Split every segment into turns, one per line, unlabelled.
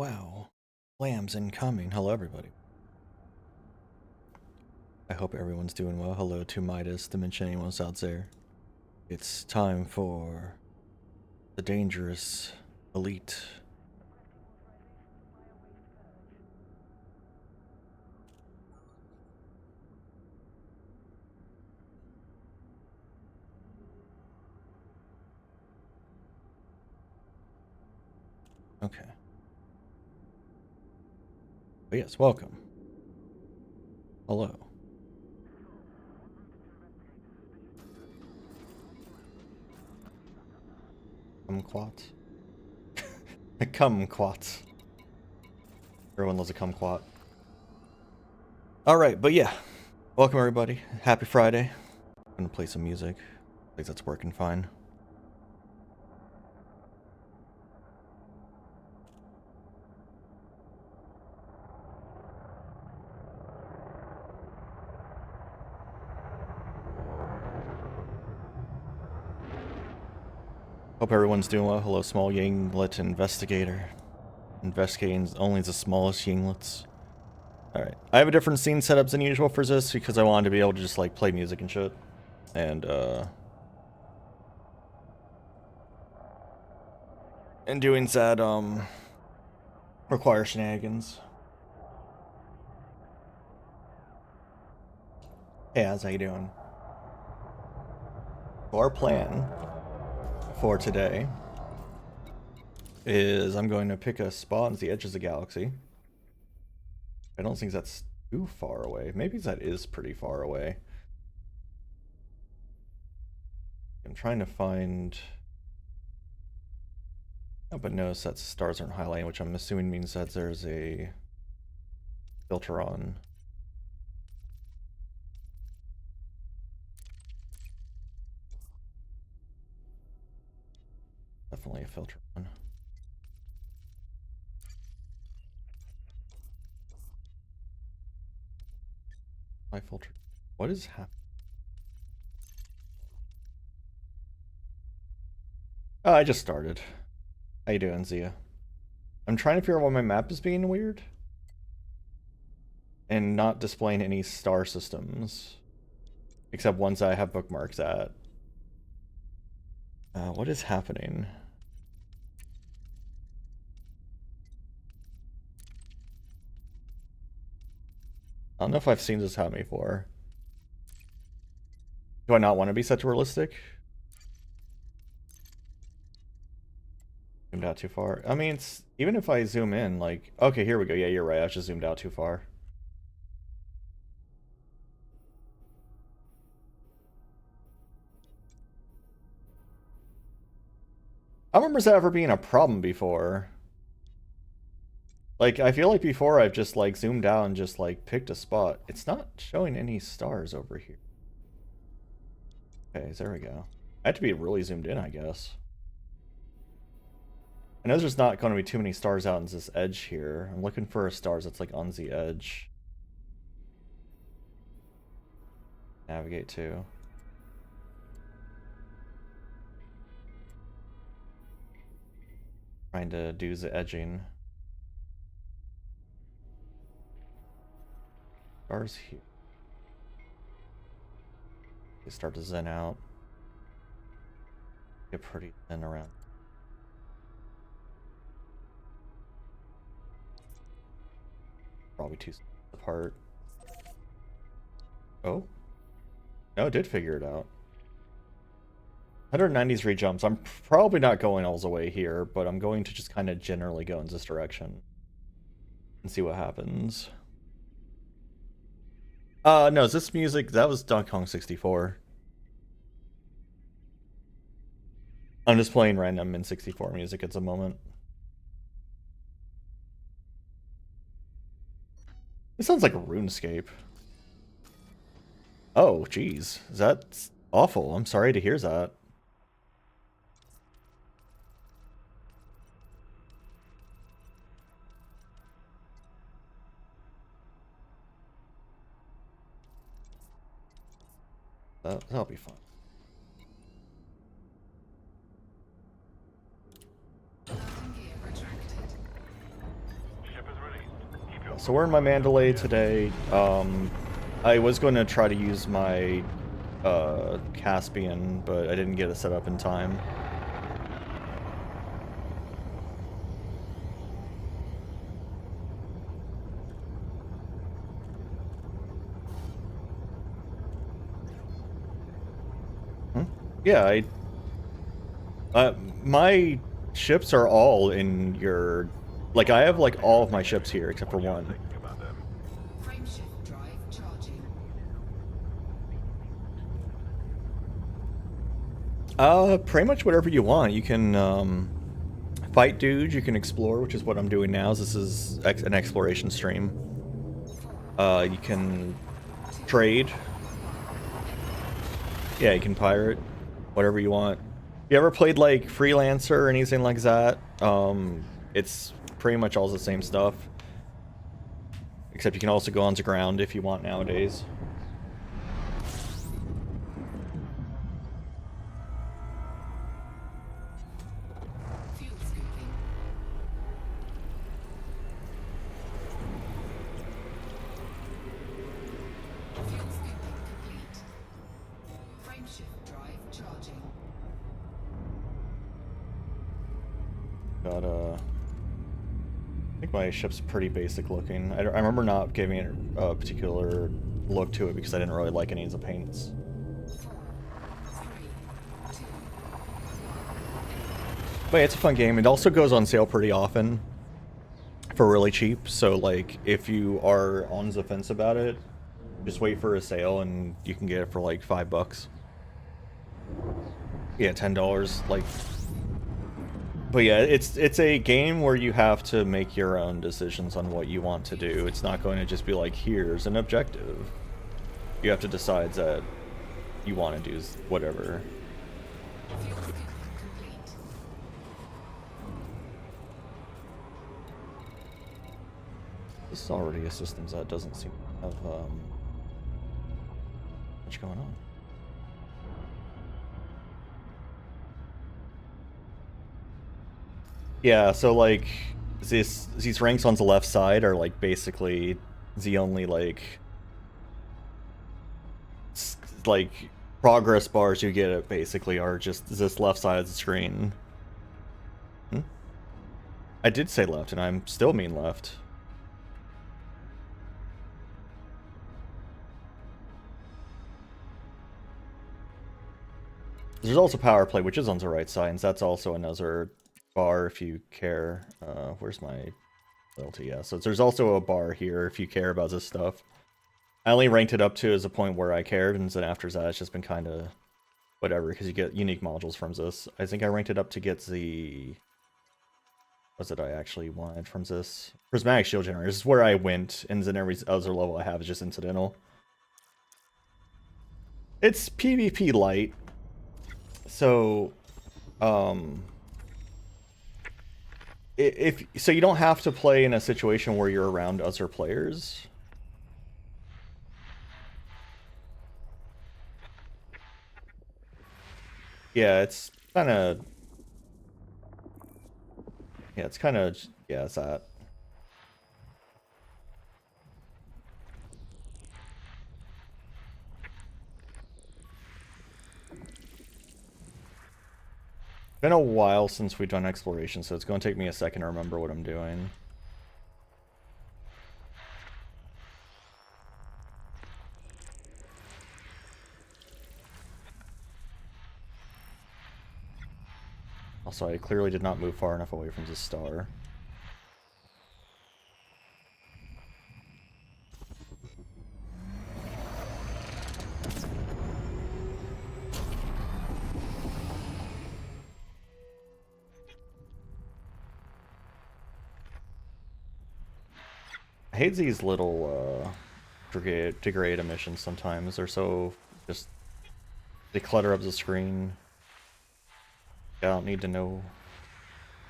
Wow. Lambs incoming. Hello, everybody. I hope everyone's doing well. Hello to Midas, Dimension, anyone's out there. It's time for the dangerous elite. Okay. But yes, welcome. Hello. Kumquat. Kumquat. Everyone loves a kumquat. Alright, but yeah. Welcome everybody. Happy Friday. I'm gonna play some music. I think that's working fine. Hope everyone's doing well. Hello, small Yinglet investigator. Investigating only the smallest Yinglets. Alright. I have a different scene setup than usual for this because I wanted to be able to just like play music and shit. And doing that require shenanigans. Hey, how's how you doing? Our plan for today is I'm going to pick a spot on the edge of the galaxy. I don't think that's too far away. Maybe that is pretty far away. I'm trying to find... Oh, but notice that stars aren't highlighting, which I'm assuming means that there's a filter on. Definitely a filter on. My filter. What is happening? Oh, I just started. How you doing, Zia? I'm trying to figure out why my map is being weird. And not displaying any star systems. Except ones I have bookmarks at. What is happening? I don't know if I've seen this happen before. Do I not want to be set to realistic? Zoomed out too far. I mean, it's, even if I zoom in, like... Okay, here we go. Yeah, you're right. I just zoomed out too far. I don't remember that ever being a problem before. Like, I feel like before I've just, like, zoomed out and just, like, picked a spot. It's not showing any stars over here. Okay, there we go. I had to be really zoomed in, I guess. I know there's not going to be too many stars out in this edge here. I'm looking for stars that's, like, on the edge. Navigate to. Trying to do the edging. Stars here. They start to zen out. Get pretty thin around. Probably too apart. Oh? No, it did figure it out. 193 jumps. I'm probably not going all the way here, but I'm going to just kind of generally go in this direction. And see what happens. No, is this music? That was Donkey Kong 64. I'm just playing random N64 music at the moment. This sounds like RuneScape. Oh, jeez. That's awful. I'm sorry to hear that. That'll be fun. So we're in my Mandalay today. I was going to try to use my Caspian, but I didn't get it set up in time. Yeah, my ships are all in your, like, I have like all of my ships here except for one.
Frameshift drive charging.
Pretty much whatever you want. You can fight dudes, you can explore, which is what I'm doing now. This is an exploration stream. You can trade. Yeah, you can pirate, whatever you want. You ever played like Freelancer or anything like that? It's pretty much all the same stuff. Except you can also go onto ground if you want nowadays.
Fuel scooping. Fuel scooping complete. Frameshift drive charging.
Got I think my ship's pretty basic looking. I remember not giving it a particular look to it because I didn't really like any of the paints.
4, 3, 2.
But yeah, it's a fun game. It also goes on sale pretty often for really cheap. So like if you are on the fence about it, just wait for a sale and you can get it for like $5. Yeah, $10. Like, but yeah, it's a game where you have to make your own decisions on what you want to do. It's not going to just be like, here's an objective. You have to decide that you want to do whatever.
Fuel scooping complete.
This is already a system that doesn't seem to have much going on. Yeah, so like these ranks on the left side are like basically the only like progress bars you get basically are just this left side of the screen. I did say left and I'm still mean left. There's also power play, which is on the right side, and that's also another bar if you care. Where's my loyalty? Yeah, so there's also a bar here if you care about this stuff. I only ranked it up to as a point where I cared, and then after that it's just been kind of whatever, because you get unique modules from this. I think I ranked it up to get the... What's it I actually wanted from this? Prismatic Shield Generator. This is where I went, and then every other level I have is just incidental. It's PvP light. So, if so, you don't have to play in a situation where you're around other players. Yeah, it's kind of. Yeah, it's kind of. Yeah, it's that. Been a while since we've done exploration, so it's going to take me a second to remember what I'm doing. Also, I clearly did not move far enough away from this star. I hate these little degrade emissions sometimes. They're so just, they clutter up the screen. I don't need to know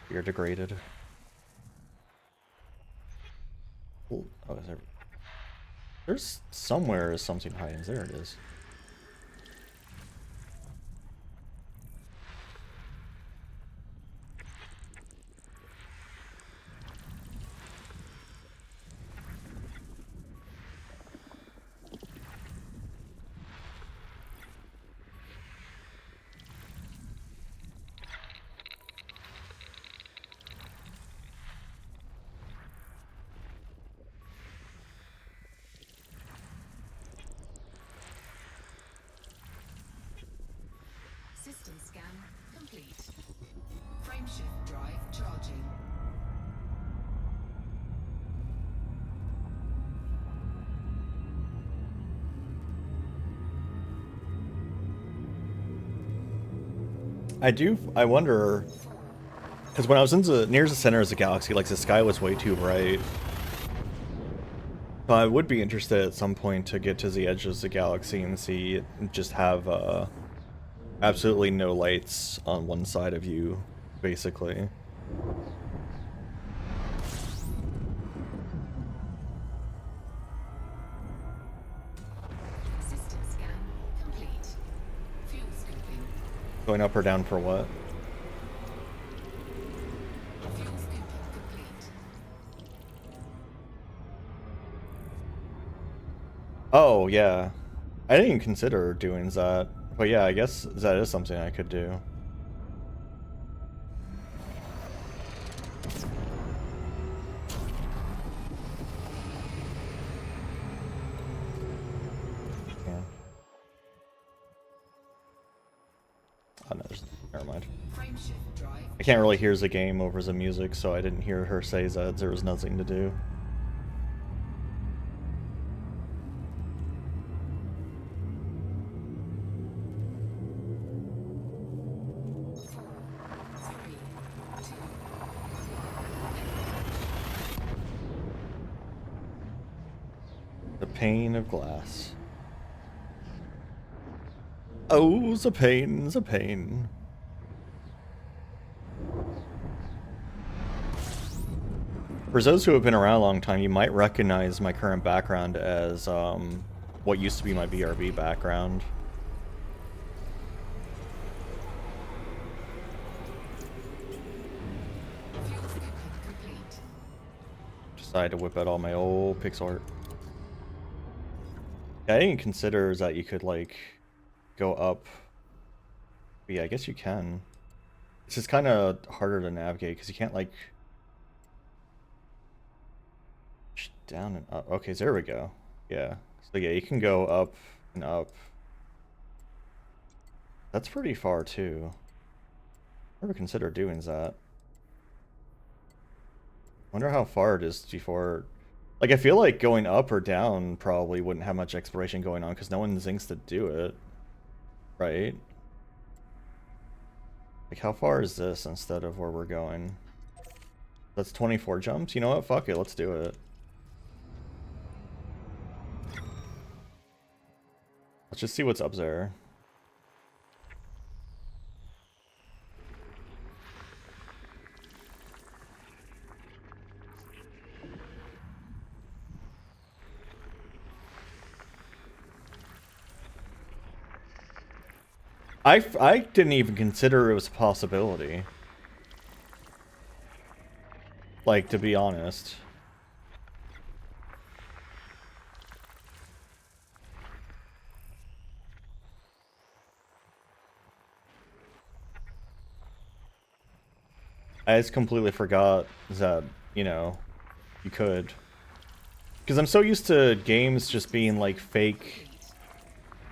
you're degraded. Oh, is there... There's somewhere is something hiding. There it is.
scan complete. Frameshift drive charging.
I wonder, because when I was near the center of the galaxy, like the sky was way too bright. So I would be interested at some point to get to the edge of the galaxy and see it just have absolutely no lights on one side of you, basically.
System scan complete. Fuel scoping.
Going up or down for what?
Fuel scoping complete.
Oh, yeah. I didn't even consider doing that. But yeah, I guess that is something I could do. Yeah. Oh, no, never mind.
Frameshift drive.
I can't really hear the game over the music, so I didn't hear her say that there was nothing to do. The pane of glass. Oh, the pain, the pain. For those who have been around a long time, you might recognize my current background as what used to be my BRB background.
Fuel scoping complete.
Decided to whip out all my old pixel art. Yeah, I didn't consider that you could, like, go up. But yeah, I guess you can. It's just kind of harder to navigate because you can't, like, down and up. Okay, so there we go. Yeah. So yeah, you can go up and up. That's pretty far too. Never considered doing that. Wonder how far it is before. Like, I feel like going up or down probably wouldn't have much exploration going on because no one thinks to do it. Right? Like, how far is this instead of where we're going? That's 24 jumps? You know what? Fuck it, let's do it. Let's just see what's up there. I didn't even consider it was a possibility. Like, to be honest. I just completely forgot that, you know, you could. Because I'm so used to games just being, like, fake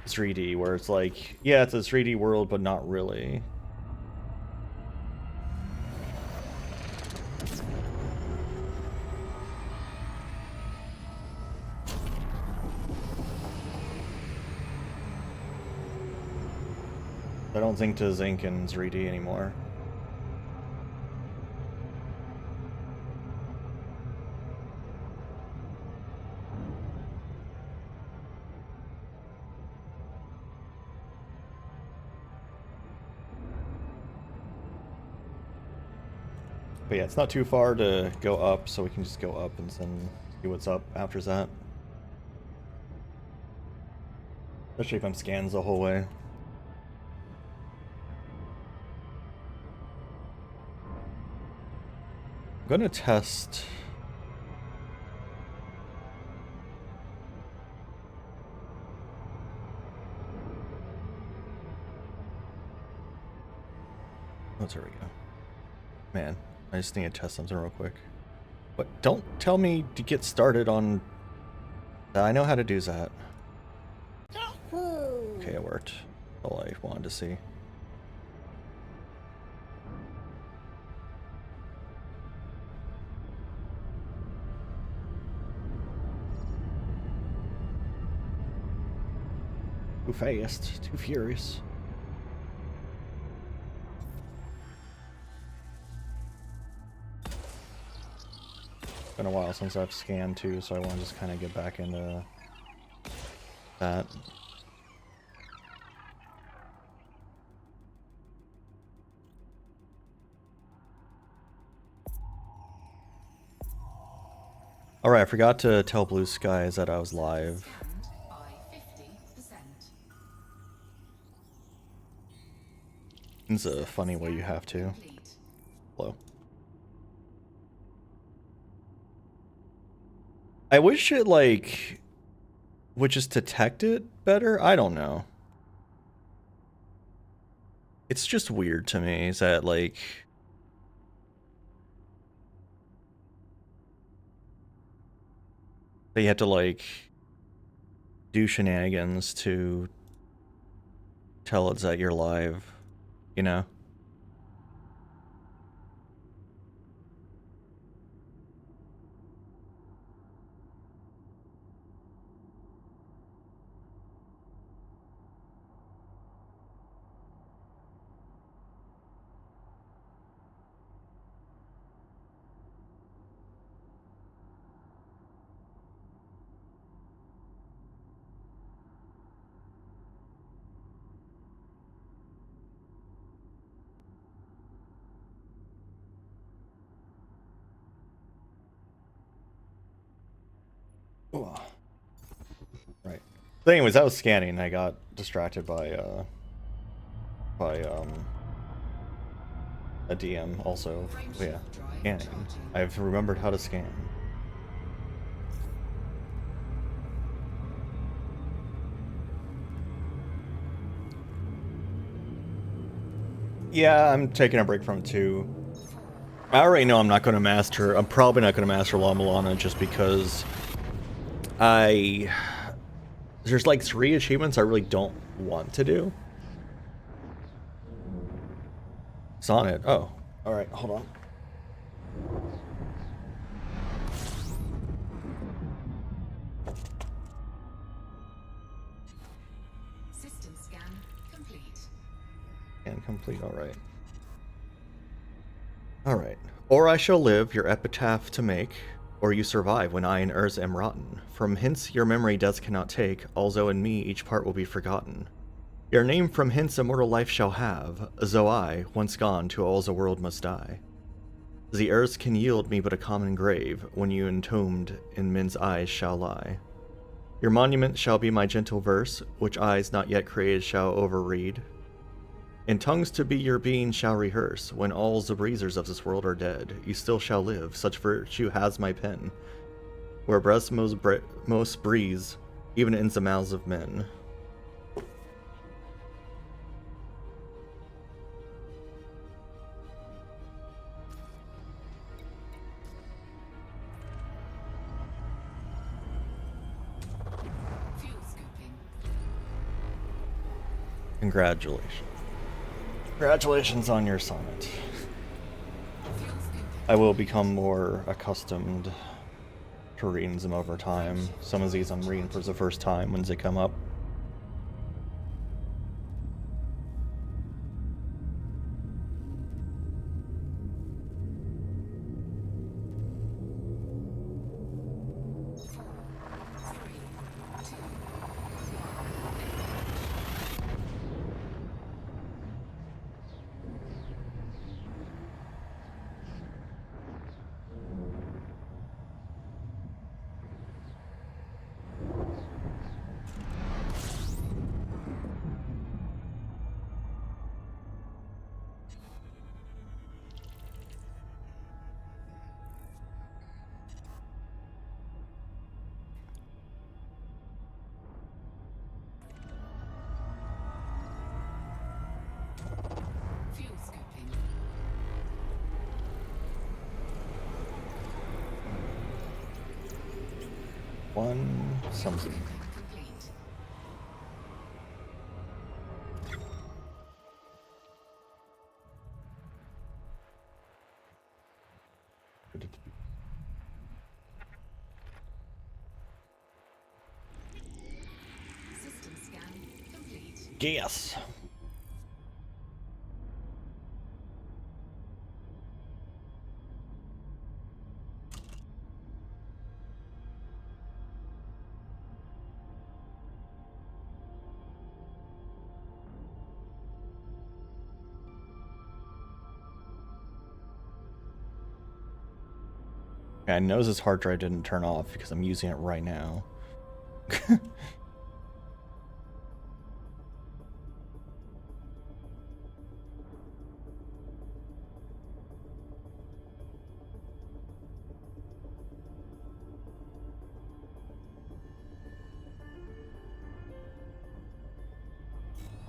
3D, where it's like, yeah, it's a 3D world, but not really. I don't think to Zinc in 3D anymore. But yeah, it's not too far to go up, so we can just go up and then see what's up after that. Especially if I'm scans the whole way. I'm gonna test. Oh, there we go. Man, I just need to test something real quick. But don't tell me to get started on... I know how to do that. Okay, it worked. All I wanted to see. Too fast, too furious. Been a while since I've scanned too, so I want to just kind of get back into that. Alright, I forgot to tell Blue Skies that I was live.
Scanned by 50%.
It's a funny way you have to.
Complete.
Hello. I wish it, like, would just detect it better? I don't know. It's just weird to me, is that, like... They have to, like, do shenanigans to tell it that you're live, you know? Ooh. Right. But anyways, I was scanning. I got distracted by a DM also. But yeah, scanning. I've remembered how to scan. Yeah, I'm taking a break from it too. I already know I'm not going to master. I'm probably not going to master La Milana just because there's like 3 achievements I really don't want to do. It's on it. Oh, all right. Hold on.
System scan complete.
And complete. All right. All right. Or I shall live, your epitaph to make, or you survive when I in earth am rotten. From hence your memory death cannot take, although in me each part will be forgotten. Your name from hence immortal life shall have, though I, once gone, to all the world must die. The earth can yield me but a common grave, when you entombed in men's eyes shall lie. Your monument shall be my gentle verse, which eyes not yet created shall overread. And tongues to be your being shall rehearse, when all the breezers of this world are dead, you still shall live, such virtue has my pen, where breaths most breeze, even in the mouths of men.
Fuel scooping.
Congratulations. Congratulations on your sonnet.
Fuel scooping.
I will become more accustomed to reading them over time. Some of these I'm reading for the first time when they come up.
Fuel scooping.
One something.
Complete. System scan complete.
Yes. I know this hard drive didn't turn off because I'm using it right now.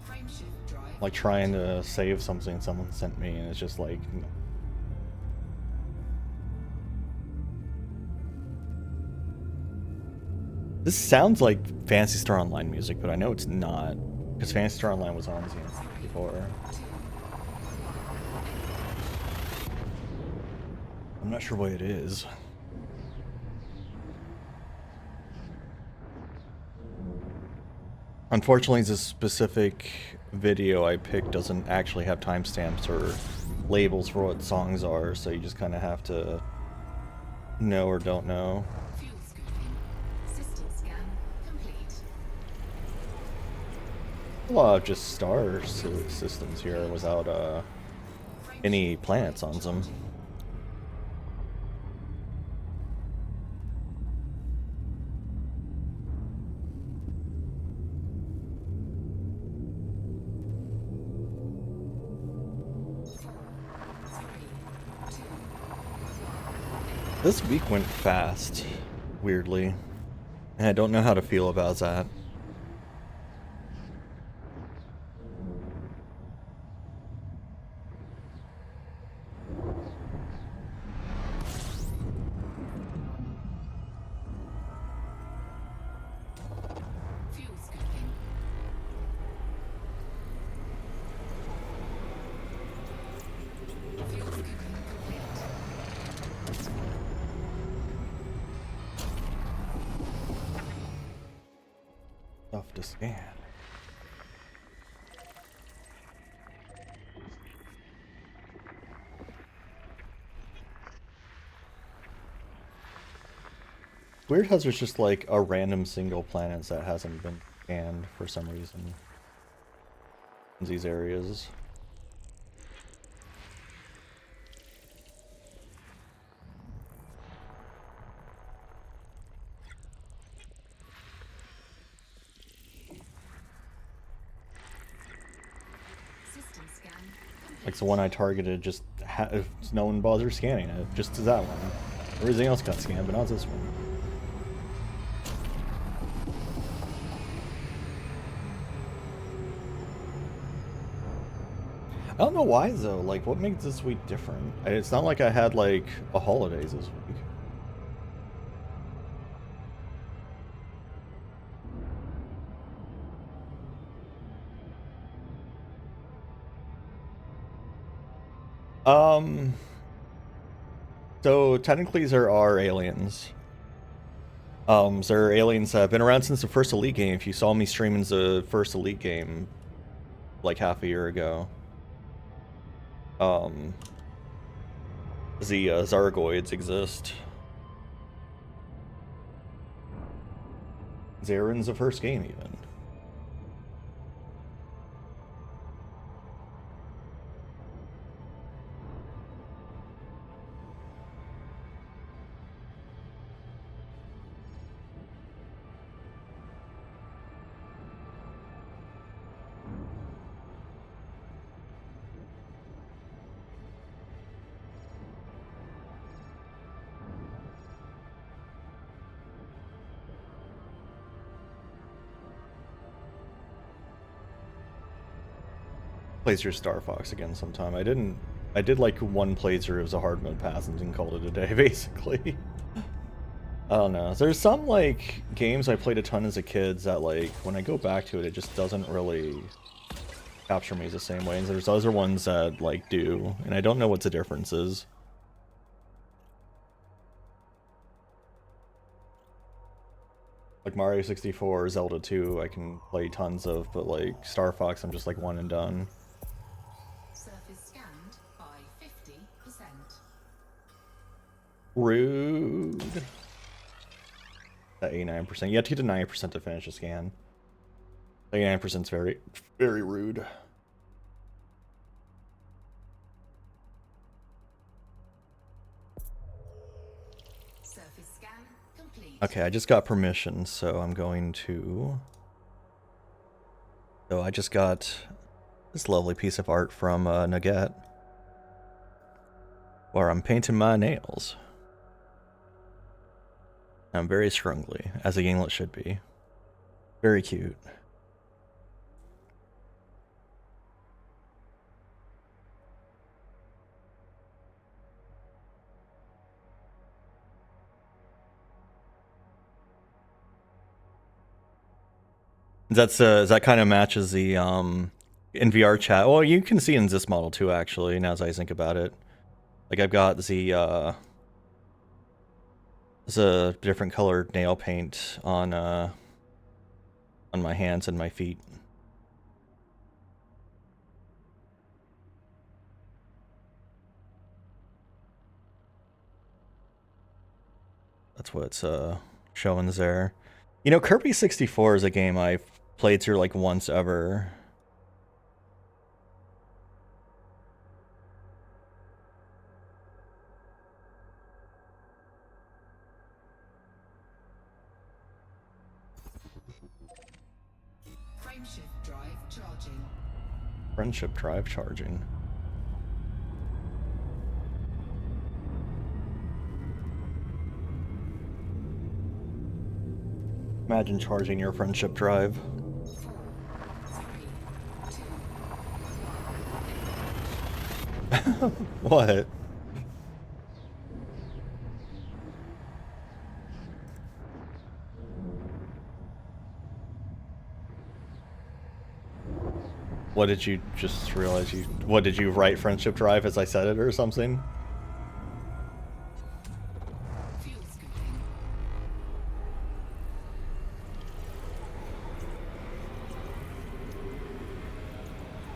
Frameshift drive.
Like trying to save something someone sent me, and it's just like. This sounds like Phantasy Star Online music, but I know it's not, because Phantasy Star Online was on Xenon before. I'm not sure what it is. Unfortunately, this specific video I picked doesn't actually have timestamps or labels for what songs are, so you just kind of have to know or don't know.
Fuel scooping. System scan complete.
A lot of just star systems here without any planets on them. This week went fast, weirdly, and I don't know how to feel about that.
Fuel scooping. Fuel scooping complete.
Stuff to scan. Weird how there's just like a random single planet that hasn't been scanned for some reason in these areas.
System scan complete.
Like the one I targeted, just no one bothers scanning it, just to that one. Everything else got scanned, but not this one. I don't know why though. Like, what makes this week different? It's not like I had like a holidays this week. So technically there are aliens. There are aliens that have been around since the first Elite game. If you saw me streaming the first Elite game like half a year ago. The Zargoids exist. They were in the first game even. Plays your Star Fox again sometime. I did like one playthrough of the hard mode pass and then called it a day, basically. I don't know. There's some like games I played a ton as a kid that like when I go back to it, it just doesn't really capture me the same way. And there's other ones that like do, and I don't know what the difference is. Like Mario 64, Zelda 2, I can play tons of, but like Star Fox, I'm just like one and done.
Surface scanned by 50%.
Rude. That 89%. You have to get to 90% to finish a scan. 89% is very, very rude.
Surface scan complete.
Okay, I just got permission, so I'm going to... So I just got this lovely piece of art from Nugget, where I'm painting my nails. I'm very scrungly, as a Yinglet should be. Very cute. That kind of matches the in VR chat. Well, you can see in this model too, actually, now as I think about it. Like I've got the there's a different colored nail paint on my hands and my feet. That's what's showing there. You know, Kirby 64 is a game I've played through like once ever.
Frameshift drive charging.
Friendship drive charging. Imagine charging your friendship drive.
4, 3, 2.
What? What did you just realize you... What, did you write friendship drive as I said it or something?
Fuel scooping.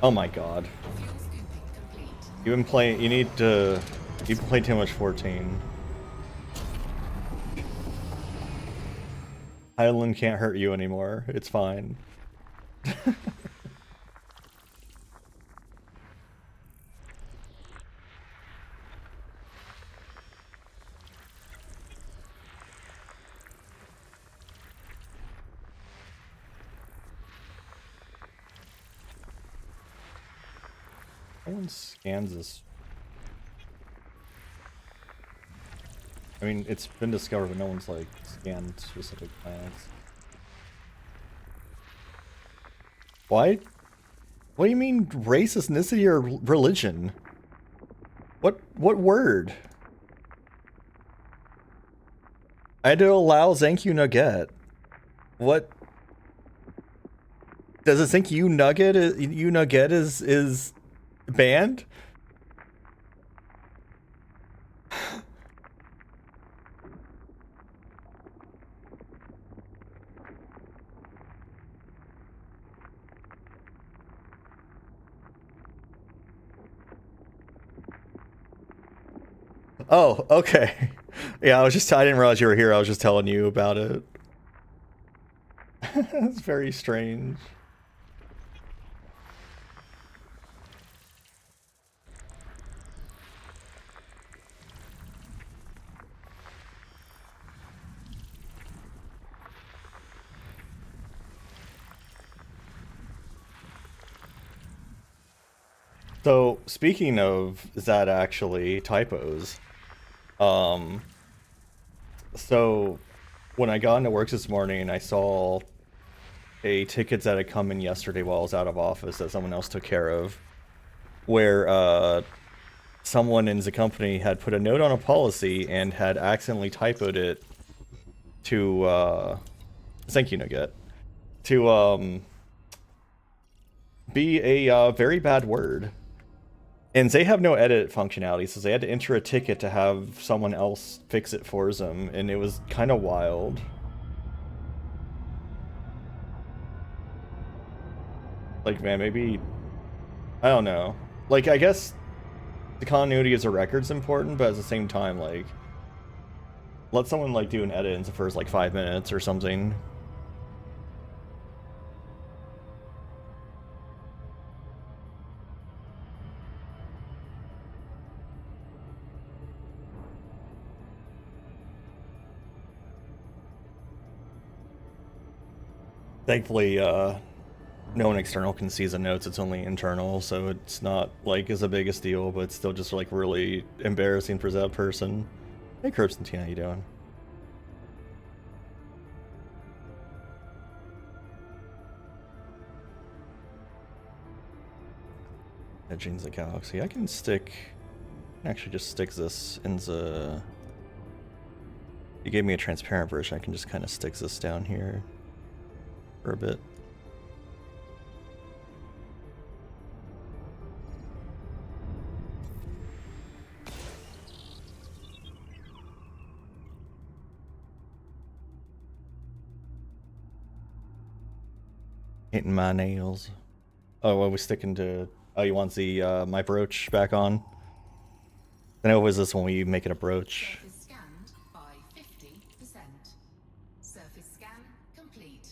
Oh my god.
Fuel scooping complete.
You've been playing... You need to... You've been playing too much 14. Highland can't hurt you anymore. It's fine. No one scans this. I mean, it's been discovered, but no one's like scanned specific planets. Why? What do you mean race, ethnicity, or religion? What word? I had to allow Thank You Nugget. What? Does it think you Nugget is banned? Oh, okay. Yeah, I didn't realize you were here. I was just telling you about it. It's very strange. So, speaking of that, actually, typos, so when I got into work this morning, I saw a ticket that had come in yesterday while I was out of office that someone else took care of, where someone in the company had put a note on a policy and had accidentally typoed it to, thank you, Nugget, to be a very bad word. And they have no edit functionality, so they had to enter a ticket to have someone else fix it for them, and it was kind of wild. Like, man, maybe... I don't know. Like, I guess the continuity as a record's important, but at the same time, like... Let someone, like, do an edit in the first, like, 5 minutes or something. Thankfully, no one external can see the notes, it's only internal, so it's not, like, as a biggest deal, but it's still just, like, really embarrassing for that person. Hey, Constantine, how you doing? Edging the galaxy. I can actually just stick this in the... You gave me a transparent version, I can just kind of stick this down here for a bit. Hitting my nails. Oh, well, we sticking to... Oh, you want the my brooch back on? Then how is this when we make it a brooch?
Surface scanned by 50%. Surface scan complete.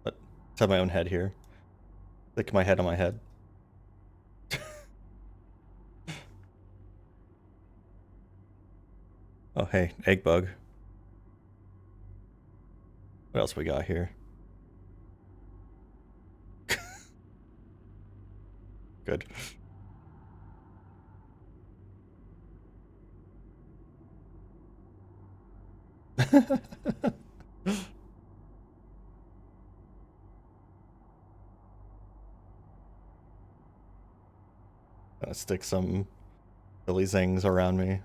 But let's have my own head here. Stick my head on my head. Oh, hey, egg bug. What else we got here? Good. Gonna stick some Billy Zings around me.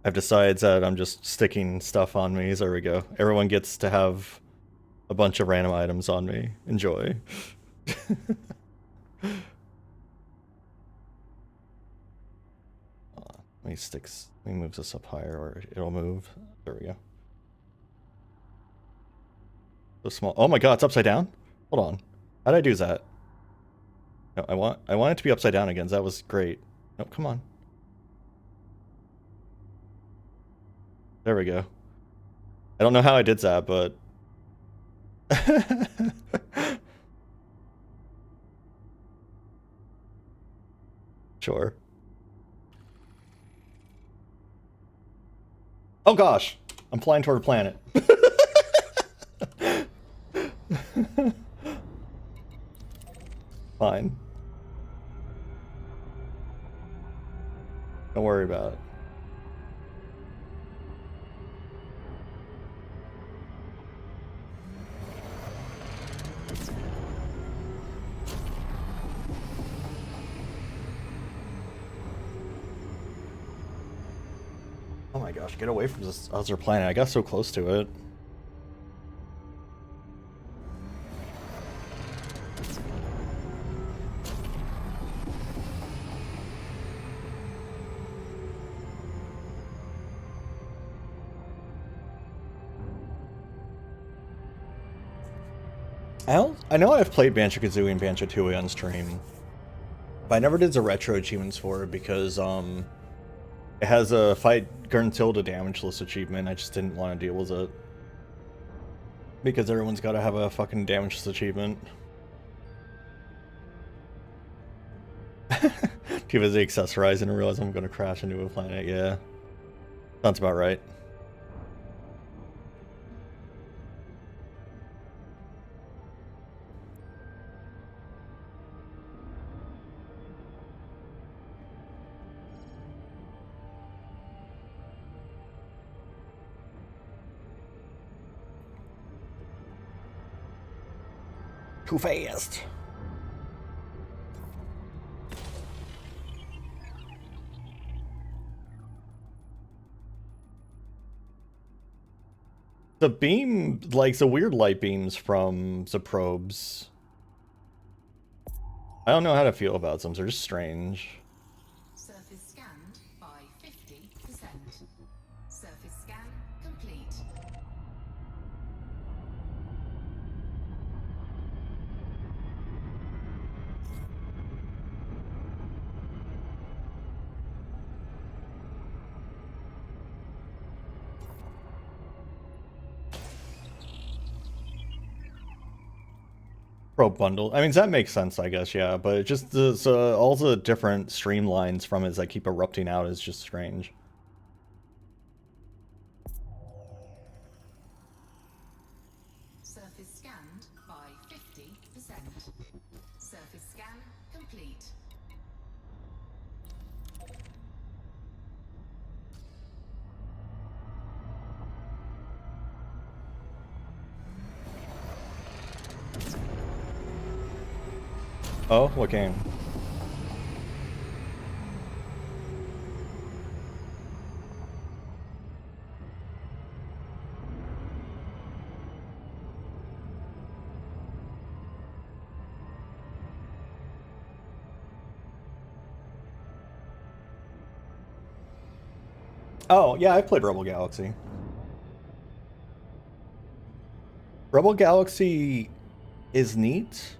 I've decided that I'm just sticking stuff on me. So there we go. Everyone gets to have a bunch of random items on me. Enjoy. Let me move this up higher or it'll move. There we go. So small. Oh my god, it's upside down? Hold on. How did I do that? No, I want it to be upside down again. That was great. No, come on. There we go. I don't know how I did that, but... Sure. Oh gosh! I'm flying toward a planet. Fine. Don't worry about it. Oh my gosh, get away from this other planet. I got so close to it. I know I've played Banjo-Kazooie and Banjo-Tooie on stream, but I never did the retro achievements for it because it has a fight Gurntilda damageless achievement. I just didn't want to deal with it because everyone's got to have a fucking damageless achievement. Too busy accessorizing and realize I'm going to crash into a planet. Yeah, sounds about right. Too fast. The beam, like the weird light beams from the probes. I don't know how to feel about them. They're just strange.
Surface scanned by 50%. Surface scan complete.
Probe bundle. I mean, that makes sense, I guess, yeah. But it just all the different streamlines from it that keep erupting out is just strange.
Surface scanned by 50%. Surface scan complete.
Oh, what game? Oh, yeah, I've played Rebel Galaxy. Rebel Galaxy is neat.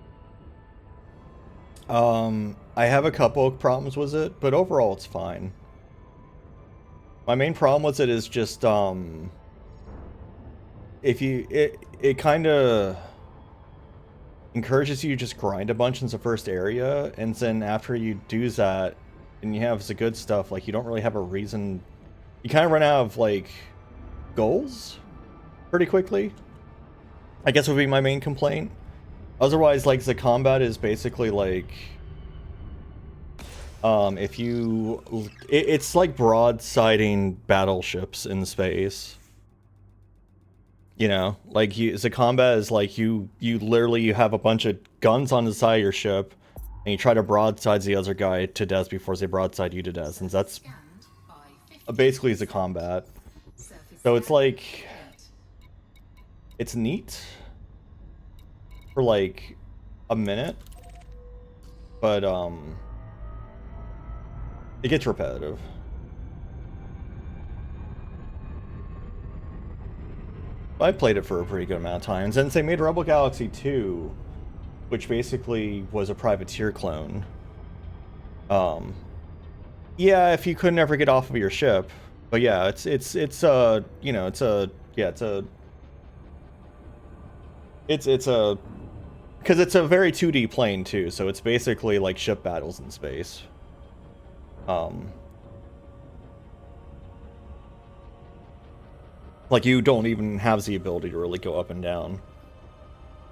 I have a couple of problems with it, but overall it's fine. My main problem with it is just, if you, it kind of encourages you to just grind a bunch in the first area, and then after you do that, and you have the good stuff, like, you don't really have a reason, you kind of run out of, like, goals pretty quickly, I guess would be my main complaint. Otherwise, like, the combat is basically, like, if you... It's like broadsiding battleships in space. You know? Like, the combat is like, you literally have a bunch of guns on the side of your ship, and you try to broadside the other guy to death before they broadside you to death, and that's basically the combat. So it's like... It's neat for like a minute, but it gets repetitive. I played it for a pretty good amount of times, and they made Rebel Galaxy 2, which basically was a privateer clone. Yeah, if you couldn't ever get off of your ship, but yeah, it's you know, it's a because it's a very 2D plane too, so it's basically like ship battles in space. Like, you don't even have the ability to really go up and down,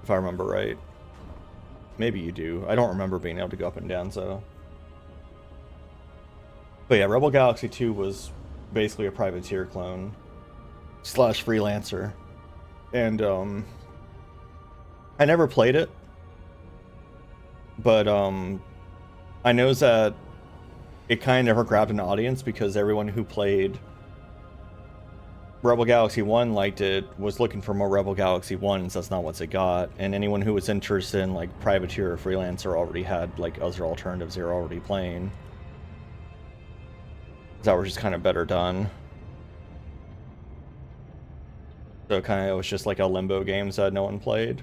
if I remember right. Maybe you do. I don't remember being able to go up and down, so. But yeah, Rebel Galaxy 2 was basically a privateer clone / freelancer. And, I never played it, but I know that it kind of never grabbed an audience because everyone who played Rebel Galaxy 1 liked it, was looking for more Rebel Galaxy 1s, that's not what they got, and anyone who was interested in like privateer or freelancer already had like other alternatives they were already playing. That were just kind of better done. So kind of it was just like a limbo games that no one played.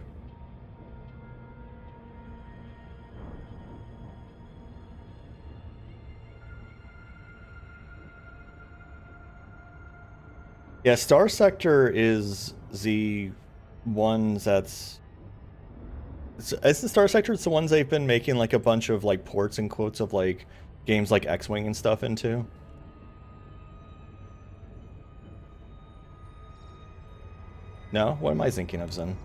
Yeah, Star Sector is the ones that's... Is the Star Sector, it's the ones they've been making like a bunch of like ports and quotes of like games like X-Wing and stuff into? No? What am I thinking of then?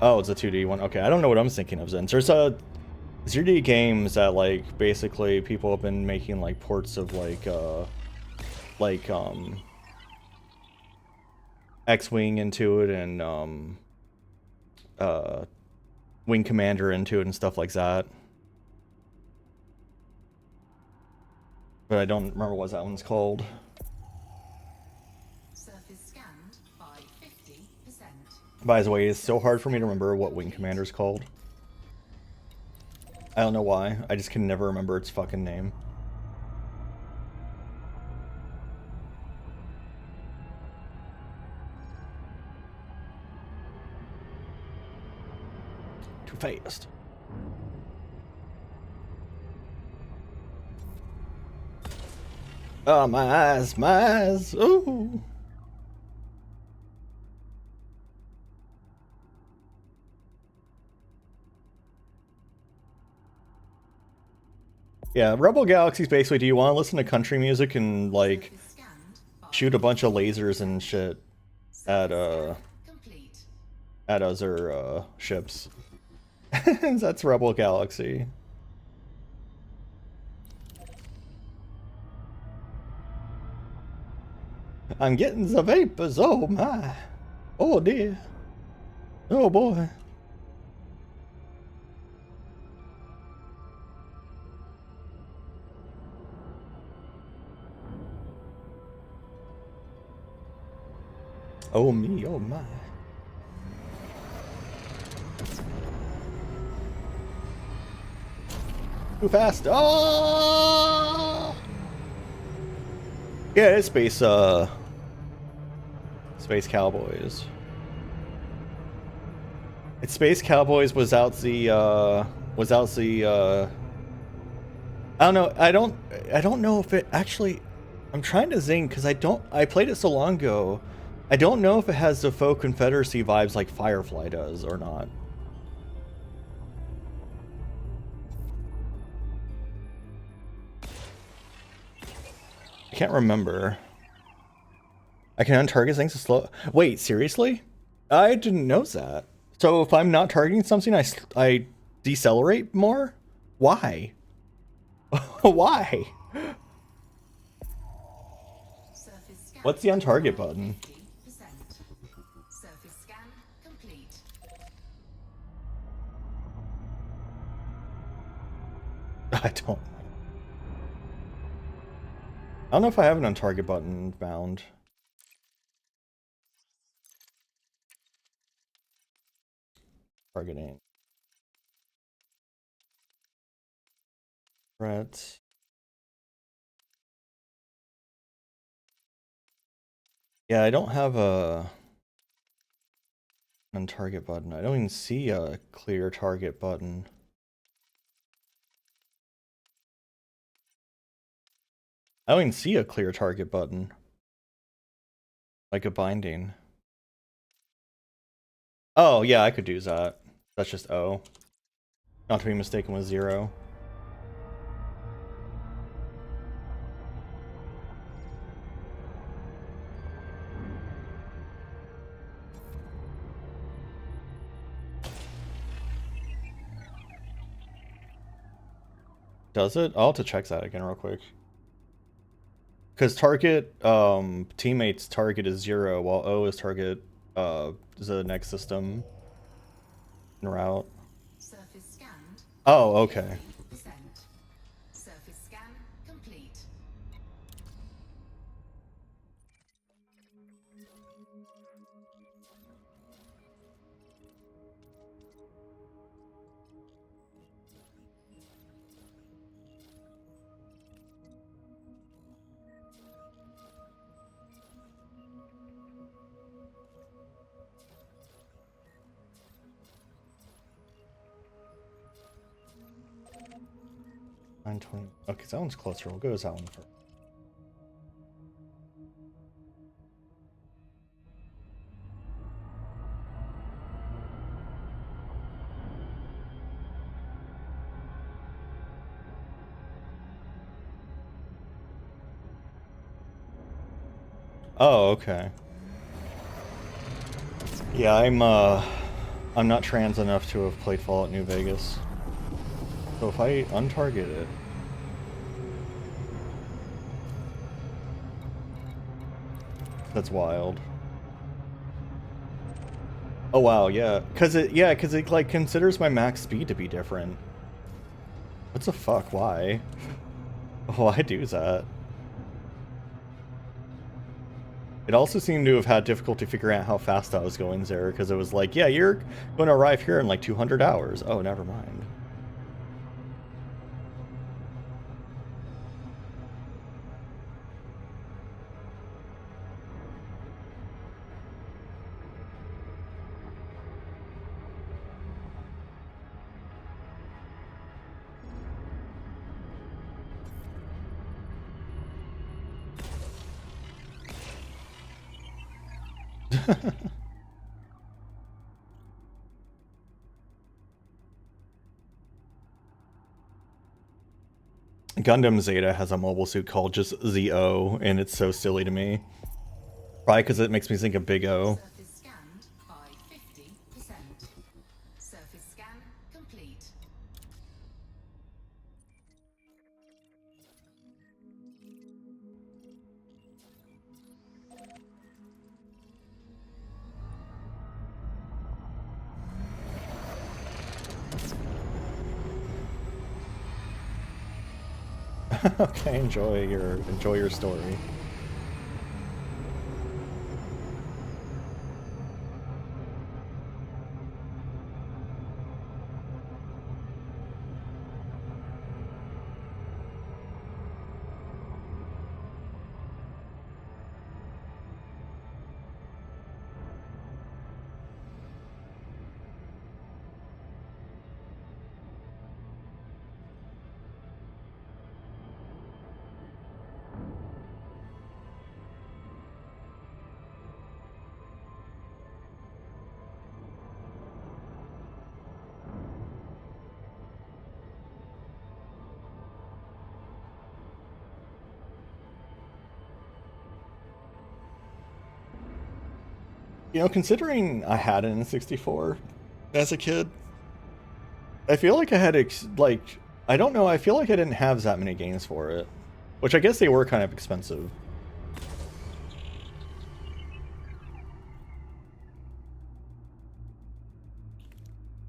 Oh, it's a 2D one. Okay, I don't know what I'm thinking of then. There's a 3D games that like basically people have been making like ports of like X-Wing into it and Wing Commander into it and stuff like that. But I don't remember what that one's called.
Surface scanned by 50%.
By the way, it's so hard for me to remember what Wing Commander's called. I don't know why. I just can never remember its fucking name. Too fast. Oh, my eyes, my eyes. Ooh. Yeah, Rebel Galaxy's basically, do you want to listen to country music and, like,
Surface scanned by
shoot a bunch of lasers and shit at,
complete.
at other, ships? That's Rebel Galaxy. I'm getting the vapors, oh my. Oh dear. Oh boy. Oh me, oh my. Too fast. Oh! Yeah, it's Space Cowboys. It's Space Cowboys without the I don't know. I don't know if it actually. I'm trying to think because I played it so long ago. I don't know if it has the faux Confederacy vibes like Firefly does or not. I can't remember. I can untarget things to slow. Wait, seriously? I didn't know that. So if I'm not targeting something, I decelerate more? Why? Why?
Surface scan
What's the untarget
by
button?
50%. Surface scan complete.
I don't know if I have an untarget button found. Targeting. Threats. Yeah, I don't have a untarget button. I don't even see a clear target button. I don't even see a clear target button. Like a binding. Oh, yeah, I could do that. That's just O. Not to be mistaken with 0. Does it? I'll have to check that again real quick. Because target, teammate's target is 0, while O is target, is the next system en route.
Surface scanned.
Oh, okay.
50%. Surface scan complete.
$920. Okay, that one's closer. We'll go with that one first. Oh, okay. Yeah, I'm not trans enough to have played Fallout New Vegas. So if I untarget it, that's wild. Oh wow, yeah, cause it like considers my max speed to be different. What the fuck? Why? Why do that? It also seemed to have had difficulty figuring out how fast I was going there, because it was like, yeah, you're going to arrive here in like 200 hours. Oh, never mind. Gundam Zeta has a mobile suit called just ZO, and it's so silly to me. Probably because it makes me think of Big O.
Surface scanned by 50%. Surface scan complete.
Okay, enjoy your story. You know, considering I had an N64 as a kid, I feel like I had, I don't know, I feel like I didn't have that many games for it. Which I guess they were kind of expensive.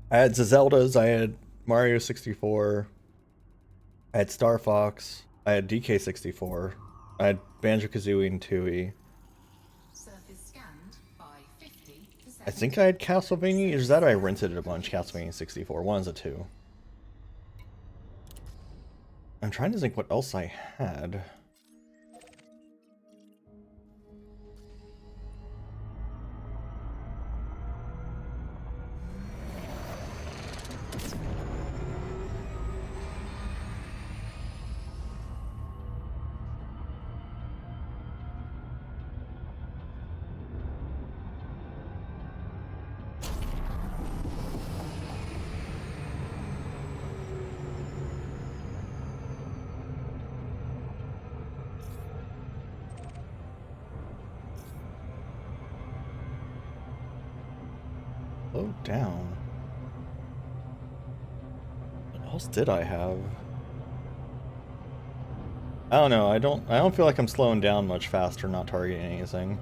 I had the Zeldas, I had Mario 64, I had Star Fox, I had DK64, I had Banjo-Kazooie and Tooie.
Surface scanned by 50%.
I think I had Castlevania, or is that I rented it a bunch, Castlevania 64, one of the two. I'm trying to think what else I had. Slow down. What else did I have? I don't know, I don't feel like I'm slowing down much faster, not targeting anything.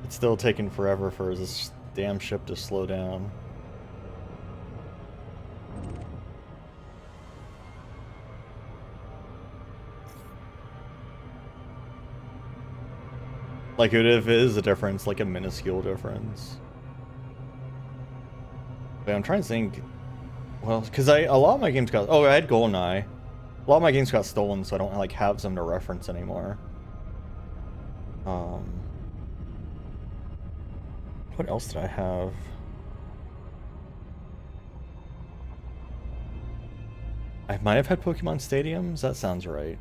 It's still taking forever for this damn ship to slow down. Like, if it is a difference, like a minuscule difference. But I'm trying to think. Well, because a lot of my games got. Oh, I had GoldenEye. A lot of my games got stolen, so I don't like have them to reference anymore. What else did I have? I might have had Pokemon Stadiums. That sounds right.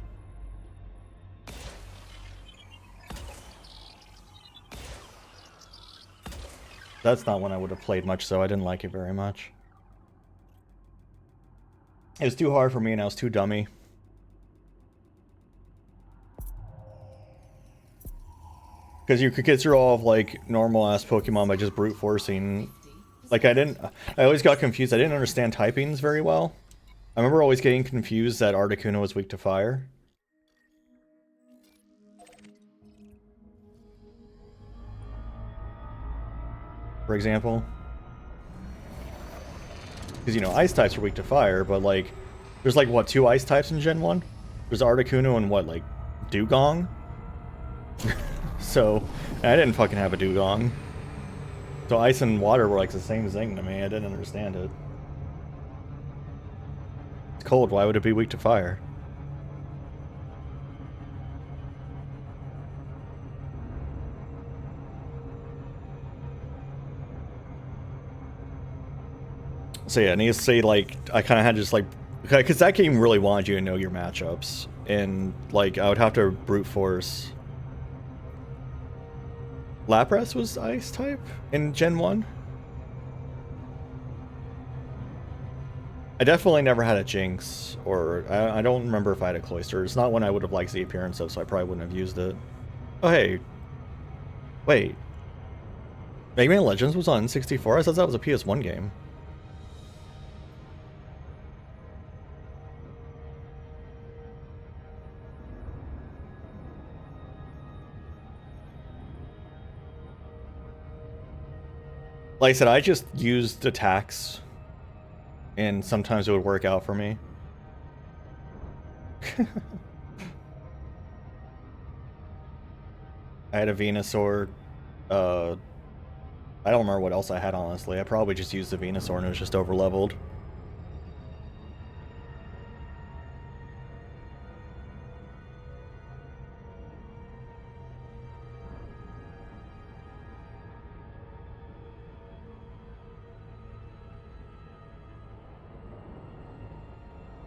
That's not one I would have played much, so I didn't like it very much. It was too hard for me and I was too dummy. Because you could get through all of like normal ass Pokemon by just brute forcing. Like I always got confused. I didn't understand typings very well. I remember always getting confused that Articuno was weak to fire. For example. Because, you know, ice types are weak to fire, but like, there's like, what, 2 ice types in Gen 1? There's Articuno and what, like, Dugong? So, I didn't fucking have a Dugong. So ice and water were like the same thing to me. I didn't understand it. It's cold, why would it be weak to fire? So yeah, needless to say, like, I kind of had to just, like, because that game really wanted you to know your matchups. And, like, I would have to brute force. Lapras was ice type in Gen 1? I definitely never had a Jinx, or I don't remember if I had a Cloyster. It's not one I would have liked the appearance of, so I probably wouldn't have used it. Oh, hey. Wait. Mega Man Legends was on N64? I thought that was a PS1 game. Like I said, I just used attacks, and sometimes it would work out for me. I had a Venusaur. I don't remember what else I had, honestly. I probably just used the Venusaur and it was just overleveled.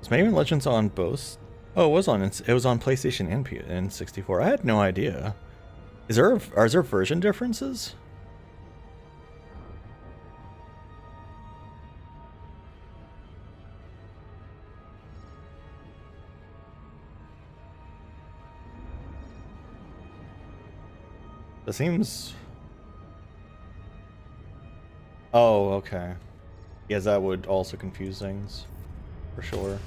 Is Mega Man Legends on both? Oh, it was on PlayStation and N64. I had no idea. Are there version differences? That seems... Oh, okay. Yes, that would also confuse things. For sure.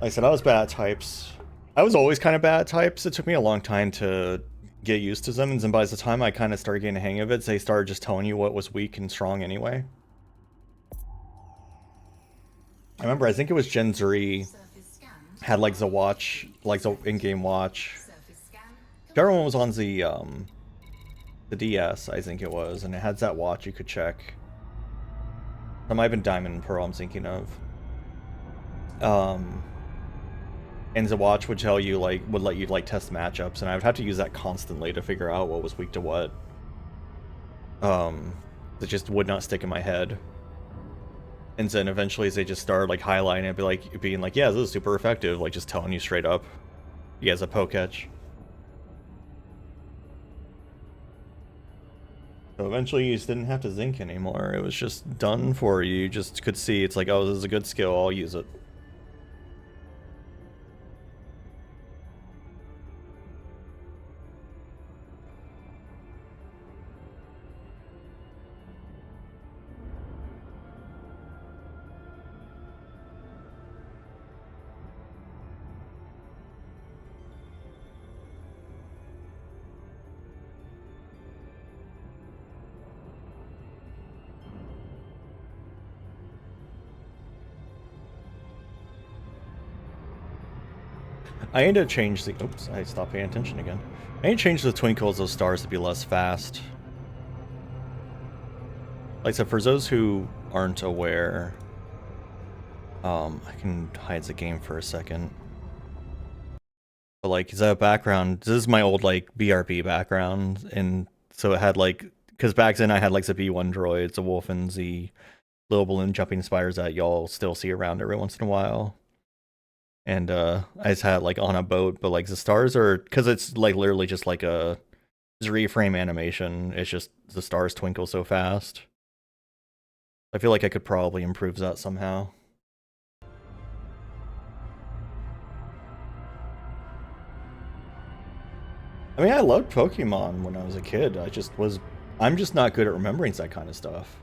Like I said, I was bad at types. I was always kind of bad at types. It took me a long time to get used to them, and then by the time I kind of started getting a hang of it, they started just telling you what was weak and strong anyway. I remember, I think it was Gen 3 had like the watch, like the in-game watch. Whichever one was on the DS, I think it was, and it had that watch you could check. That might have been Diamond and Pearl I'm thinking of. And the watch would tell you, like, would let you, like, test matchups, and I would have to use that constantly to figure out what was weak to what. It just would not stick in my head. And then eventually they just started, like, highlighting it, being like, yeah, this is super effective, like, just telling you straight up. He has a Poketch. So eventually you just didn't have to think anymore. It was just done for you. You just could see, it's like, oh, this is a good skill, I'll use it. I need to change the... Oops, I stopped paying attention again. I need to change the twinkles of stars to be less fast. Like I said, for those who aren't aware... I can hide the game for a second. But, like, the background... This is my old, like, BRB background, and so it had, like... Because back then I had, like, the B1 droids, the wolf, and the little balloon jumping spiders that y'all still see around every once in a while. And I just had it, like, on a boat, but, like, the stars are, because it's, like, literally just like a reframe animation. It's just the stars twinkle so fast. I feel like I could probably improve that somehow. I mean, I loved Pokemon when I was a kid. I'm just not good at remembering that kind of stuff.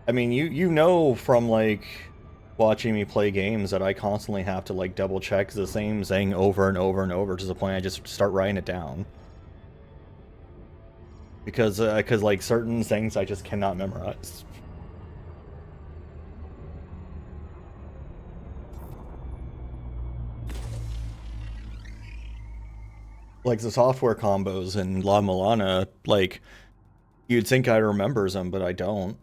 I mean, you know from, like, watching me play games that I constantly have to, like, double check the same thing over and over and over to the point I just start writing it down. Because like, certain things I just cannot memorize. like the software combos in La Milana, like you'd think I remembers them, but I don't.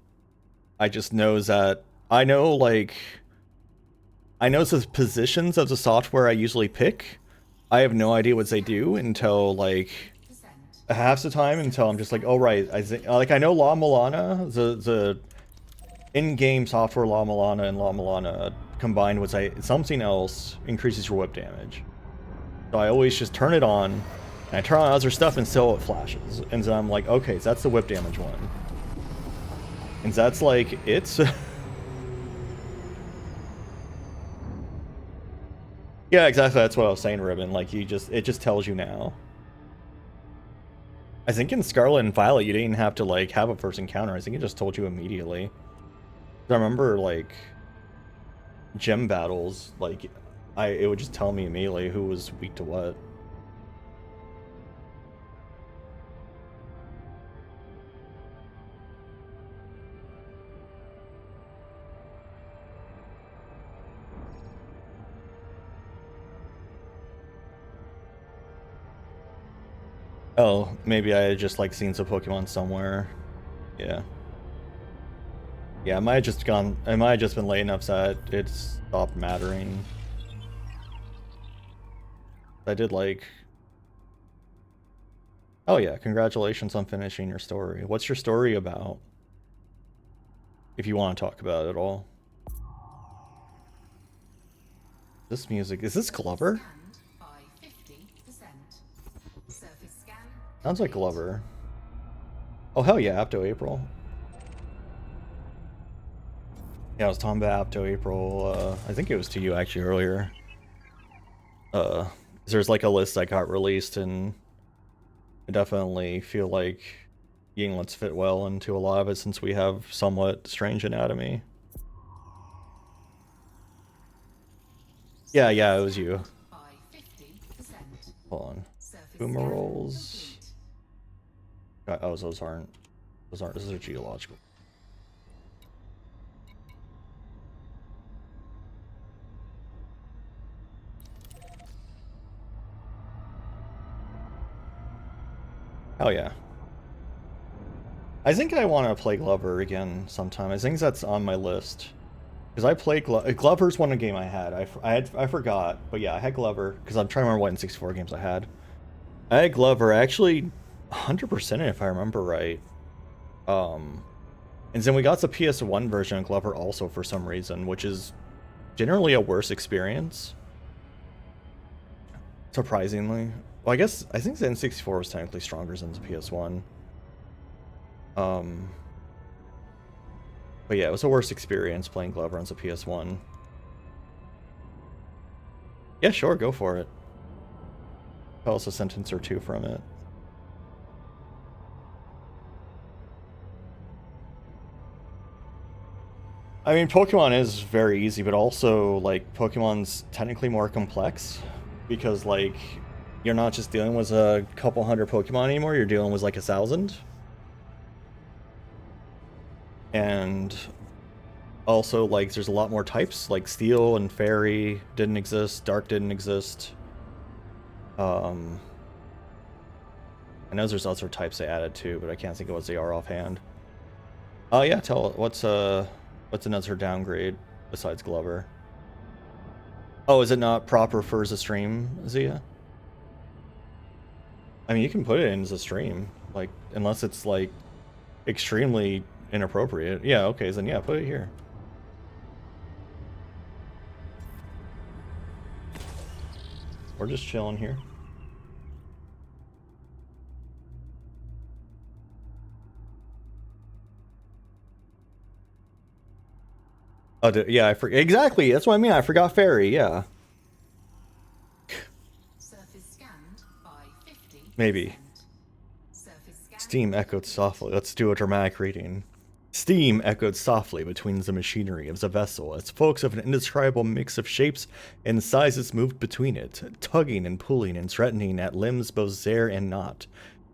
I just knows that I know like I know the positions of the software I usually pick. I have no idea what they do until like half the time until I'm just like, oh right, I think like I know La Milana, the in-game software La Milana and La Milana combined with something else increases your whip damage. So I always just turn it on, and I turn on other stuff and still it flashes. And so I'm like, okay, so that's the whip damage one. And that's like, it's... yeah, exactly, that's what I was saying, Ribbon. Like, it just tells you now. I think in Scarlet and Violet, you didn't have to, like, have a first encounter. I think it just told you immediately. I remember, like, gem battles, like, it would just tell me immediately who was weak to what. Oh, maybe I had just, like, seen some Pokemon somewhere. Yeah. Yeah, it might have just been late enough that it stopped mattering. I did, like... Oh yeah, congratulations on finishing your story. What's your story about? If you want to talk about it at all. This music, is this Glover? Sounds like Glover. Oh hell yeah, Apto April. Yeah, I was talking about Apto April, I think it was to you actually earlier. There's like a list that got released, and I definitely feel like Yinglets fit well into a lot of it since we have somewhat strange anatomy. Yeah, it was you. Hold on. Boomeroles. Oh, those aren't. Those are geological. Oh yeah. I think I want to play Glover again sometime. I think that's on my list. Because I played Glover's one game I had. I forgot, but yeah, I had Glover because I'm trying to remember what N64 games I had. I had Glover. I actually 100% if I remember right. And then we got the PS1 version of Glover also for some reason, which is generally a worse experience. Surprisingly. Well, I think the N64 was technically stronger than the PS1. But yeah, it was a worse experience playing Glover on the PS1. Yeah, sure, go for it. Tell us a sentence or two from it. I mean, Pokemon is very easy, but also, like, Pokemon's technically more complex. Because, like, you're not just dealing with a couple hundred Pokemon anymore, you're dealing with, like, 1,000. And also, like, there's a lot more types, like Steel and Fairy didn't exist, Dark didn't exist. I know there's other types they added too, but I can't think of what they are offhand. Oh yeah, what's another downgrade besides Glover? Oh, is it not proper for the stream, Zia? I mean, you can put it in the stream, like, unless it's, like, extremely inappropriate. Yeah, okay, then yeah, put it here. We're just chilling here. Oh, yeah, exactly. That's what I mean. I forgot Fairy. Yeah. Maybe. Steam echoed softly. Let's do a dramatic reading. Steam echoed softly between the machinery of the vessel as folks of an indescribable mix of shapes and sizes moved between it, tugging and pulling and threatening at limbs both there and not.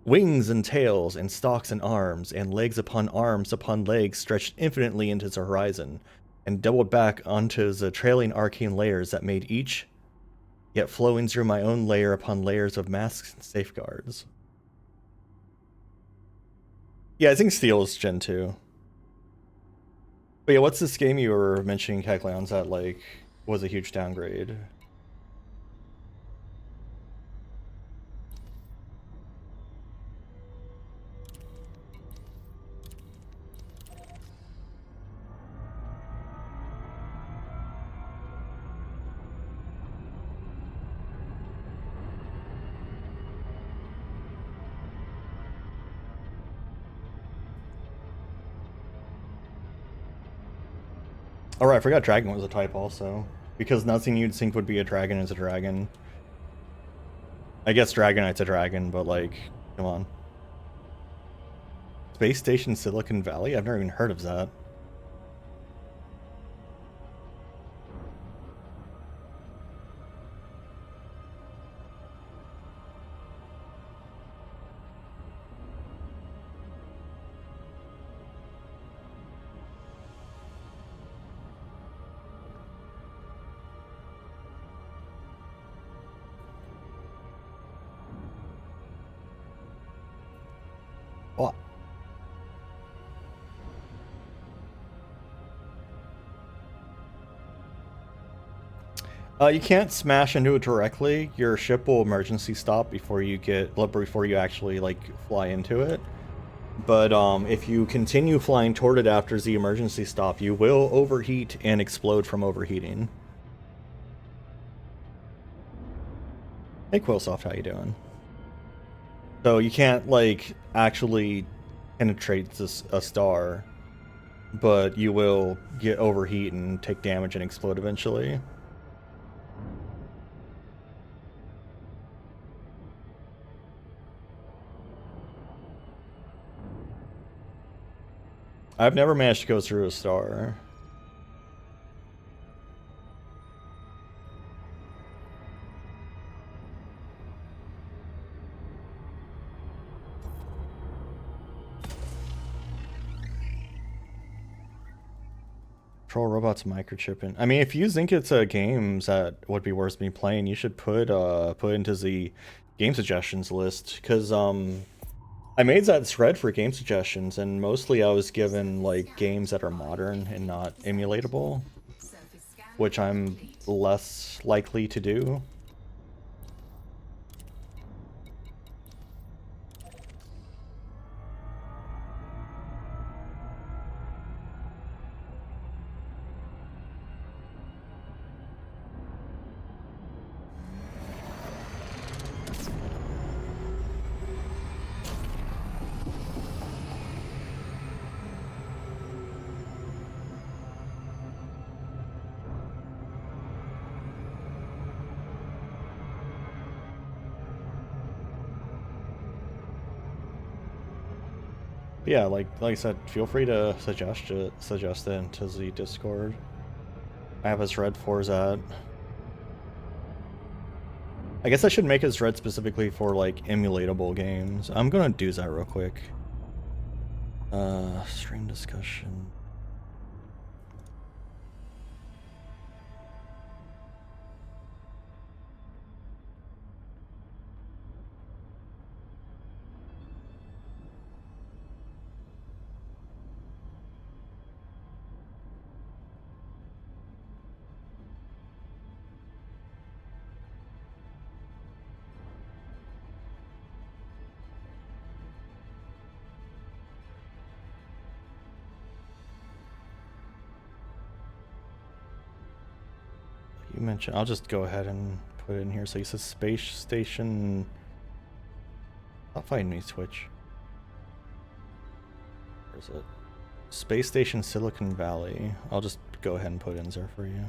Wings and tails and stalks and arms legs upon legs stretched infinitely into the horizon, and doubled back onto the trailing arcane layers that made each yet flowing through my own layer upon layers of masks and safeguards. Yeah, I think Steel is Gen 2. But yeah, what's this game you were mentioning, Kagleons, that like was a huge downgrade? Oh right, I forgot dragon was a type also. Because nothing you'd think would be a dragon is a dragon. I guess Dragonite's a dragon, but like, come on. Space Station Silicon Valley? I've never even heard of that. What? You can't smash into it directly. Your ship will emergency stop before you actually like fly into it. But if you continue flying toward it after the emergency stop, you will overheat and explode from overheating. Hey Quillsoft, how you doing? So you can't like actually penetrate a star, but you will get overheat and take damage and explode eventually. I've never managed to go through a star. Troll robots microchipping. I mean, if you think it's a game that would be worth me playing, you should put into the game suggestions list. Cause I made that thread for game suggestions, and mostly I was given like games that are modern and not emulatable, which I'm less likely to do. Yeah, like I said, feel free to suggest it into the Discord. I have a thread for that. I guess I should make a thread specifically for like emulatable games. I'm gonna do that real quick. Stream discussion. You mentioned, I'll just go ahead and put it in here. So you said Space Station. Stop fighting me, Twitch. Where's it? Space Station Silicon Valley. I'll just go ahead and put it in there for you.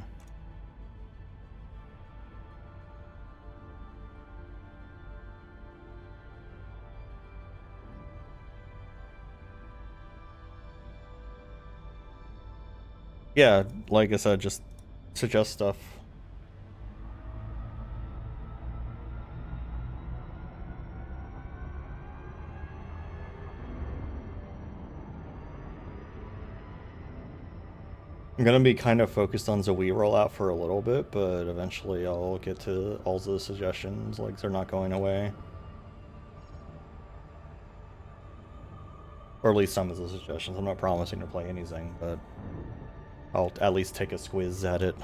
Yeah, like I said, just suggest stuff. I'm gonna be kind of focused on the Wii rollout for a little bit, but eventually I'll get to all the suggestions, like they're not going away. Or at least some of the suggestions. I'm not promising to play anything, but I'll at least take a squiz at it.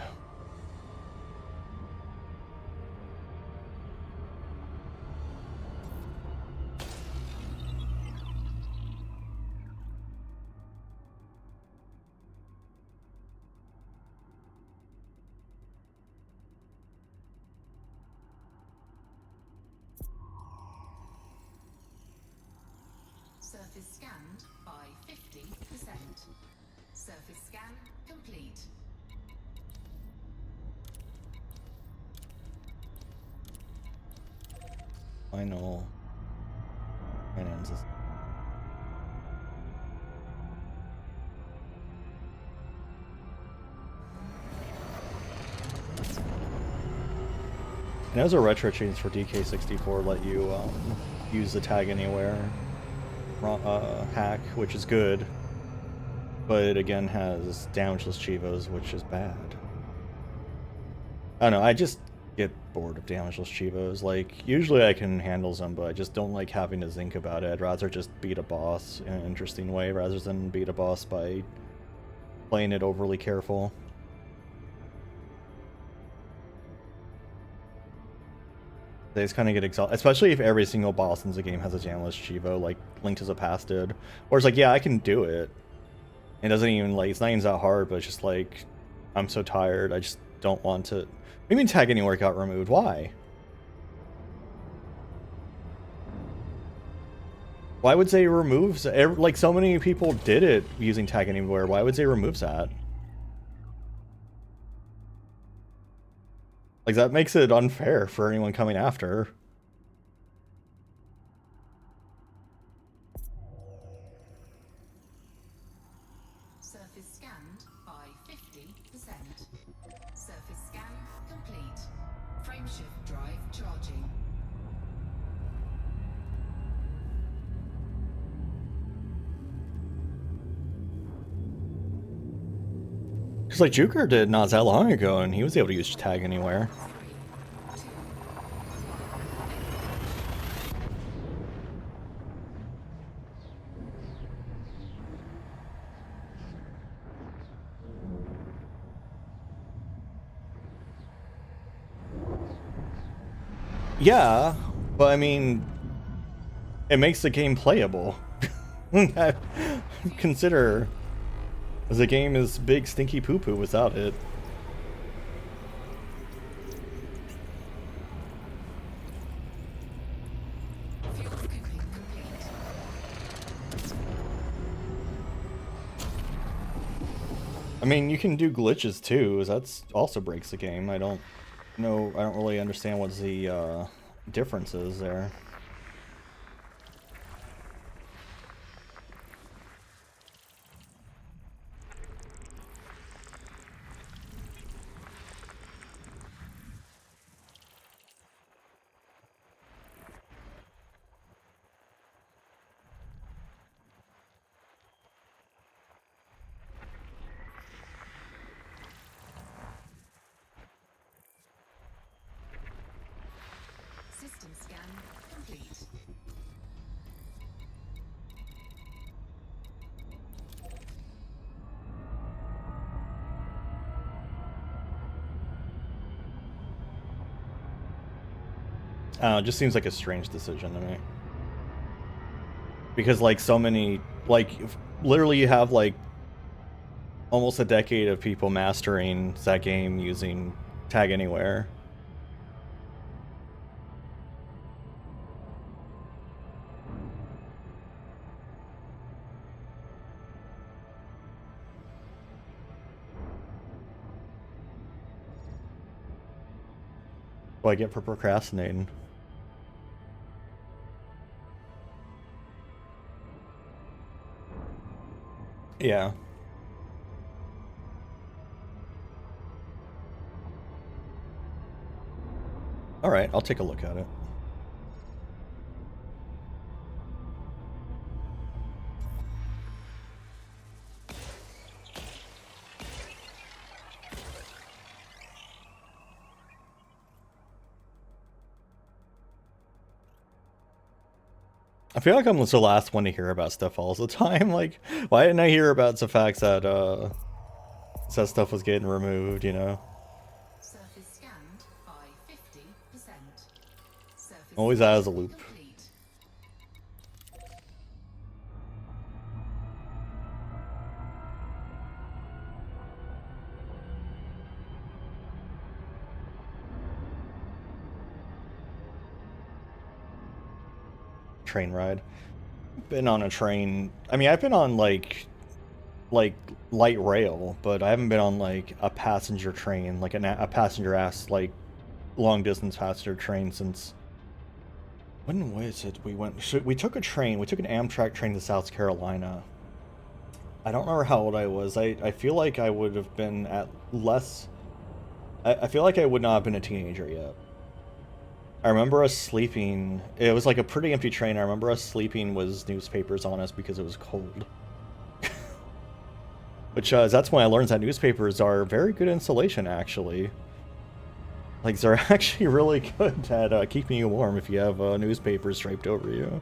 Surface scanned by 50%. Surface scan complete.
Final finances. And as a retro change for DK64, let you use the tag anywhere hack, which is good, but it again has damageless Chivos, which is bad. I don't know, I just get bored of damageless Chivos. Like, usually I can handle them, but I just don't like having to think about it. I'd rather just beat a boss in an interesting way rather than beat a boss by playing it overly careful. They just kind of get exhausted, especially if every single boss in the game has a damageless Chivo, like Link to the Past did. Or it's like, yeah, I can do it. It doesn't even, like, it's not even that hard, but it's just like, I'm so tired, I just don't want to. What do you mean Tag Anywhere got removed? Why? Why would they remove, like, so many people did it using Tag Anywhere, why would they remove that? Like, that makes it unfair for anyone coming after.
Surface scanned by 50%. Surface scan complete. Frameshift drive charging.
Because, like, Juker did not that long ago, and he was able to use Tag Anywhere. Yeah, but I mean, it makes the game playable. Consider the game is big stinky poo-poo without it. I mean, you can do glitches too. That's also breaks the game. I don't really understand what the difference is there.
System scan complete.
It just seems like a strange decision to me. Because, like, so many, like, literally you have, like, almost a decade of people mastering that game using Tag Anywhere. What I get for procrastinating. Yeah. Alright, I'll take a look at it. I feel like I'm the last one to hear about stuff all the time. Like, why didn't I hear about the fact that that stuff was getting removed, you know?
Surface scanned by 50%. Surface
Always out as a
scanning
loop.
complete.
Train ride. Been on a train. I mean, I've been on like light rail, but I haven't been on like a passenger train, like a passenger ass like long distance passenger train since when was it? We took a train. We took an Amtrak train to South Carolina. I don't remember how old I was. I feel like I would have been at less. I feel like I would not have been a teenager yet. I remember us sleeping. It was like a pretty empty train. I remember us sleeping with newspapers on us because it was cold. Which that's when I learned that newspapers are very good insulation, actually. Like, they're actually really good at keeping you warm if you have newspapers draped over you.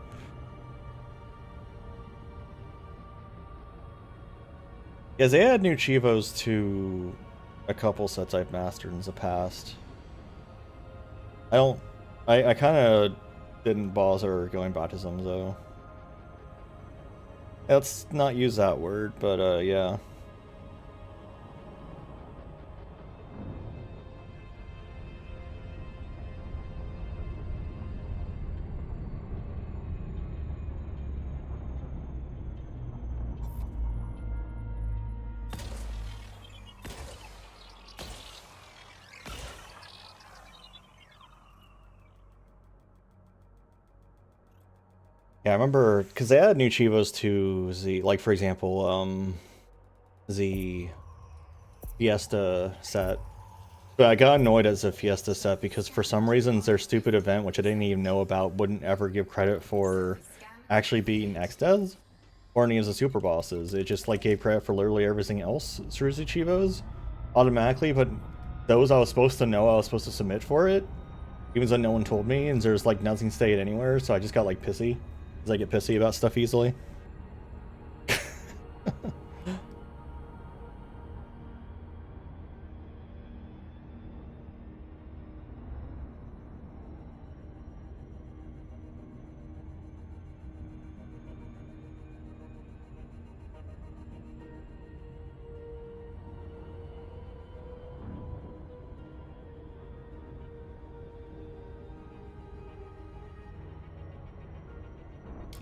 Yeah, they add new Chivos to a couple sets I've mastered in the past. I kind of didn't bother going back to them, though. Let's not use that word, but yeah. Yeah, I remember, because they added new Chivos to the, like, for example, the Fiesta set. But I got annoyed as a Fiesta set because for some reason their stupid event, which I didn't even know about, wouldn't ever give credit for actually beating X-Devs or any of the super bosses. It just, like, gave credit for literally everything else through the Chivos automatically, but those I was supposed to know I was supposed to submit for it, even though no one told me, and there's, like, nothing stayed anywhere, so I just got, like, pissy. Because I get pissy about stuff easily.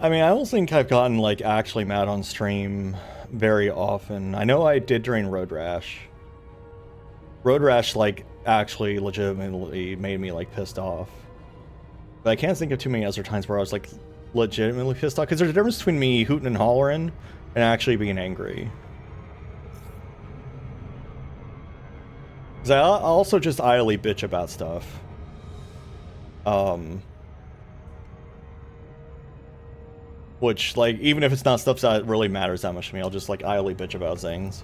I mean, I don't think I've gotten, like, actually mad on stream very often. I know I did during Road Rash. Road Rash, like, actually legitimately made me, like, pissed off. But I can't think of too many other times where I was, like, legitimately pissed off. Because there's a difference between me hooting and hollering and actually being angry. Because I also just idly bitch about stuff. Which, like, even if it's not stuff that really matters that much to me, I'll just, like, idly bitch about things.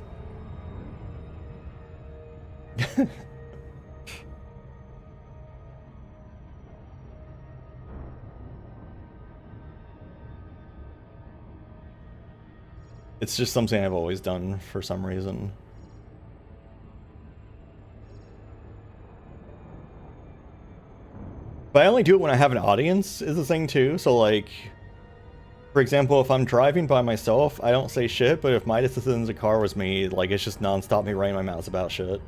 It's just something I've always done for some reason. But I only do it when I have an audience, is the thing, too. So, like, for example, if I'm driving by myself, I don't say shit, but if Midas is in the car with me, like, it's just non-stop me running my mouth about shit.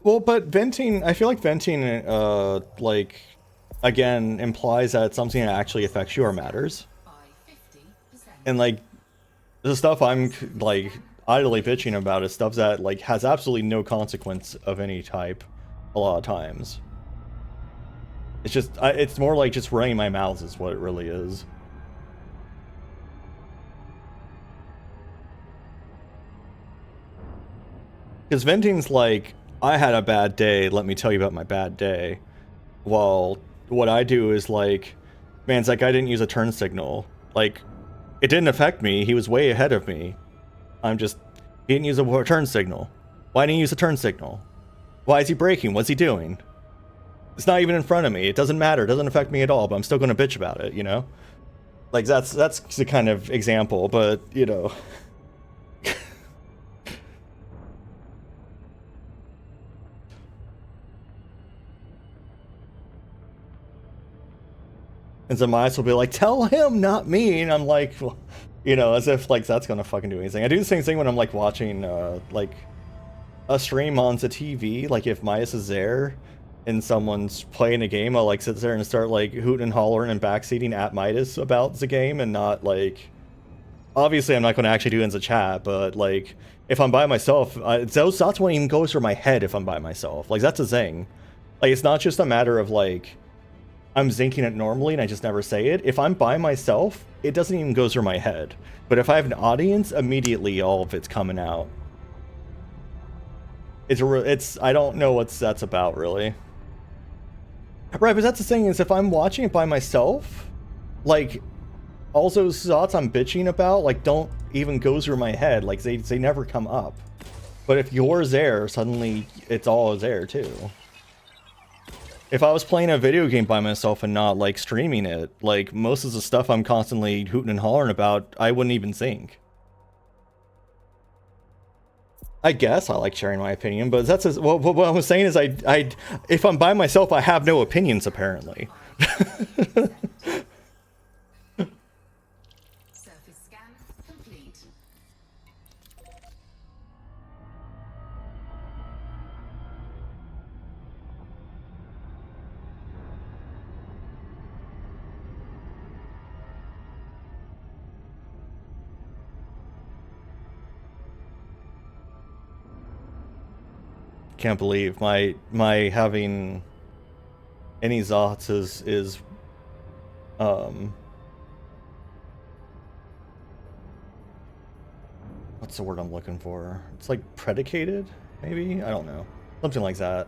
Well, but venting, I feel like venting, like, again, implies that something that actually affects you or matters.
By 50%.
And, like, the stuff I'm, like, idly bitching about is stuff that, like, has absolutely no consequence of any type a lot of times. It's just, it's more like just running my mouth is what it really is. Because venting's like, I had a bad day, let me tell you about my bad day. Well, what I do is like, man, it's like I didn't use a turn signal. Like, it didn't affect me, he was way ahead of me. He didn't use a turn signal. Why didn't he use a turn signal? Why is he braking? What's he doing? It's not even in front of me. It doesn't matter. It doesn't affect me at all, but I'm still gonna bitch about it, you know? Like, that's the kind of example, but, you know. And so my eyes will be like, tell him, not me. And I'm like, well, you know, as if like that's gonna fucking do anything. I do the same thing when I'm like watching like a stream on the TV. Like if Midas is there and someone's playing a game, I'll like sit there and start like hooting and hollering and backseating at Midas about the game, and not like, obviously I'm not going to actually do it in the chat, but like if I'm by myself, those thoughts won't even go through my head if I'm by myself. Like that's the thing. Like it's not just a matter of like I'm thinking it normally and I just never say it. If I'm by myself, it doesn't even go through my head. But if I have an audience, immediately all of it's coming out. It's I don't know what that's about really. Right, but that's the thing, is if I'm watching it by myself, like all those thoughts I'm bitching about like don't even go through my head. Like they never come up. But if you're there, suddenly it's all there too. If I was playing a video game by myself and not like streaming it, like most of the stuff I'm constantly hooting and hollering about, I wouldn't even think. I guess I like sharing my opinion, but that's well, what I was saying is I if I'm by myself, I have no opinions apparently.
Surface scan complete.
Can't believe my having any thoughts is what's the word I'm looking for? It's like predicated, maybe? I don't know. Something like that.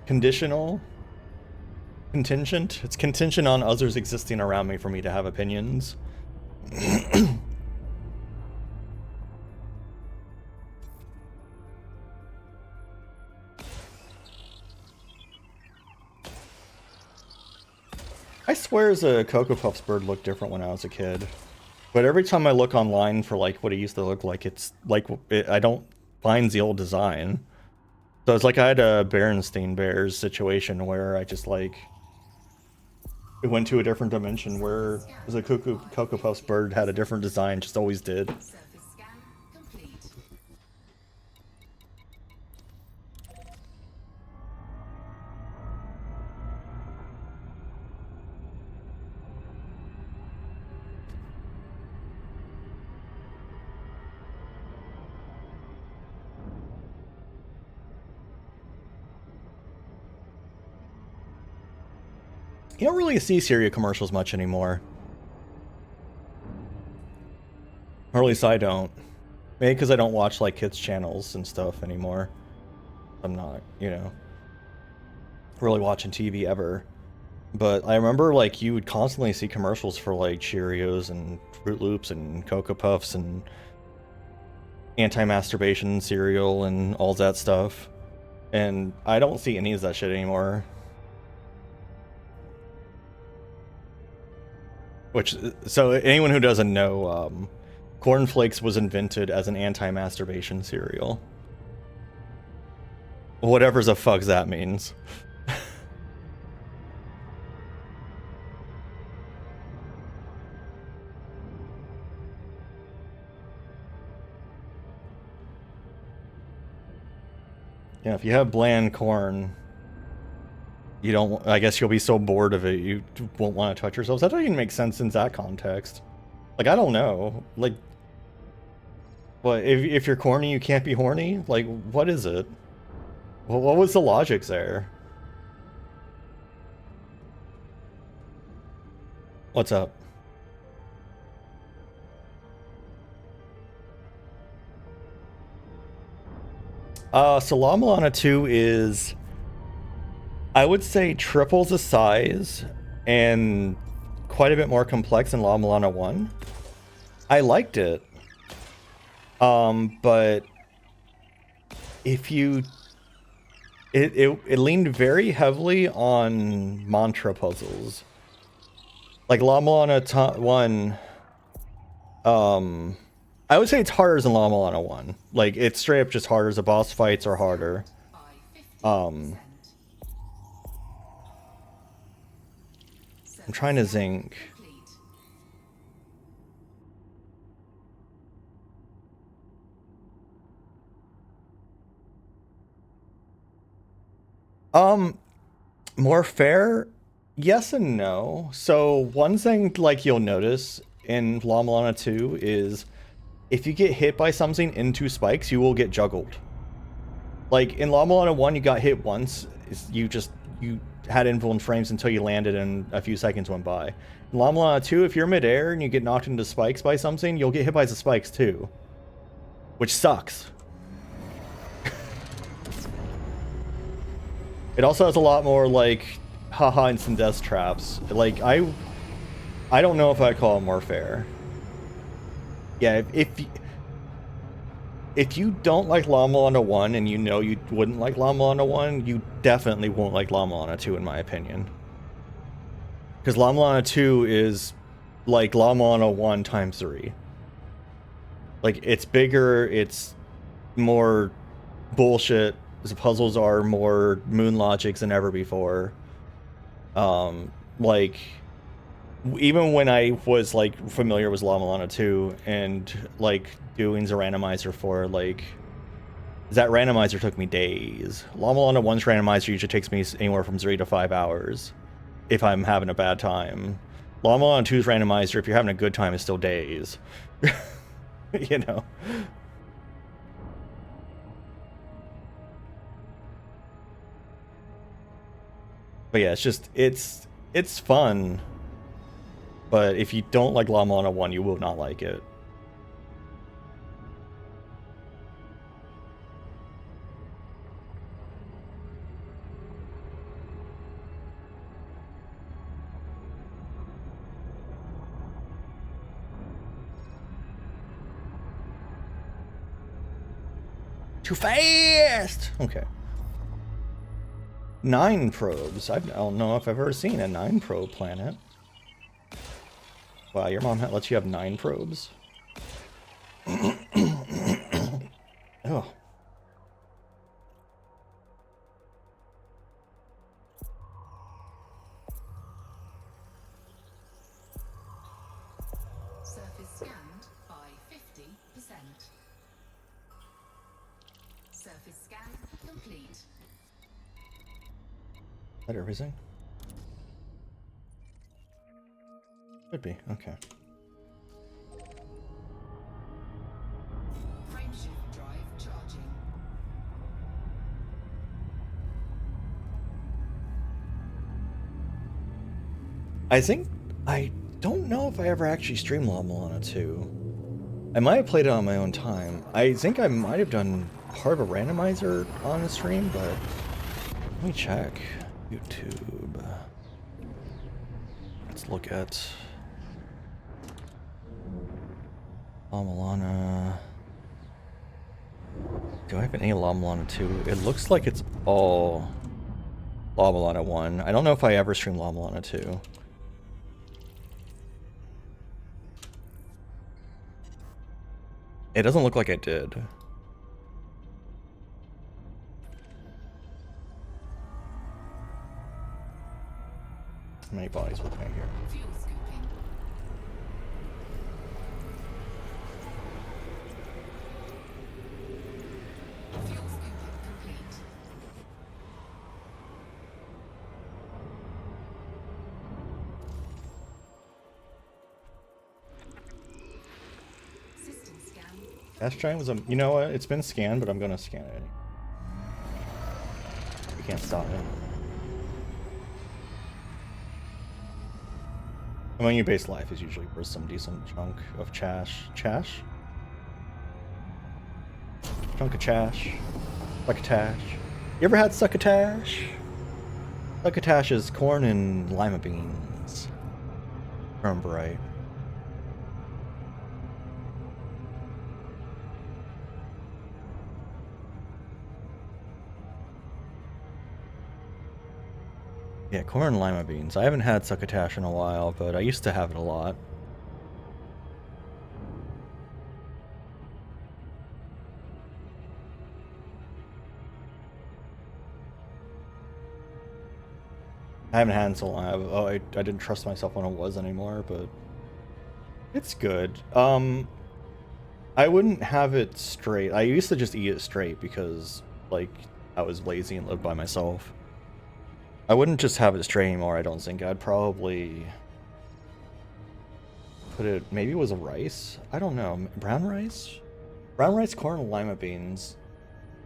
Conditional? Contingent? It's contingent on others existing around me for me to have opinions. I swear the Cocoa Puffs bird looked different when I was a kid. But every time I look online for like what it used to look like, it's like I don't find the old design. So it's like I had a Berenstain Bears situation where I just like it went to a different dimension where the Cocoa Puffs bird had a different design, just always did.
Surface scan complete.
You don't really see cereal commercials much anymore. Or at least I don't. Maybe because I don't watch like kids channels and stuff anymore. I'm not, you know, really watching TV ever. But I remember like you would constantly see commercials for like Cheerios and Fruit Loops and Cocoa Puffs and anti-masturbation cereal and all that stuff. And I don't see any of that shit anymore. Which, so anyone who doesn't know, Corn Flakes was invented as an anti-masturbation cereal. Whatever the fuck that means. Yeah, if you have bland corn, you don't, I guess you'll be so bored of it, you won't want to touch yourselves. That doesn't even make sense in that context. Like, I don't know. Like, what, if you're corny, you can't be horny? Like, what is it? Well, what was the logic there? What's up? So La Milana 2 is, I would say, triples the size and quite a bit more complex than La Milana 1. I liked it. But if you... It leaned very heavily on mantra puzzles. Like La Milana 1... I would say it's harder than La Milana 1. Like, it's straight up just harder. The boss fights are harder. I'm trying to think. More fair? Yes and no. So one thing like you'll notice in La Milana 2 is if you get hit by something into spikes, you will get juggled. Like in La Milana 1, you got hit once, you had influence frames until you landed and a few seconds went by. In La Milana 2, if you're midair and you get knocked into spikes by something, you'll get hit by the spikes too. Which sucks. It also has a lot more like haha instant death traps. Like I don't know if I'd call it more fair. Yeah, if you don't like La Milana 1 and you know you wouldn't like La Milana 1, you definitely won't like La Milana 2 in my opinion. Because La Milana 2 is like La Milana 1 times 3. Like, it's bigger, it's more bullshit. The puzzles are more moon logics than ever before. Like, even when I was, like, familiar with La Milana 2 and, like, doing the randomizer for, like, that randomizer took me days. La Milana 1's randomizer usually takes me anywhere from 3 to 5 hours if I'm having a bad time. La Milana 2's randomizer, if you're having a good time, is still days. You know? But yeah, it's just, it's fun. But if you don't like La Milana 1, you will not like it. Too fast! Okay. 9 probes. I don't know if I've ever seen a 9 probe planet. Wow, your mom lets you have 9 probes. Oh.
Surface scanned by 50%. Surface scan complete.
Is that everything? Could be, okay.
Frameshift drive charging.
I don't know if I ever actually streamed La Milana 2. I might have played it on my own time. I think I might have done part of a randomizer on the stream, but let me check. YouTube. Let's look at La Milana. Do I have any La Milana 2? It looks like it's all La Milana 1. I don't know if I ever streamed La Milana 2. It doesn't look like I did. How many bodies looking at here?
Fuel scooping. Fuel scooping complete. System scan.
Gas giant was a. You know what? It's been scanned, but I'm gonna scan it. You can't stop it. Among your base life is usually worth some decent chunk of chash. Chunk of chash. Succotash. You ever had succotash? Succotash is corn and lima beans. Remember right. Yeah, corn and lima beans. I haven't had succotash in a while, but I used to have it a lot. I haven't had it in so long. I didn't trust myself when it was anymore, but it's good. I wouldn't have it straight. I used to just eat it straight because, like, I was lazy and lived by myself. I wouldn't just have it straight anymore, I don't think. I'd probably put it, maybe it was a rice? I don't know. Brown rice? Brown rice, corn, and lima beans.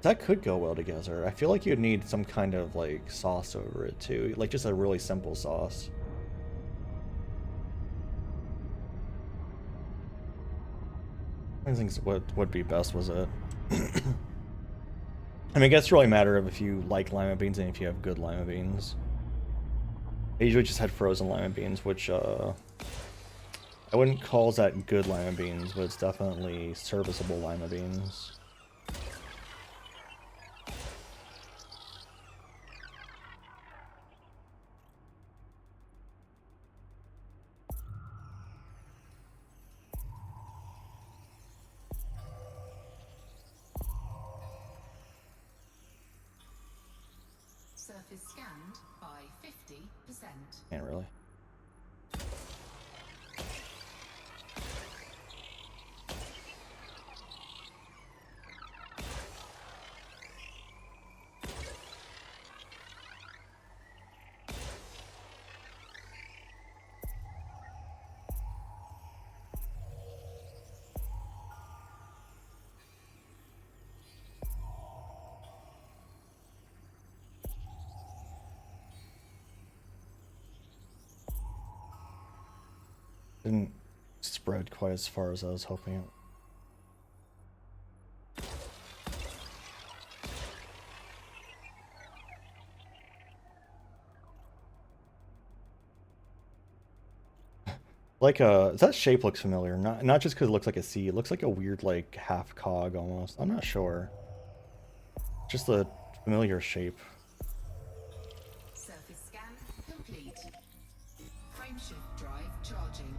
That could go well together. I feel like you'd need some kind of, like, sauce over it, too. Like, just a really simple sauce. I think what would be best was it. I mean, I guess it's really a matter of if you like lima beans and if you have good lima beans. I usually just had frozen lima beans, which, I wouldn't call that good lima beans, but it's definitely serviceable lima beans.
Surface scanned by 50%.
Can't really. Didn't spread quite as far as I was hoping it. Like that shape looks familiar. Not just because it looks like a C. It looks like a weird like half cog almost. I'm not sure. Just a familiar shape.
Surface scan complete. Frameshift drive charging.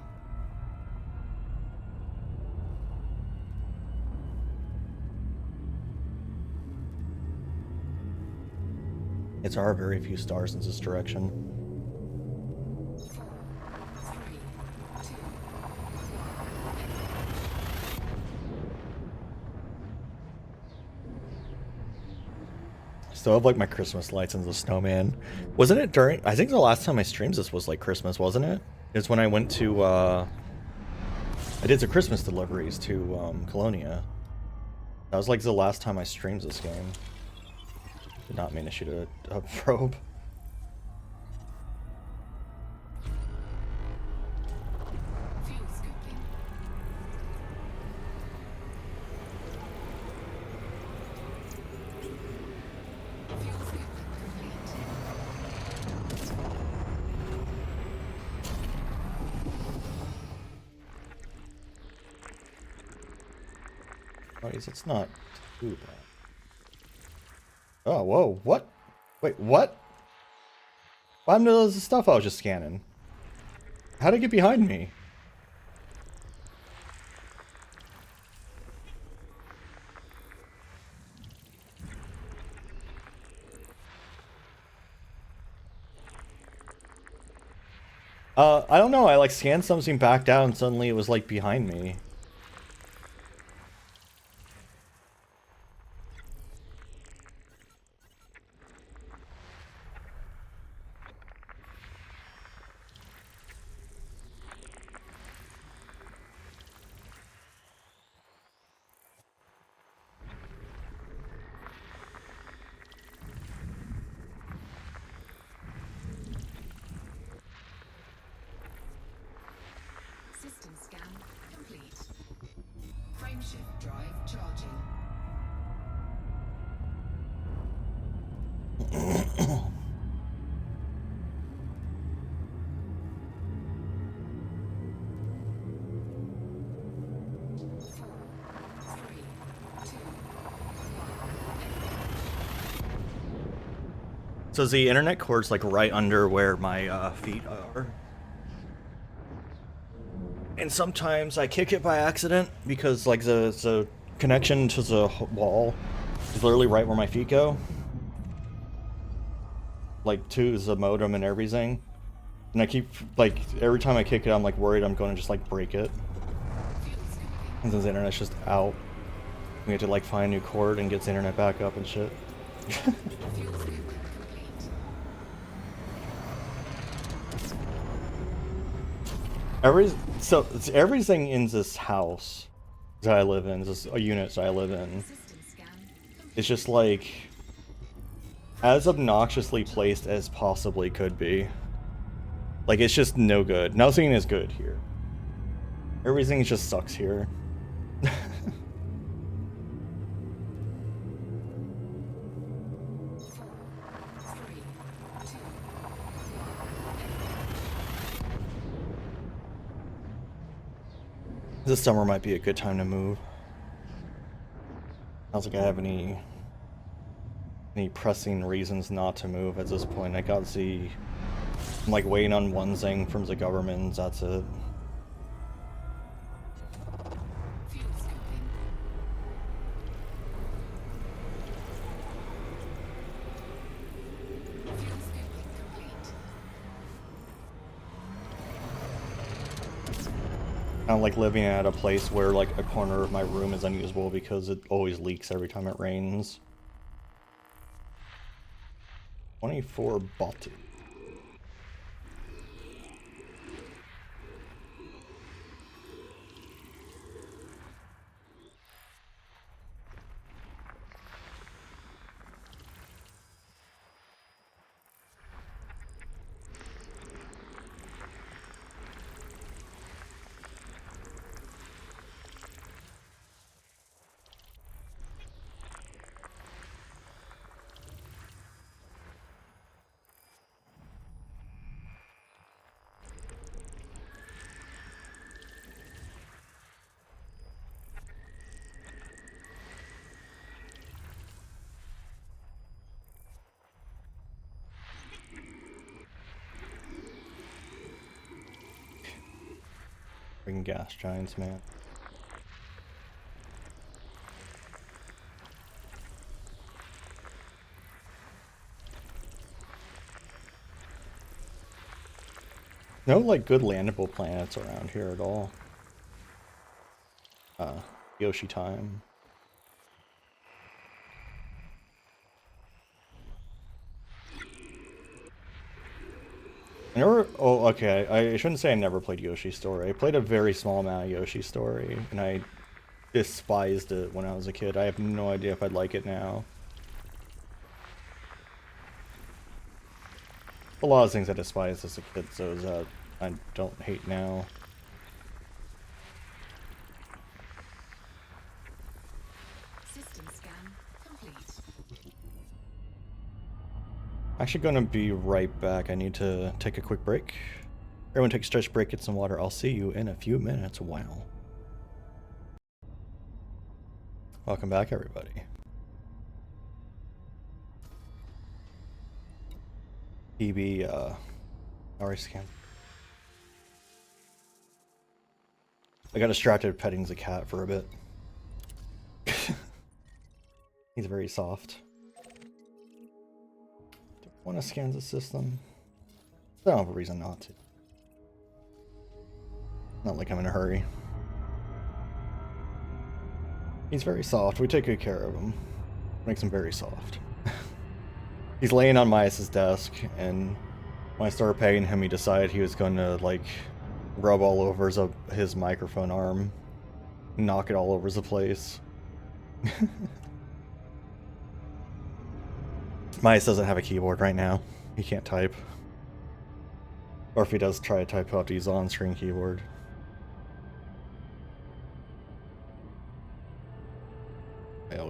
It's our very few stars in this direction.
4, 3, 2.
Still have like my Christmas lights and the snowman. Wasn't it during? I think the last time I streamed this was like Christmas, wasn't it? It's when I went to. I did some Christmas deliveries to Colonia. That was like the last time I streamed this game. Did not mean to shoot a probe.
Fuel scooping. Fuel scooping complete.
Oh, it's not too bad. Oh, whoa, what? Wait, what? What happened to the stuff I was just scanning? How'd it get behind me? I don't know, I like scanned something back down and suddenly it was like behind me.
System scan complete.
So the internet cord's like right under where my feet are. And sometimes I kick it by accident because like the connection to the wall is literally right where my feet go. Like to the modem and everything. And I keep, like, every time I kick it, I'm like worried I'm going to just like break it. And since the internet's just out, we have to like find a new cord and get the internet back up and shit. So everything in this house that I live in, this unit that I live in, is just like as obnoxiously placed as possibly could be. Like it's just no good. Nothing is good here. Everything just sucks here. This summer might be a good time to move. I don't think I have any pressing reasons not to move at this point. I got the... I'm like waiting on one thing from the government, that's it. I'm like living at a place where like a corner of my room is unusable because it always leaks every time it rains. 24 bottle. Freaking gas giants, man. No, like, good landable planets around here at all. Yoshi time. Oh, okay, I shouldn't say I never played Yoshi Story. I played a very small amount of Yoshi Story, and I despised it when I was a kid. I have no idea if I'd like it now. A lot of things I despised as a kid, so that I don't hate now.
System scan complete.
Actually gonna be right back. I need to take a quick break. Everyone take a stretch break, get some water. I'll see you in a few minutes. Wow. Welcome back, everybody. PB, alright, scan. I got distracted petting the cat for a bit. He's very soft. Do I want to scan the system? I don't have a reason not to. Not like I'm in a hurry. He's very soft. We take good care of him. Makes him very soft. He's laying on Myas's desk, and when I started petting him, he decided he was going to, like, rub all over his microphone arm. Knock it all over the place. Myas doesn't have a keyboard right now. He can't type. Or if he does try to type, he'll have to use an on-screen keyboard.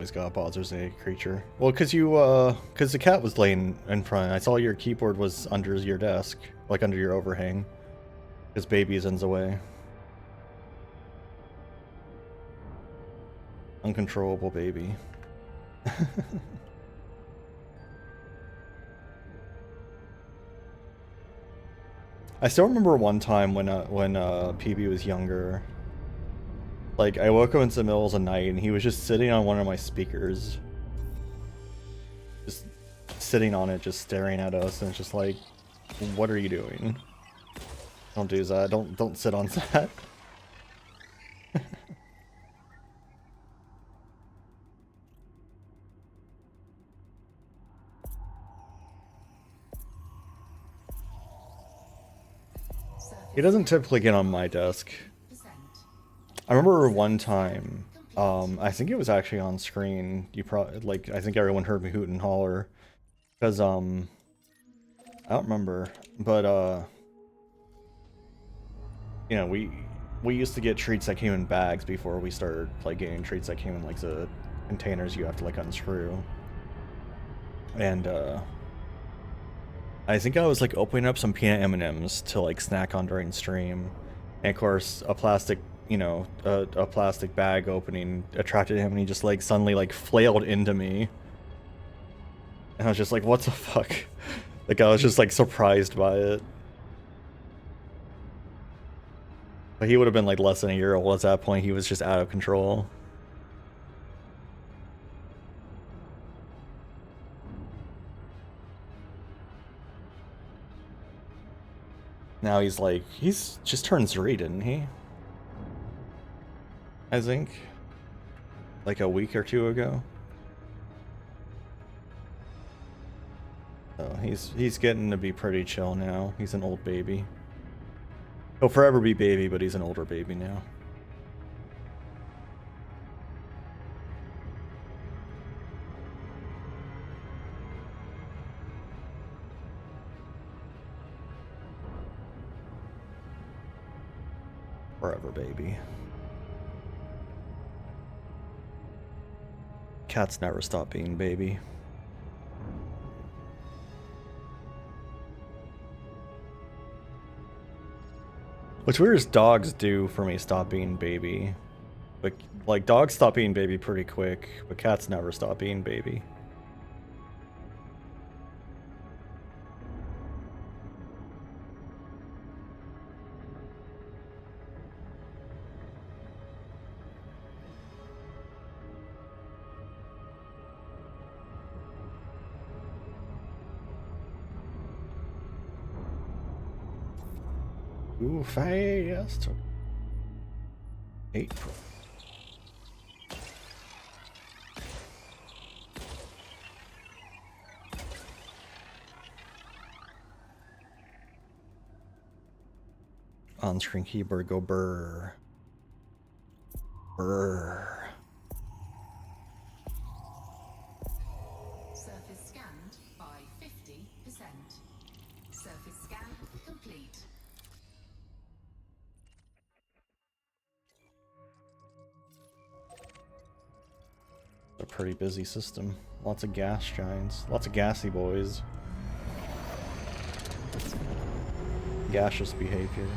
always got a Bowser's A creature. Well, cause the cat was laying in front. I saw your keyboard was under your desk, like under your overhang. Cause baby's in the way. Uncontrollable baby. I still remember one time when PB was younger. Like, I woke up in the middle of the night and he was just sitting on one of my speakers. Just sitting on it, just staring at us, and it's just like, what are you doing? Don't do that. Don't sit on that. He doesn't typically get on my desk. I remember one time, I think it was actually on screen. You probably, like, I think everyone heard me hoot and holler. Because, I don't remember, but, you know, we used to get treats that came in bags before we started, like, getting treats that came in, like, the containers you have to, like, unscrew. And, I think I was, like, opening up some peanut M&Ms to, like, snack on during stream. And, of course, a plastic, you know, a plastic bag opening attracted him, and he just, like, suddenly, like, flailed into me. And I was just like, what the fuck? Like, I was just, like, surprised by it. But he would have been, like, less than a year old at that point. He was just out of control. Now he's like, he's just turned 3, didn't he? I think. Like a week or two ago. So he's getting to be pretty chill now. He's an old baby. He'll forever be baby, but he's an older baby now. Forever baby. Cats never stop being baby. What's weird is dogs do for me stop being baby. But, like, dogs stop being baby pretty quick, but cats never stop being baby. Ooh, fast. April. On-screen keyboard go brr. Brr.
Surface scanned by 50%. Surface scan complete.
A pretty busy system. Lots of gas giants. Lots of gassy boys. Gaseous behavior.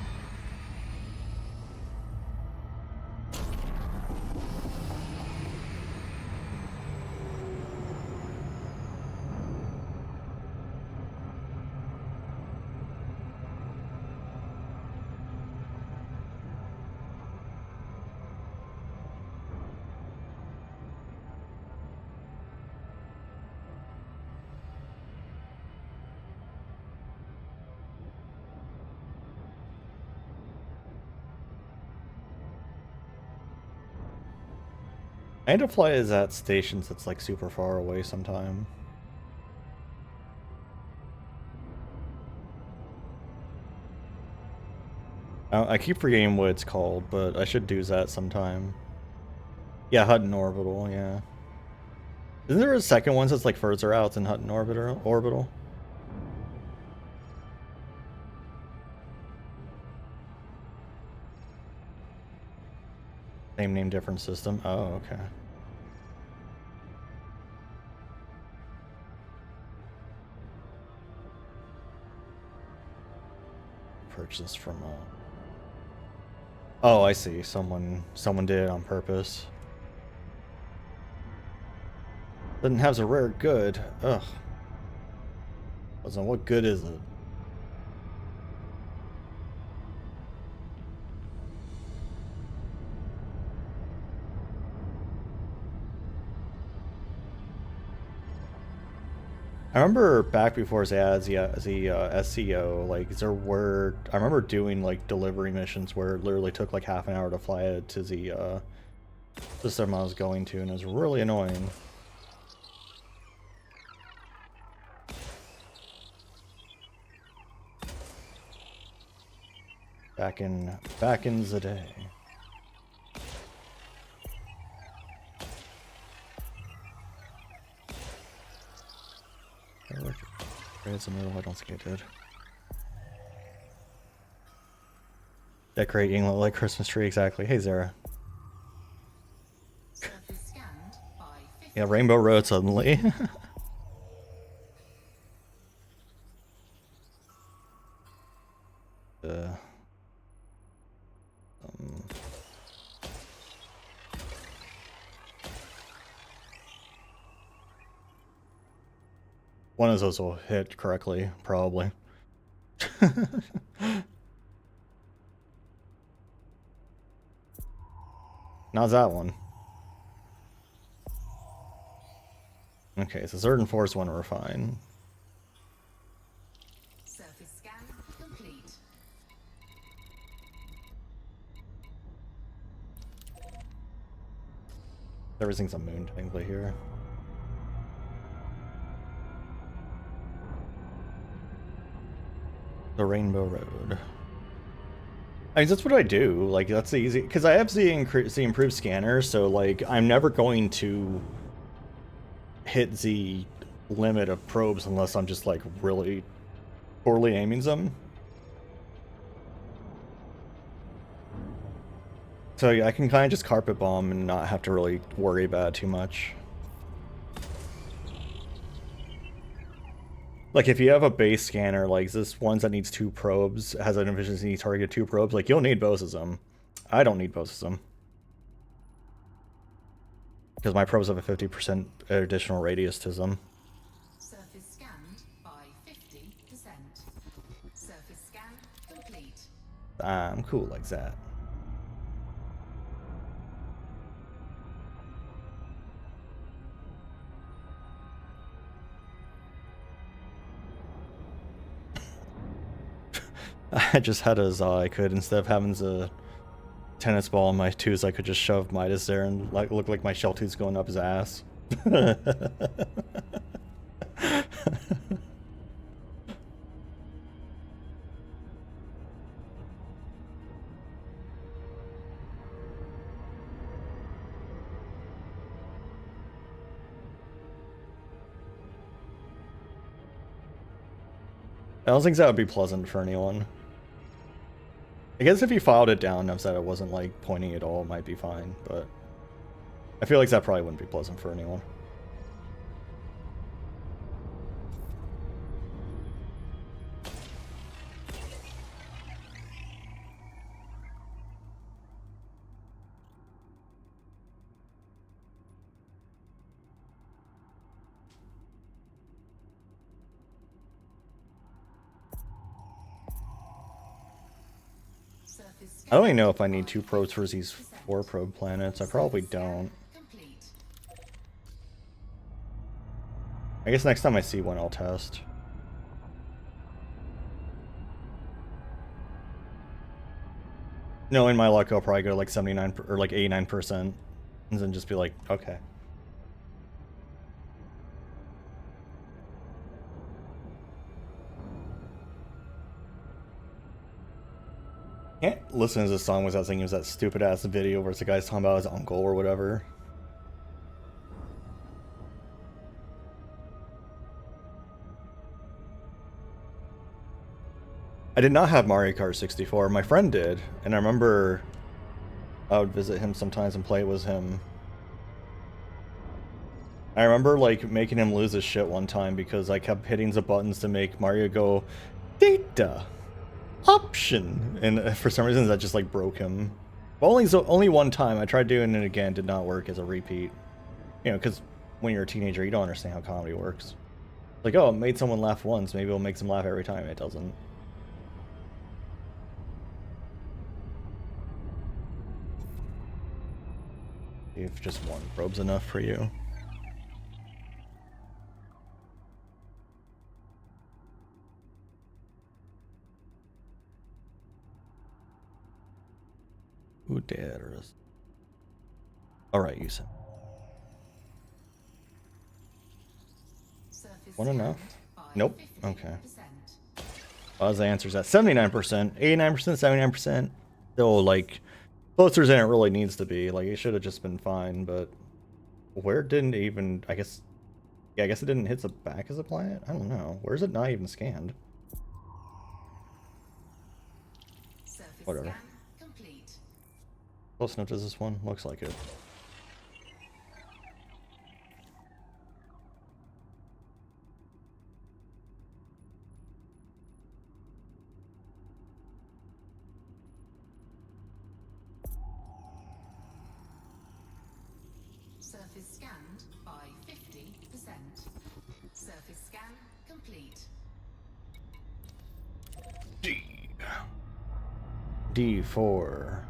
I need to fly is at stations that's like super far away sometime. I keep forgetting what it's called, but I should do that sometime. Yeah, Hutton Orbital, yeah. Isn't there a second one that's like further out than Hutton Orbital? Same name, different system. Oh, okay. purchased from Oh, I see. Someone did it on purpose. Doesn't have a rare good. Ugh. What good is it? I remember back before his ads, yeah, the SEO, like I remember doing like delivery missions where it literally took like half an hour to fly it to the system I was going to, and it was really annoying. Back in the day. It's a middle, I don't think I did. Decorate Yinglet like Christmas tree, exactly. Hey Zara. Yeah, Rainbow Road suddenly. One of those will hit correctly, probably. Not that one. Okay, so third and fourth one were fine.
Surface scan complete.
Everything's a moon technically here. The Rainbow Road. I mean, that's what I do. Like, that's the easy... Because I have the improved scanner, so, like, I'm never going to hit the limit of probes unless I'm just, like, really poorly aiming them. So, yeah, I can kind of just carpet bomb and not have to really worry about it too much. Like, if you have a base scanner, like this one that needs 2 probes, has an efficiency target 2 probes, like, you'll need both of them. I don't need both of them. Because my probes have a 50% additional radius to them.
Surface scanned by 50%. Surface scan complete.
I'm cool like that. I just had as I could, instead of having the tennis ball in my tooth, I could just shove Midas there and like look like my shell tooth's going up his ass. I don't think that would be pleasant for anyone. I guess if you filed it down enough that it wasn't like pointing at all, it might be fine, but I feel like that probably wouldn't be pleasant for anyone. I don't even know if I need 2 probes for these 4 probe planets. I probably don't. I guess next time I see one, I'll test. Knowing my luck, I'll probably go like 79 or like 89%, and then just be like, okay. Can't listen to this song without thinking of that stupid ass video where the guy's talking about his uncle or whatever. I did not have Mario Kart 64. My friend did, and I remember I would visit him sometimes and play with him. I remember like making him lose his shit one time because I kept hitting the buttons to make Mario go Data. option, and for some reason that just like broke him. But only one time. I tried doing it again, did not work as a repeat. You know, because when you're a teenager, you don't understand how comedy works. Like, oh, it made someone laugh once, maybe it'll make them laugh every time. It doesn't. See if just one probe's enough for you. Who dares? Alright, you said. One enough? Nope. Okay. The answer's at 79%, 89%, 79%. Still, like, closer than it really needs to be. Like, it should have just been fine, but where didn't it even, I guess, yeah, I guess it didn't hit the back of the planet? I don't know. Where's it not even scanned? Whatever. Close enough does this one? Looks like it.
Surface scanned by 50%. Surface scan complete.
D4.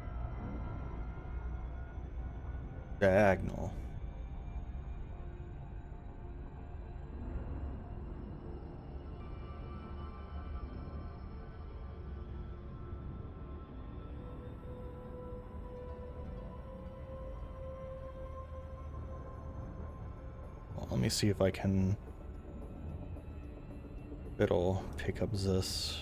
Diagonal. Well, let me see if I can. It'll pick up this.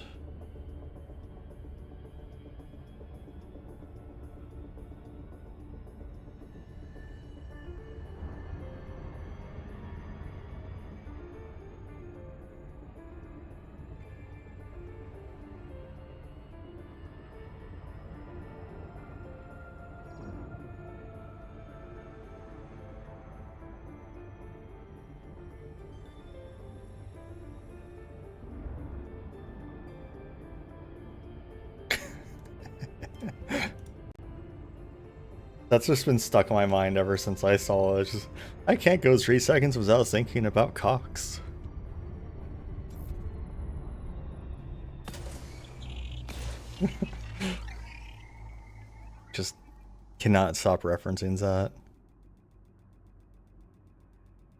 That's just been stuck in my mind ever since I saw it. Just, I can't go 3 seconds without thinking about cocks. Just cannot stop referencing that.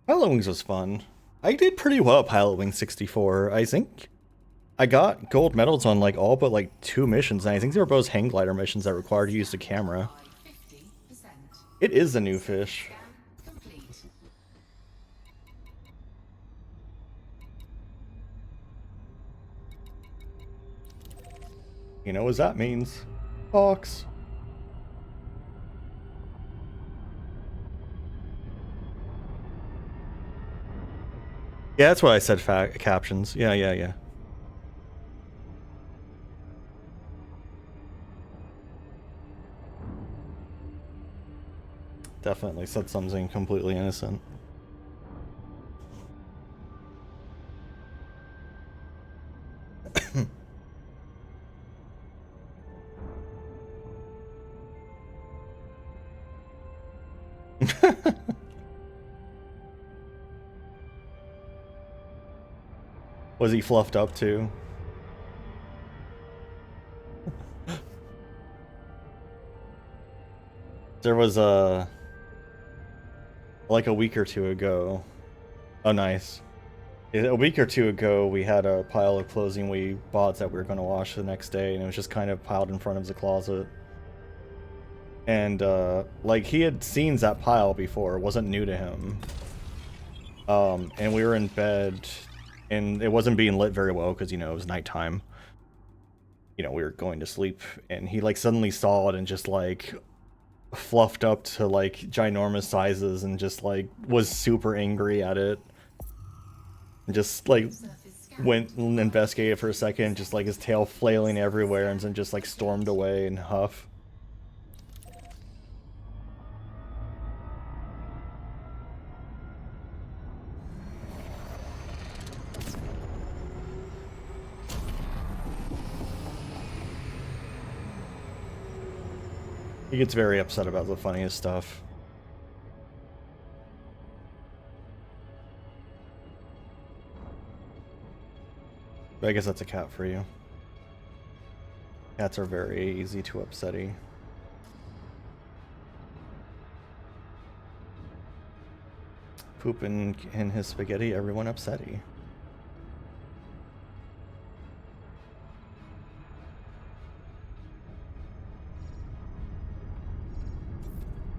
Pilot Wings was fun. I did pretty well at Pilot Wings 64. I think I got gold medals on like all but like 2 missions, and I think they were both hang glider missions that required to use the camera. It is the new fish. You know what that means? Fox. Yeah, that's what I said. Captions. Yeah. Definitely said something completely innocent. Was he fluffed up too? There was like a week or two ago. Oh, nice. A week or two ago, we had a pile of clothing we bought that we were going to wash the next day, and it was just kind of piled in front of the closet. And, like, he had seen that pile before. It wasn't new to him. And we were in bed, and it wasn't being lit very well because, you know, it was nighttime. You know, we were going to sleep, and he, like, suddenly saw it and just, like, fluffed up to, like, ginormous sizes and just, like, was super angry at it. And just, like, went and investigated for a second, just, like, his tail flailing everywhere, and then just, like, stormed away in a huff. He gets very upset about the funniest stuff. But I guess that's a cat for you. Cats are very easy to upsetty. Poop in his spaghetti, everyone upsetty.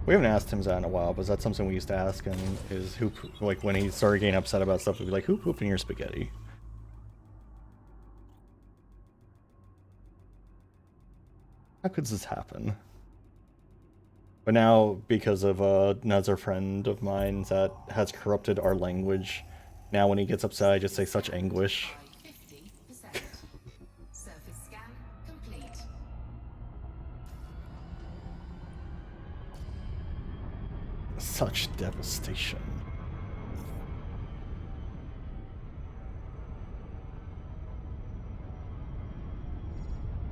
We haven't asked him that in a while, but that's something we used to ask him, is who, like when he started getting upset about stuff, we'd be like, who pooped in your spaghetti? How could this happen? But now, because of another friend of mine that has corrupted our language, now when he gets upset, I just say such anguish.
50%. Surface scan complete.
Such devastation.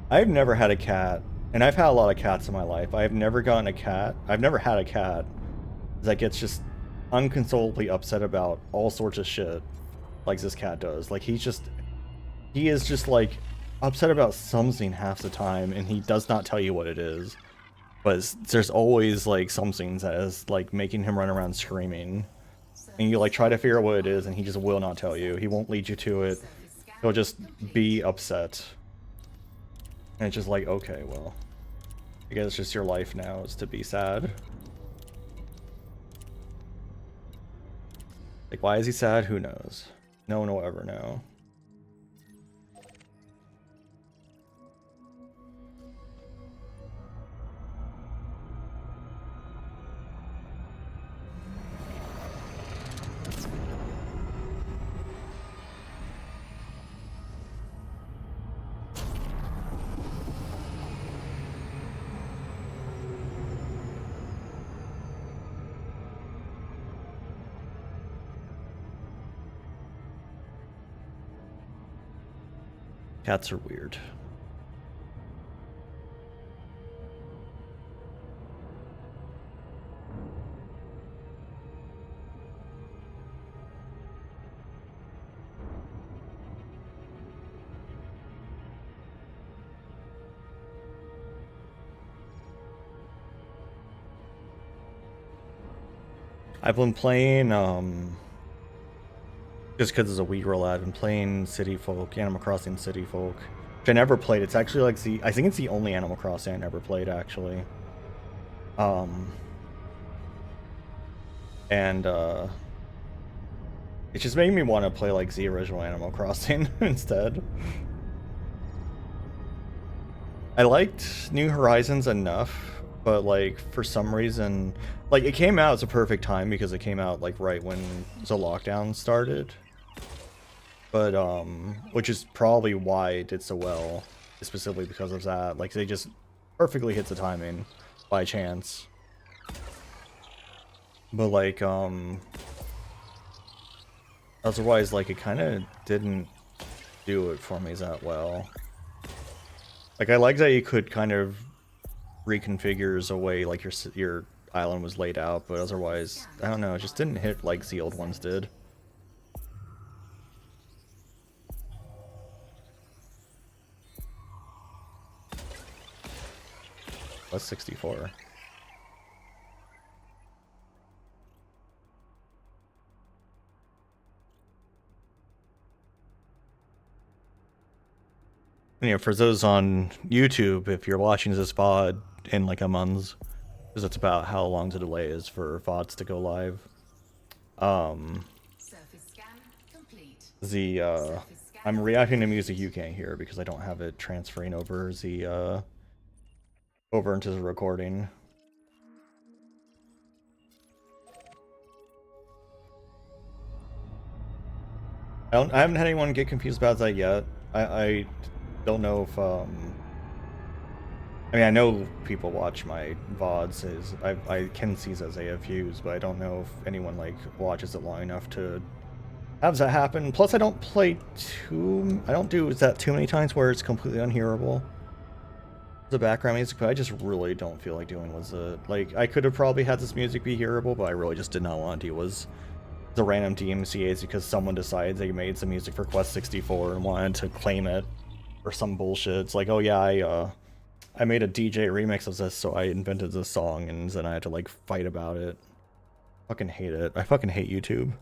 I've never had a cat, and I've had a lot of cats in my life. I've never gotten a cat. I've never had a cat that gets just uncontrollably upset about all sorts of shit like this cat does. Like he is just like upset about something half the time, and he does not tell you what it is. But there's always like something that is like making him run around screaming, and you like try to figure out what it is, and he just will not tell you. He won't lead you to it. He'll just be upset. And it's just like, okay, well, I guess it's just your life now is to be sad. Like, why is he sad? Who knows? No one will ever know. Cats are weird. I've been playing, just because it's a Wii girl, I've been playing City Folk, Animal Crossing City Folk, which I never played. It's actually like I think it's the only Animal Crossing I never played, actually. And it just made me want to play like the original Animal Crossing instead. I liked New Horizons enough, but like for some reason, like it came out at a perfect time because it came out like right when the lockdown started. But which is probably why it did so well, specifically because of that. Like they just perfectly hit the timing by chance. But like otherwise, like it kind of didn't do it for me that well. Like I like that you could kind of reconfigure the way like your island was laid out, but otherwise, I don't know, it just didn't hit like the old ones did. That's 64. And, you know, for those on YouTube, if you're watching this VOD in like a month, because that's about how long the delay is for VODs to go live.
Surface scan complete.
I'm reacting to music you can't hear because I don't have it transferring over over into the recording. I haven't had anyone get confused about that yet. I don't know if I mean, I know people watch my VODs. I can see that they have views, but I don't know if anyone like watches it long enough to have that happen. Plus, I don't do that too many times where it's completely unhearable. the background music, but I just really don't feel like doing was like I could have probably had this music be hearable, but I really just did not want to. Was the random DMCAs because someone decides they made some music for Quest 64 and wanted to claim it or some bullshit. It's like, oh yeah, I made a DJ remix of this, so I invented this song, and then I had to like fight about it. Fucking hate it. I fucking hate YouTube.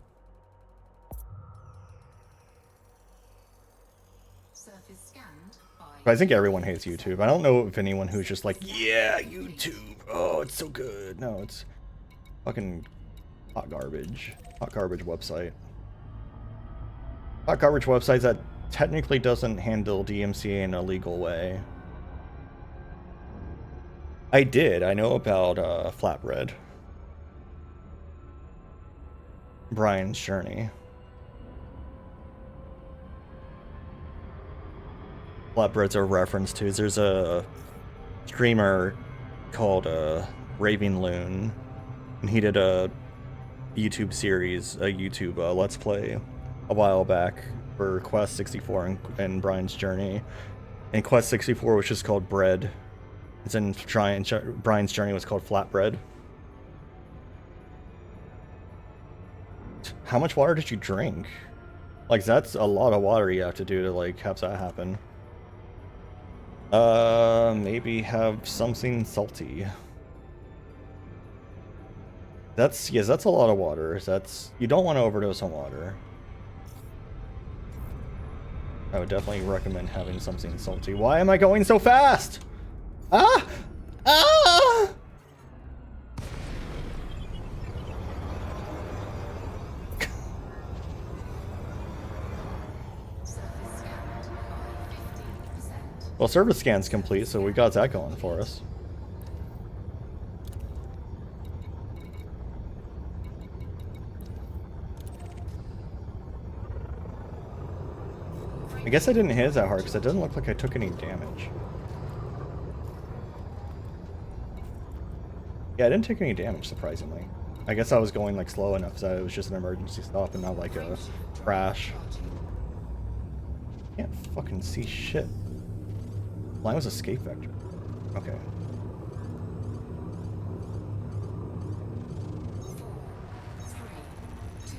Surface scanned by
But I think everyone hates YouTube. I don't know if anyone who's just like, yeah, YouTube. Oh, it's so good. No, it's fucking hot garbage. Hot garbage website. Hot garbage websites that technically doesn't handle DMCA in a legal way. I did. I know about Flatbread. Brian's Journey. Flatbread's a reference to. There's a streamer called Raving Loon, and he did a YouTube series, a YouTube Let's Play a while back for Quest 64 and Brian's Journey. And Quest 64 was just called Bread. It's in Brian's Journey was called Flatbread. How much water did you drink? Like, that's a lot of water you have to do to like have that happen. Maybe have something salty. That's a lot of water. You don't want to overdose on water. I would definitely recommend having something salty. Why am I going so fast? Ah! Ah!
surface scanned by 50%.
Well, service scan's complete, so we got that going for us. I guess I didn't hit it that hard because it doesn't look like I took any damage. Yeah, I didn't take any damage, surprisingly. I guess I was going like slow enough that it was just an emergency stop and not like a crash. Can't fucking see shit. Mine was escape vector. Okay.
4, 3, 2.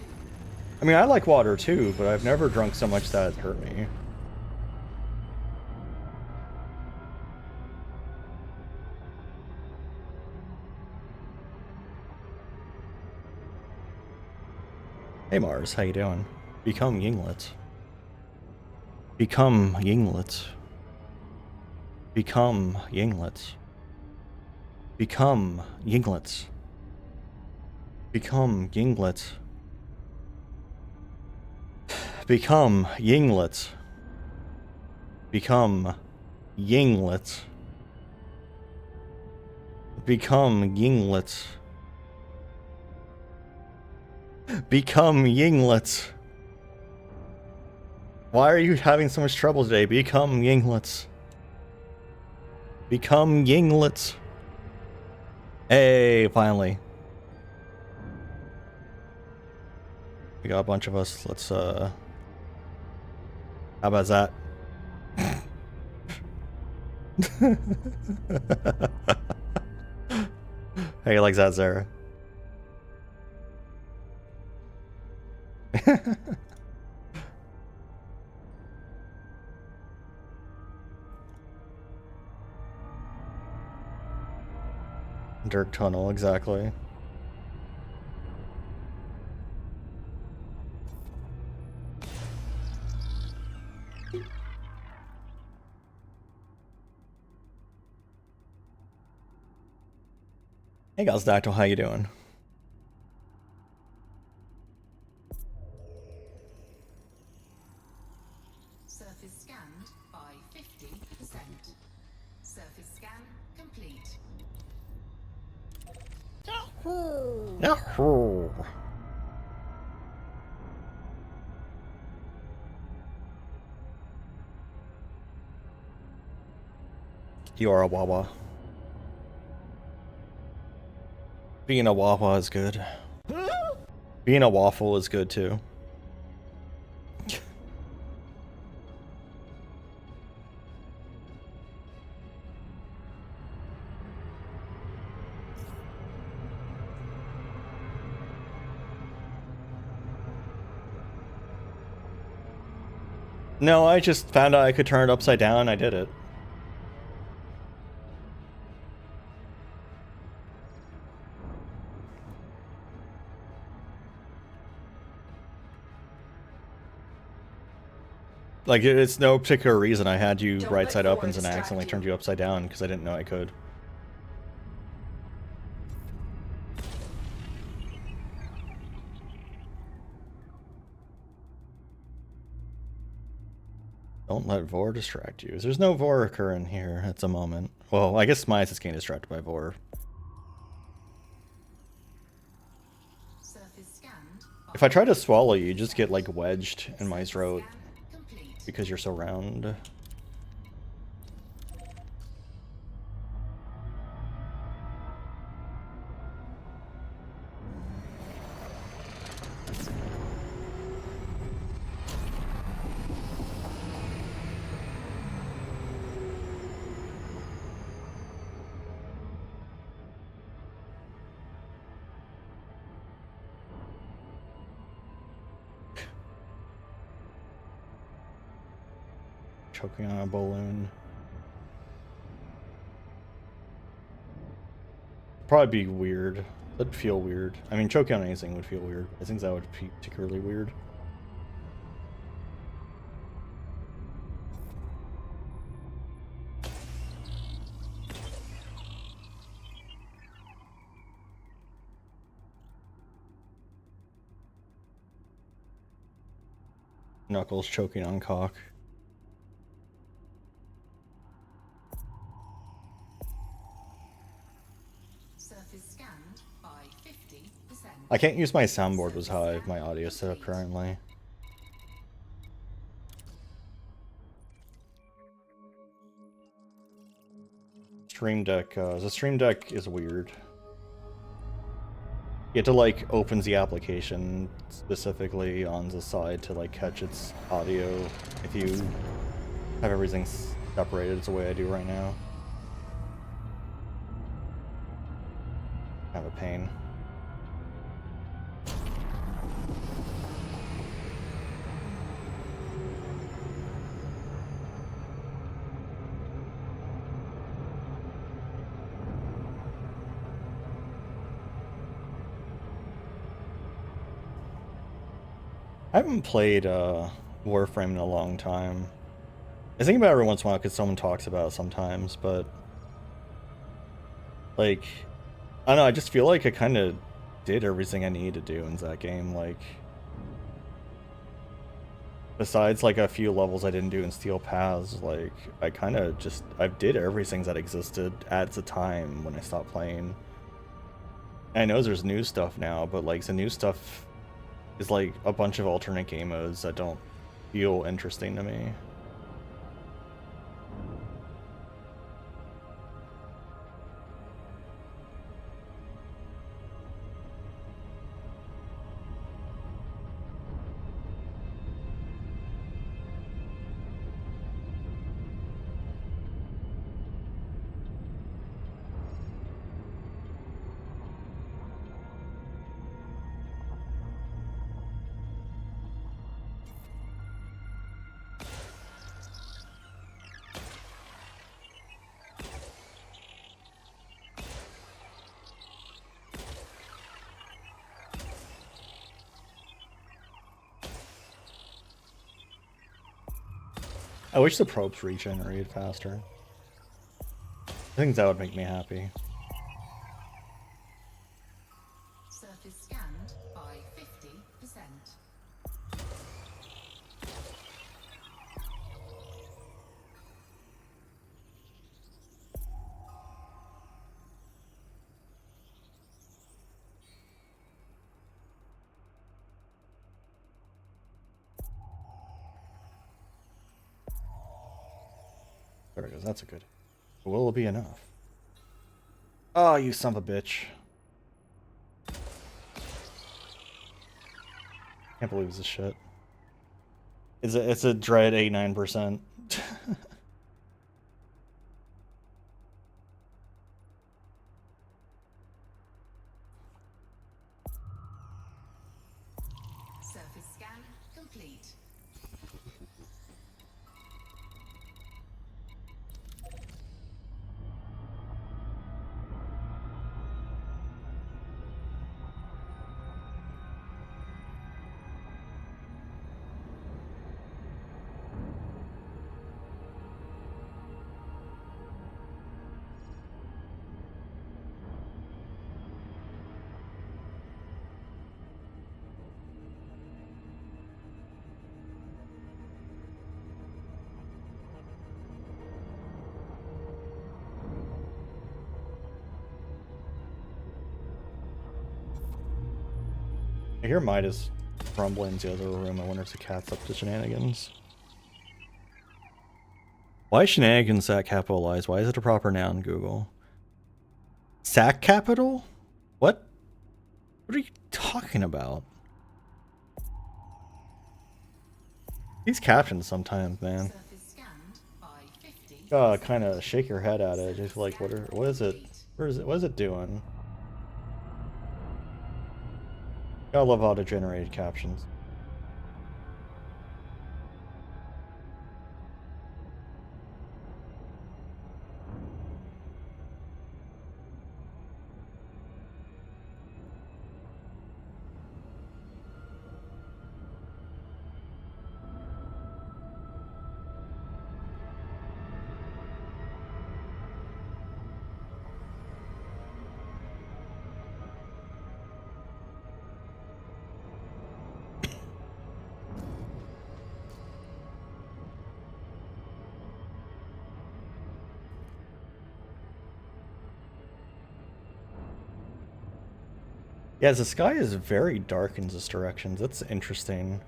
I mean, I like water too, but I've never drunk so much that it hurt me. Hey Mars, how you doing? Become Yinglet. Become Yinglet. Become Yinglet. Become Yinglet. Become Yinglet. Become Yinglet. Become Yinglet. Become Yinglet. Become Yinglet. Why are you having so much trouble today? Become Yinglet. Become Yinglet. Hey, finally. We got a bunch of us. Let's, how about that? How you like that, Sarah? Dirt tunnel, exactly. Hey guys, Dactyl, how you doing?
Surface scanned by 50%. Surface scan complete.
Yahoo! You are a Wawa. Being a Wawa is good. Being a waffle is good too. No, I just found out I could turn it upside down and I did it. Like, it's no particular reason I had you right side up and then I accidentally turned you upside down because I didn't know I could. Don't let Vor distract you. There's no Vor occurring here at the moment. Well, I guess Myas is getting distracted by Vor.
Surface scanned.
If I try to swallow you, you just get like wedged in my throat because you're so round. Choking on a balloon. Probably be weird. That'd feel weird. I mean, choking on anything would feel weird. I think that would be particularly weird. Knuckles choking on cock.
Surface scanned by 50%.
I can't use my soundboard was how I have my audio set up currently. Stream Deck, the Stream Deck is weird. You have to like open the application specifically on the side to like catch its audio if you have everything separated the way I do right now. Have a pain. I haven't played Warframe in a long time. I think about it every once in a while because someone talks about it sometimes, but like, I don't know, I just feel like I kind of did everything I needed to do in that game. Like, besides like a few levels I didn't do in Steel Paths, like I kind of just I did everything that existed at the time when I stopped playing. I know there's new stuff now, but like the new stuff is like a bunch of alternate game modes that don't feel interesting to me. I wish the probes regenerated faster. I think that would make me happy.
Surface scanned by 50%.
There it goes, that's a good. Will it be enough? Oh, you son of a bitch. Can't believe this shit. It's a dread 89%.
Surface scan complete.
I hear Midas rumbling in the other room. I wonder if the cat's up to shenanigans. Why is shenanigans sack capitalized? Why is it a proper noun, Google? Sack capital? What? What are you talking about? These captions sometimes, man. Gotta kind of shake your head at it. Just like, what is it? What is it doing? Gotta love auto-generated captions. Yeah, the sky is very dark in this direction. That's interesting.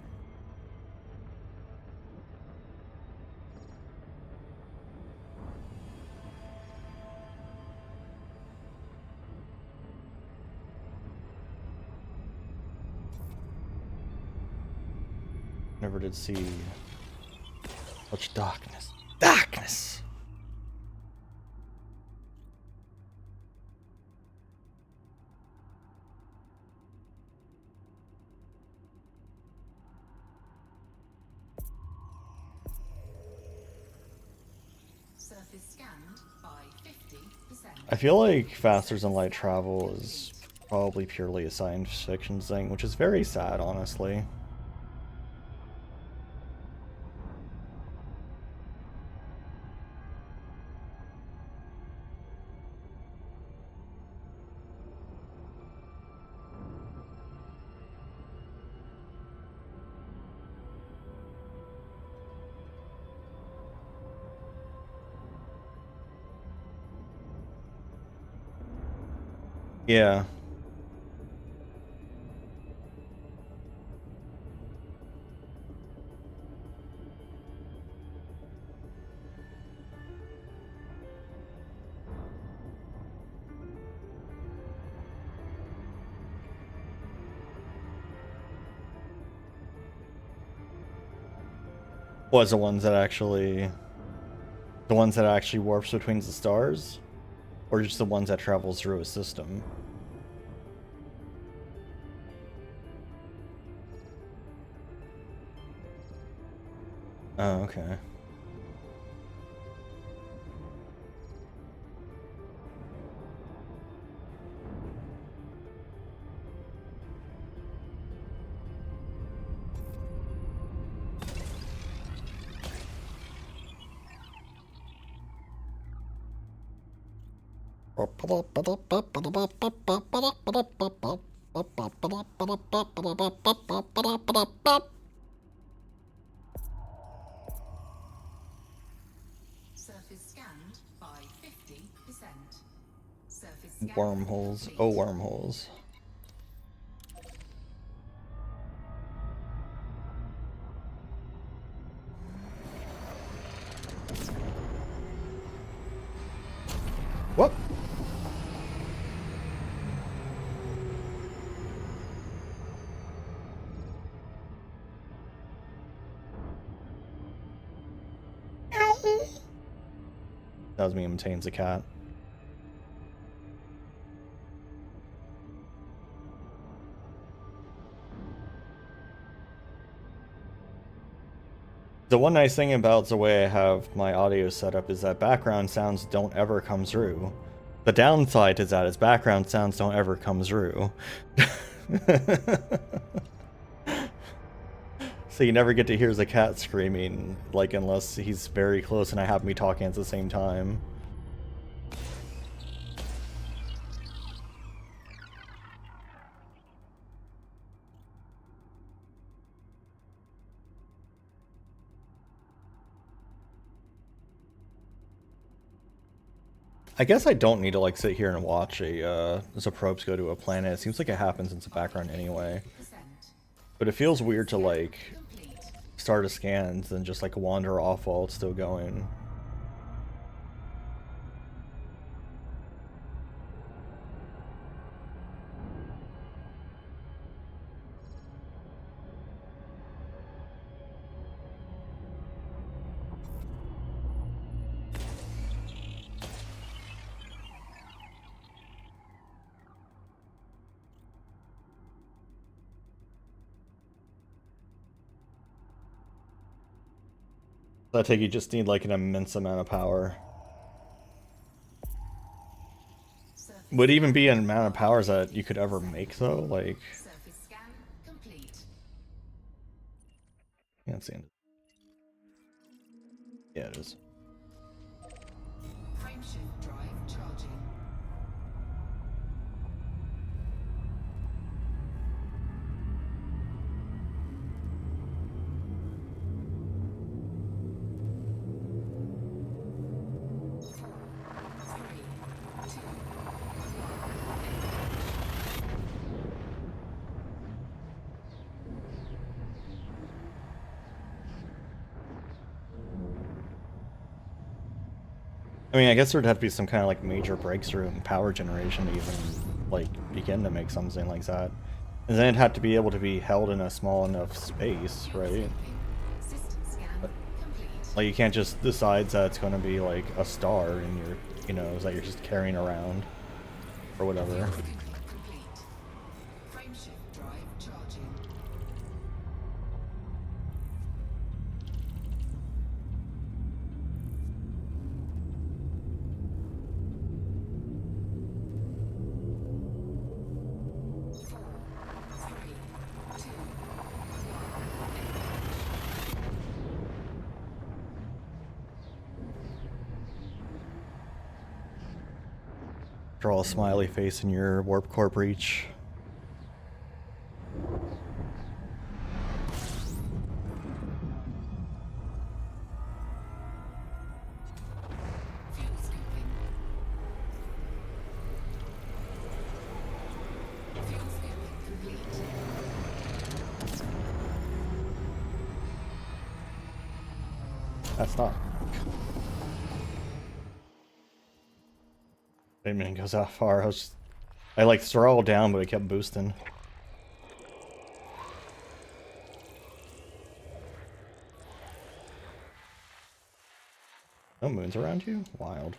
Never did see such darkness. Darkness! I feel like faster than light travel is probably purely a science fiction thing, which is very sad, honestly. Yeah. Was the ones that actually warps between the stars? Or just the ones that travels through a system? Oh, okay. Wormholes. Oh, wormholes. What? That was me imitating the cat. The one nice thing about the way I have my audio set up is that background sounds don't ever come through. The downside is that is background sounds don't ever come through. So you never get to hear the cat screaming, like, unless he's very close and I have me talking at the same time. I guess I don't need to sit here and watch the probes go to a planet. It seems like it happens in the background anyway. But it feels weird to
Scan
like
complete.
start a scan and then just like wander off while it's still going. I take you just need like an immense amount of power.
Surface
Would it even be an amount of powers that you could ever make though? Like,
surface scan complete.
can't see it. Yeah, it is.
Frameshift drive charging.
I mean, I guess there'd have to be some kind of like major breakthrough in power generation to even like begin to make something like that. And then it'd have to be able to be held in a small enough space, right?
System scan complete.
Like you can't just decide that it's going to be like a star in your, you know, that you're just carrying around or whatever.
Complete. Frameshift drive charging.
Draw a smiley face in your warp core breach.
Fuel scooping. Fuel scooping complete.
That's not. I didn't mean it goes that far. I like throttled down, but it kept boosting. No moons around you? Wild.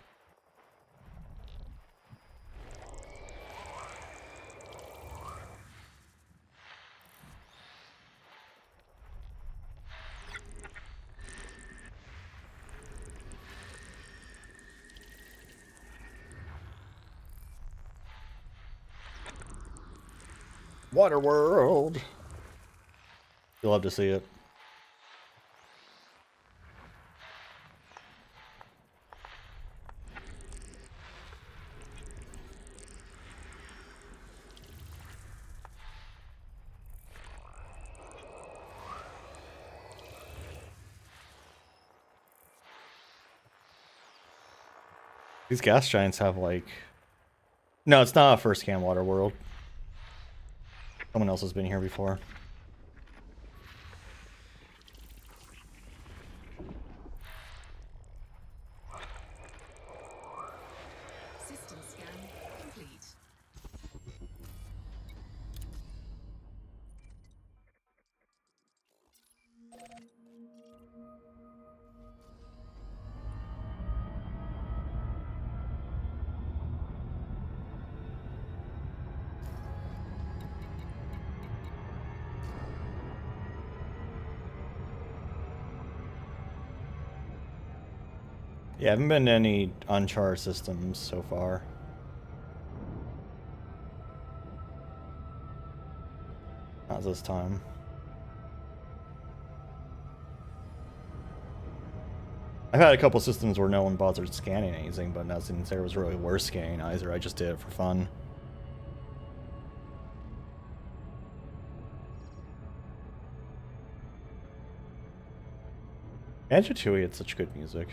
Water world. You'll love to see it. These gas giants have like... No, it's not a first cam water world. Someone else has been here before.
System scan complete.
Yeah, I haven't been to any uncharted systems so far. Not this time. I've had a couple systems where no one bothered scanning anything, but nothing there was really worth scanning either. I just did it for fun. Banjo-Tooie had such good music.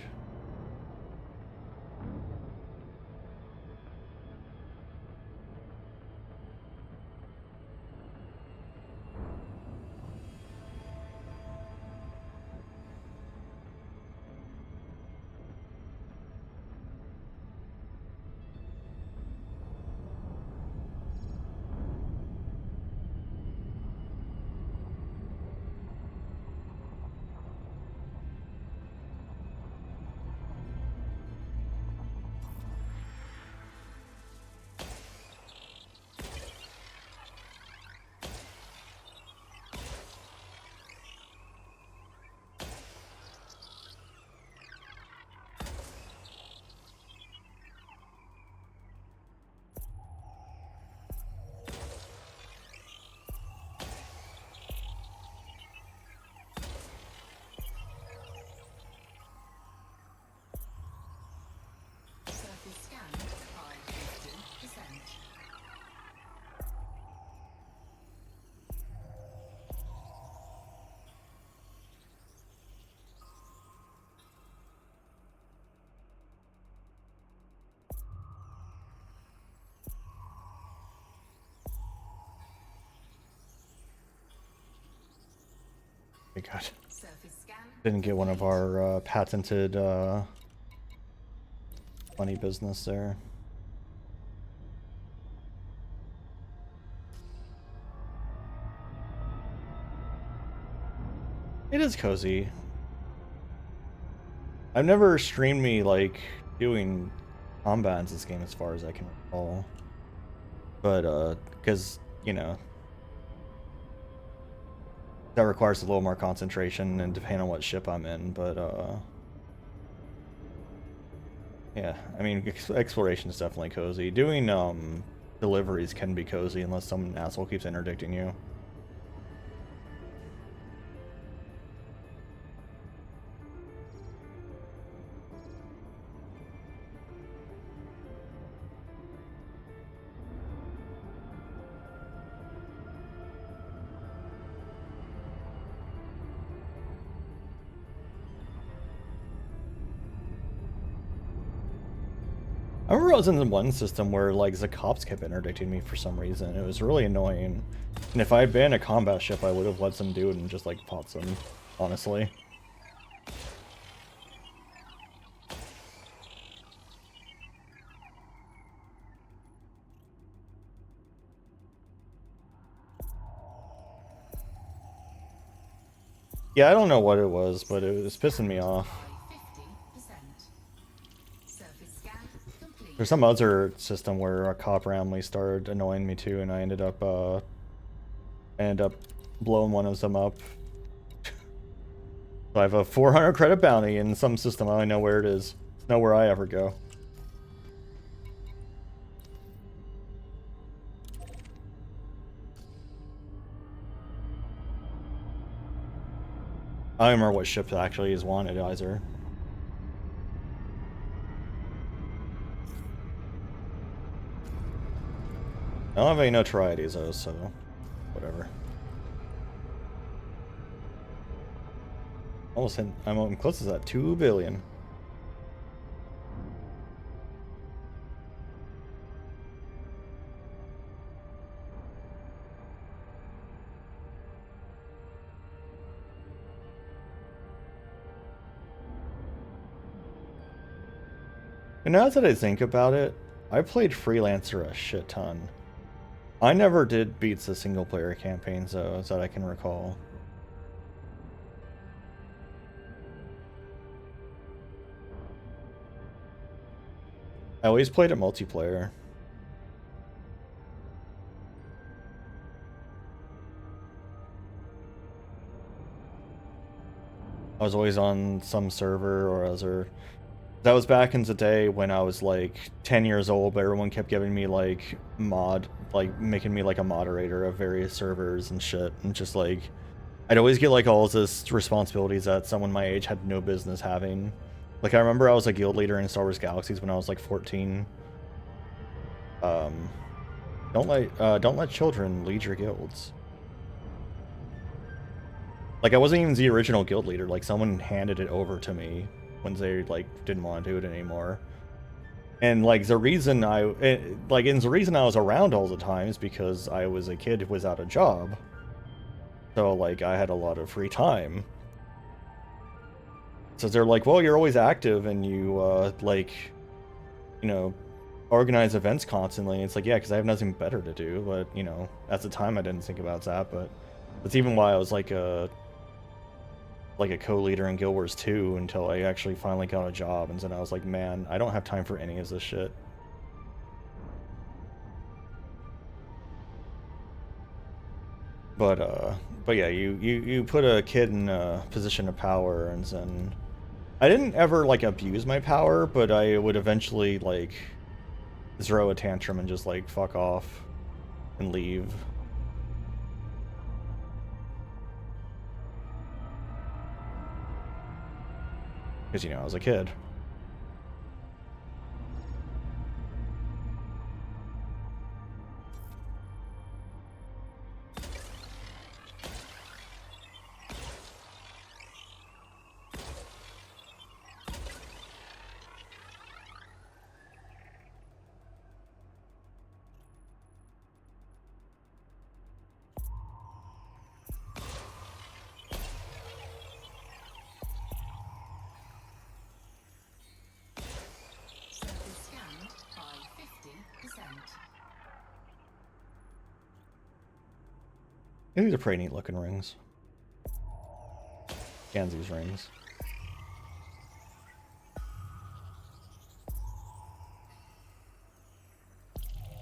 Okay, God.
Surface scan.
Didn't get one of our patented funny business there. It is cozy. I've never streamed me like doing combat in this game as far as I can recall. But because, you know, that requires a little more concentration and depending on what ship I'm in, but yeah, I mean exploration is definitely cozy. Doing deliveries can be cozy unless some asshole keeps interdicting you. I remember I was in one system where like the cops kept interdicting me for some reason. It was really annoying. And if I had been a combat ship, I would have let them do it and just like fought them, honestly. Yeah, I don't know what it was, but it was pissing me off. There's some other system where a cop randomly started annoying me too, and I ended up blowing one of them up. So I have a 400 credit bounty in some system. I don't know where it is. It's nowhere I ever go. I don't remember what ship actually is wanted either. I don't have any notorieties though, so whatever. Almost hit, I'm close to that 2 billion. And now that I think about it, I played Freelancer a shit ton. I never did beat the single player campaigns though, that I can recall. I always played it multiplayer. I was always on some server or other. That was back in the day when I was like 10 years old, but everyone kept giving me like making me like a moderator of various servers and shit. And just like, I'd always get like all this responsibilities that someone my age had no business having. Like I remember I was a guild leader in Star Wars Galaxies when I was like 14. Don't let children lead your guilds. Like I wasn't even the original guild leader, like someone handed it over to me when they like didn't want to do it anymore. And like the reason the reason I was around all the time is because I was a kid without a job. So like I had a lot of free time. So they're like, well, you're always active and you you know, organize events constantly. It's like, yeah, because I have nothing better to do. But you know, at the time I didn't think about that. But that's even why I was like a co-leader in Guild Wars 2 until I actually finally got a job, and then I was like, man, I don't have time for any of this shit. But yeah, you put a kid in a position of power, and then I didn't ever like abuse my power, but I would eventually like throw a tantrum and just like fuck off and leave. Because, you know, I was a kid. And these are pretty neat looking rings. Ganzie's rings.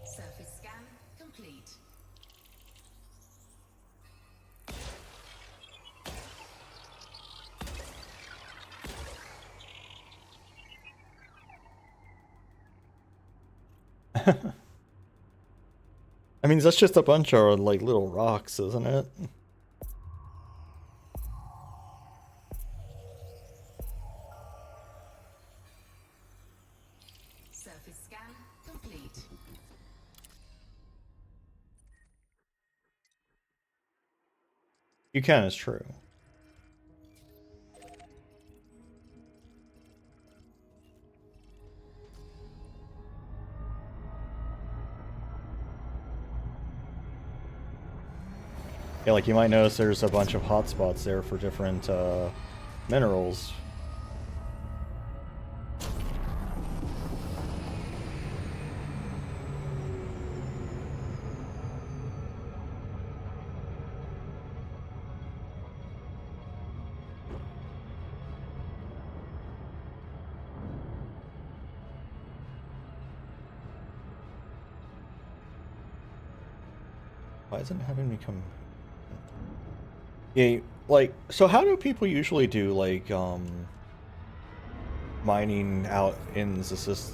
Surface scan complete.
I mean, that's just a bunch of like little rocks, isn't it?
Surface scan complete.
You can, it's true. Yeah, like you might notice there's a bunch of hotspots there for different minerals. Why isn't it having me come? Yeah, like, so how do people usually do like mining out in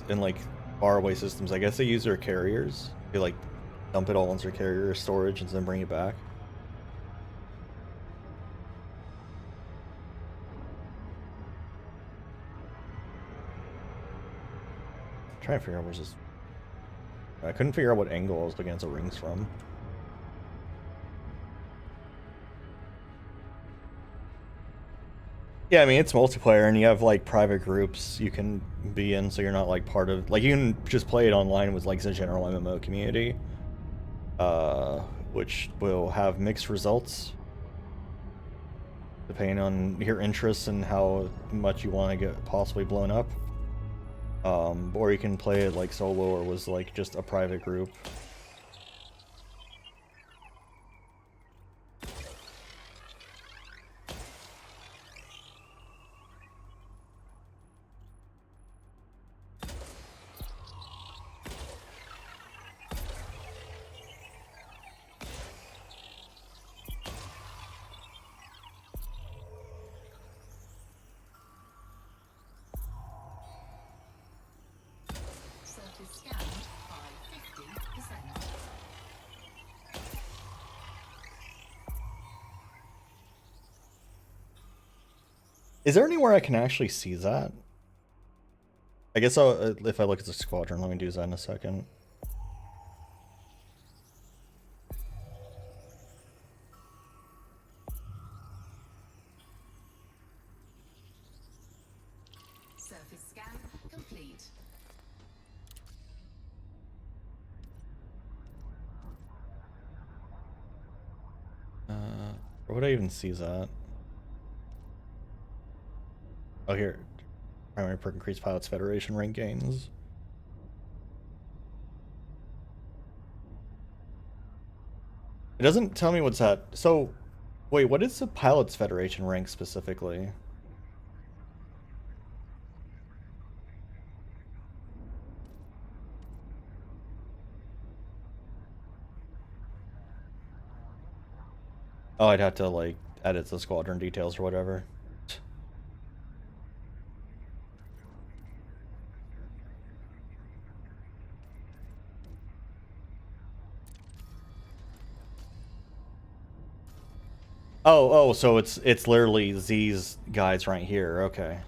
in like faraway systems? I guess they use their carriers. They like dump it all into their carrier storage and then bring it back. I'm trying to figure out where's this. I couldn't figure out what angle I was looking at the rings from. Yeah, I mean, it's multiplayer, and you have, like, private groups you can be in, so you're not, like, part of... Like, you can just play it online with, like, the general MMO community, which will have mixed results, depending on your interests and how much you want to get possibly blown up. Or you can play it, like, solo, or was, like, just a private group.
Surface scanned by 50%.
Is there anywhere I can actually see that? I guess I'll, if I look at the squadron, let me do that in a second.
Surface scan complete.
Where would I even see that? Oh, here. Primary perk increased pilots Federation rank gains. It doesn't tell me what's that. So, wait, what is the pilots Federation rank specifically? Oh, I'd have to like edit the squadron details or whatever. Oh, so it's literally these guys right here. Okay.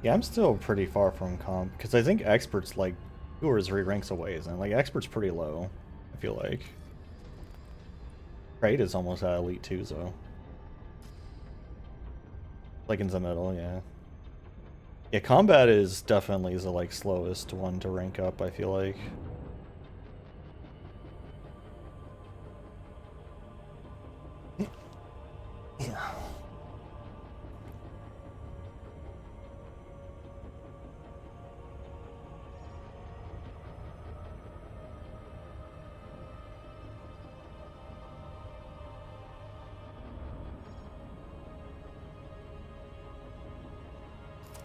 Yeah, I'm still pretty far from comp because I think experts like 2 or 3 ranks away, isn't it? Like experts pretty low, I feel like. Trade is almost at elite 2, so like in the middle, yeah. Yeah, combat is definitely the like slowest one to rank up, I feel like.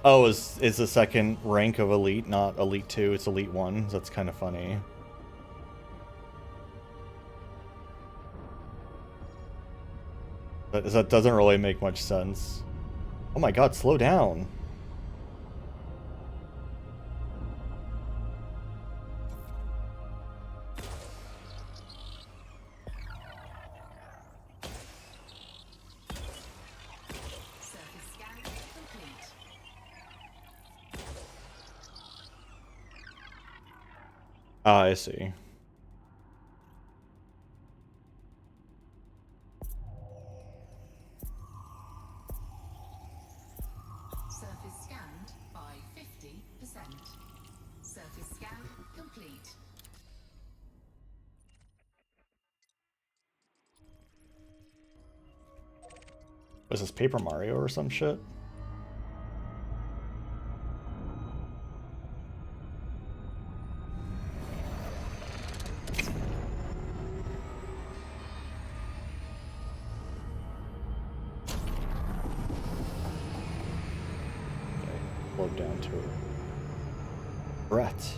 Oh, is the second rank of Elite not Elite 2, it's Elite 1? That's kind of funny. That doesn't really make much sense. Oh my god, slow down.
Surface scan complete.
Ah, I see.
Surface scanned by 50%. Surface scan complete.
Was this Paper Mario or some shit? Load down to it. Brett.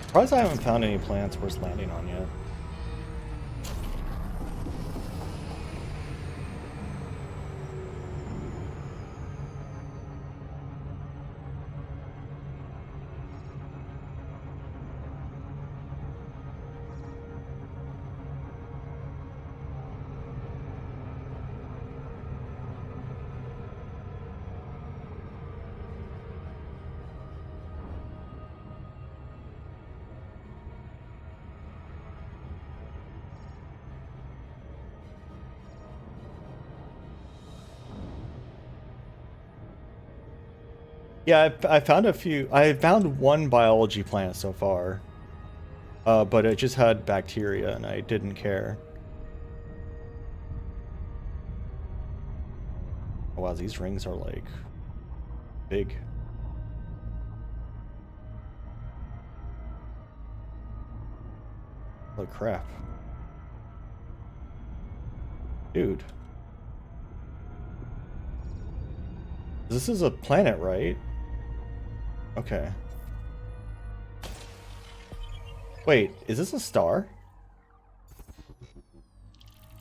Surprised I haven't found any planets worth landing on yet. Yeah, I found a few. I found one biology plant so far. But it just had bacteria and I didn't care. Oh, wow, these rings are like big. Holy crap. Dude. This is a planet, right? Okay. Wait, is this a star?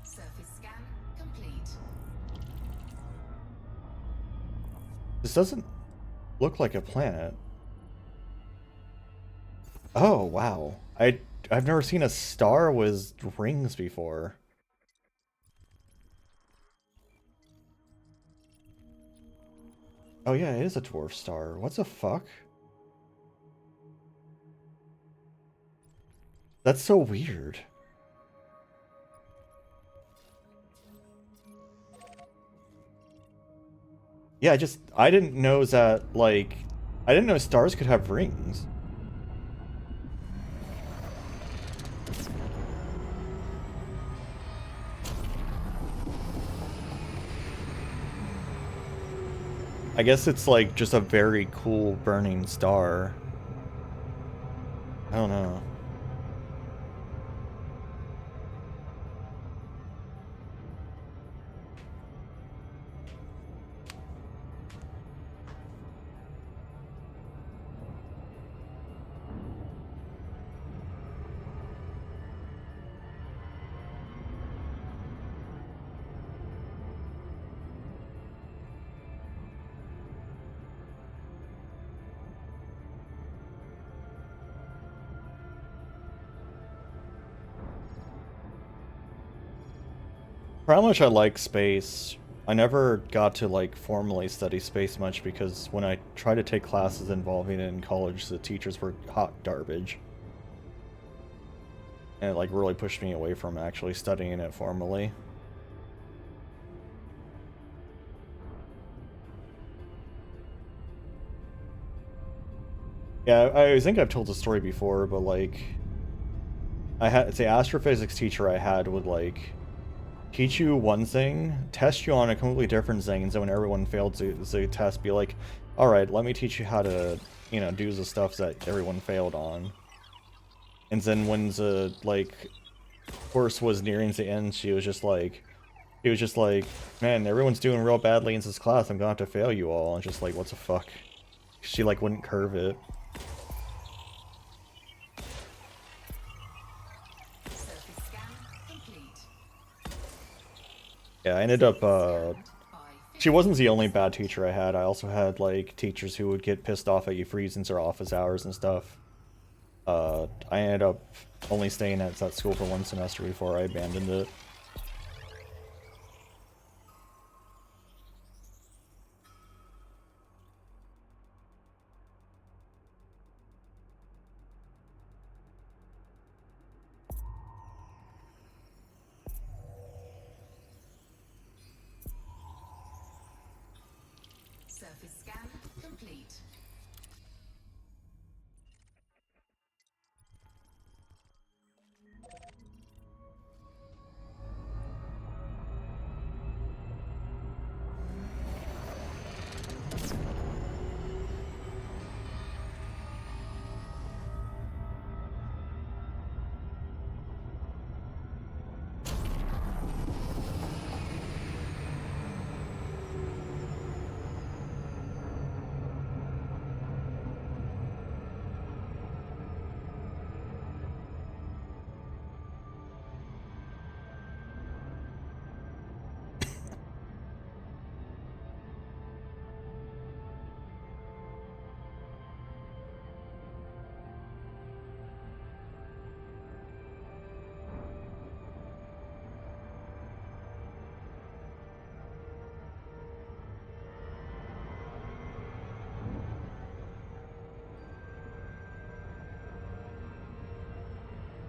Surface scan complete.
This doesn't look like a planet. Oh, wow. I've never seen a star with rings before. Oh yeah, it is a dwarf star. What the fuck? That's so weird. Yeah, I didn't know that, like, I didn't know stars could have rings. I guess it's like just a very cool burning star. I don't know. For how much I like space, I never got to like formally study space much because when I tried to take classes involving it in college, the teachers were hot garbage. And it like really pushed me away from actually studying it formally. Yeah, I think I've told the story before, but like, I had, it's the astrophysics teacher I had would like teach you one thing, test you on a completely different thing, and so when everyone failed the test, be like, all right, let me teach you how to, you know, do the stuff that everyone failed on. And then when the like course was nearing the end, she was just like, man, everyone's doing real badly in this class. I'm gonna have to fail you all. And just like, what the fuck? She like wouldn't curve it.
Surface scan complete.
Yeah, I ended up,
By
she wasn't the only bad teacher I had. I also had, like, teachers who would get pissed off at you for using their office hours and stuff. I ended up only staying at that school for one semester before I abandoned it.
surface scan complete.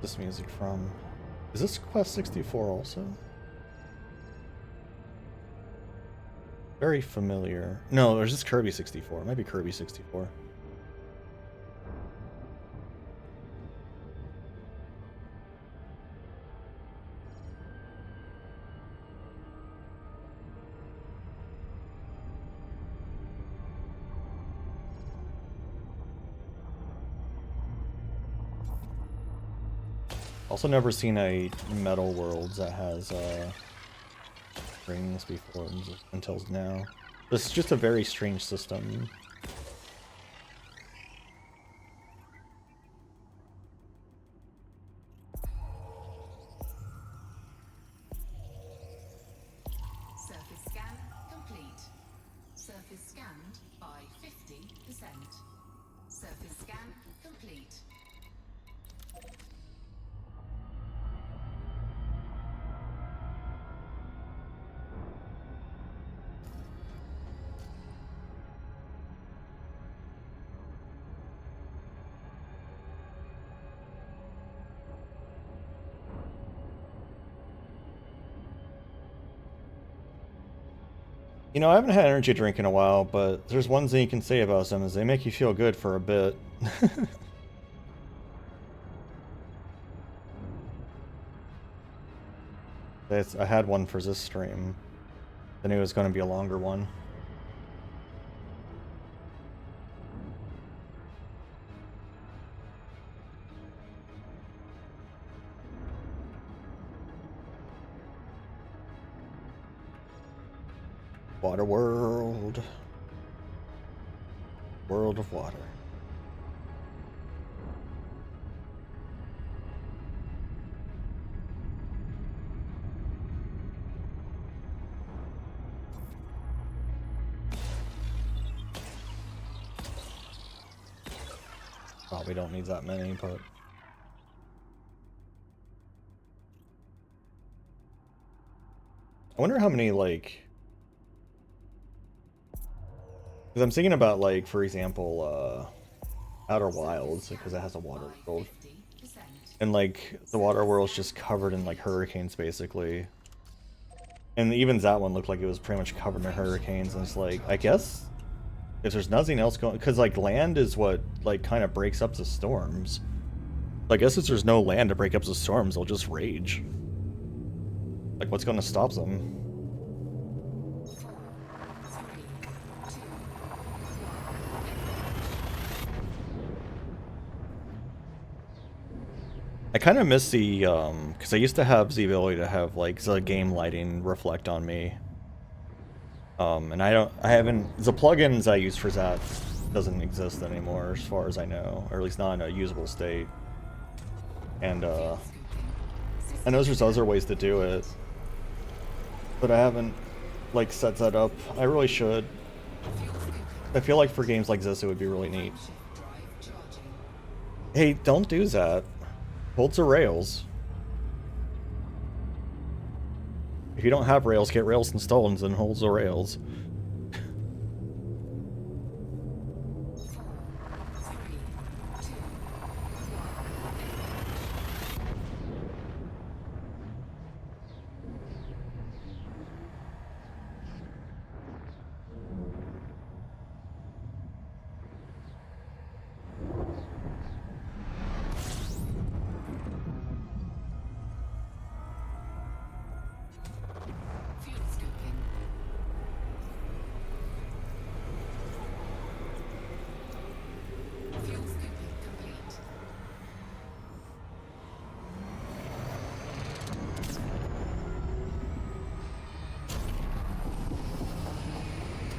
This music from... Is this Quest 64 also? Very familiar. No, there's just Kirby 64. It might be Kirby 64. Also never seen a Metal Worlds that has rings before until now. This is just a very strange system.
Surface scan complete. Surface scanned by 50%. Surface scan complete.
You know, I haven't had energy drink in a while, but there's one thing you can say about them is they make you feel good for a bit. I had one for this stream. I knew it was going to be a longer one. Water world. World of water. Probably don't need that many, but... I wonder how many, like... Because I'm thinking about, like, for example, Outer Wilds, because it has a water world.
50%.
And, like, the water world's just covered in, like, hurricanes, basically. And even that one looked like it was pretty much covered in hurricanes, and it's like, I guess If there's nothing else going, because like land is what like kind of breaks up the storms. I guess if there's no land to break up the storms, they'll just rage. Like, what's going to stop them? I kind of miss the, because I used to have the ability to have, like, the game lighting reflect on me. And I haven't, the plugins I use for that doesn't exist anymore, as far as I know, or at least not in a usable state. And, I know there's other ways to do it, but I haven't, like, set that up. I really should. I feel like for games like this, it would be really neat. Hey, don't do that. Hold the rails. If you don't have rails, get rails installed and then hold the rails.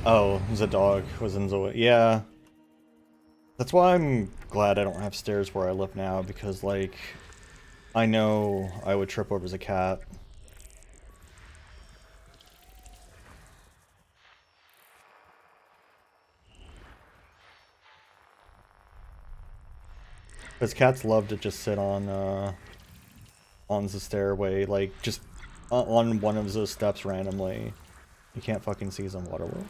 Oh, the dog was in the way. Yeah. That's why I'm glad I don't have stairs where I live now, because, like, I know I would trip over the cat. Because cats love to just sit on the stairway, like, just on one of those steps randomly. You can't fucking seize on Waterworld.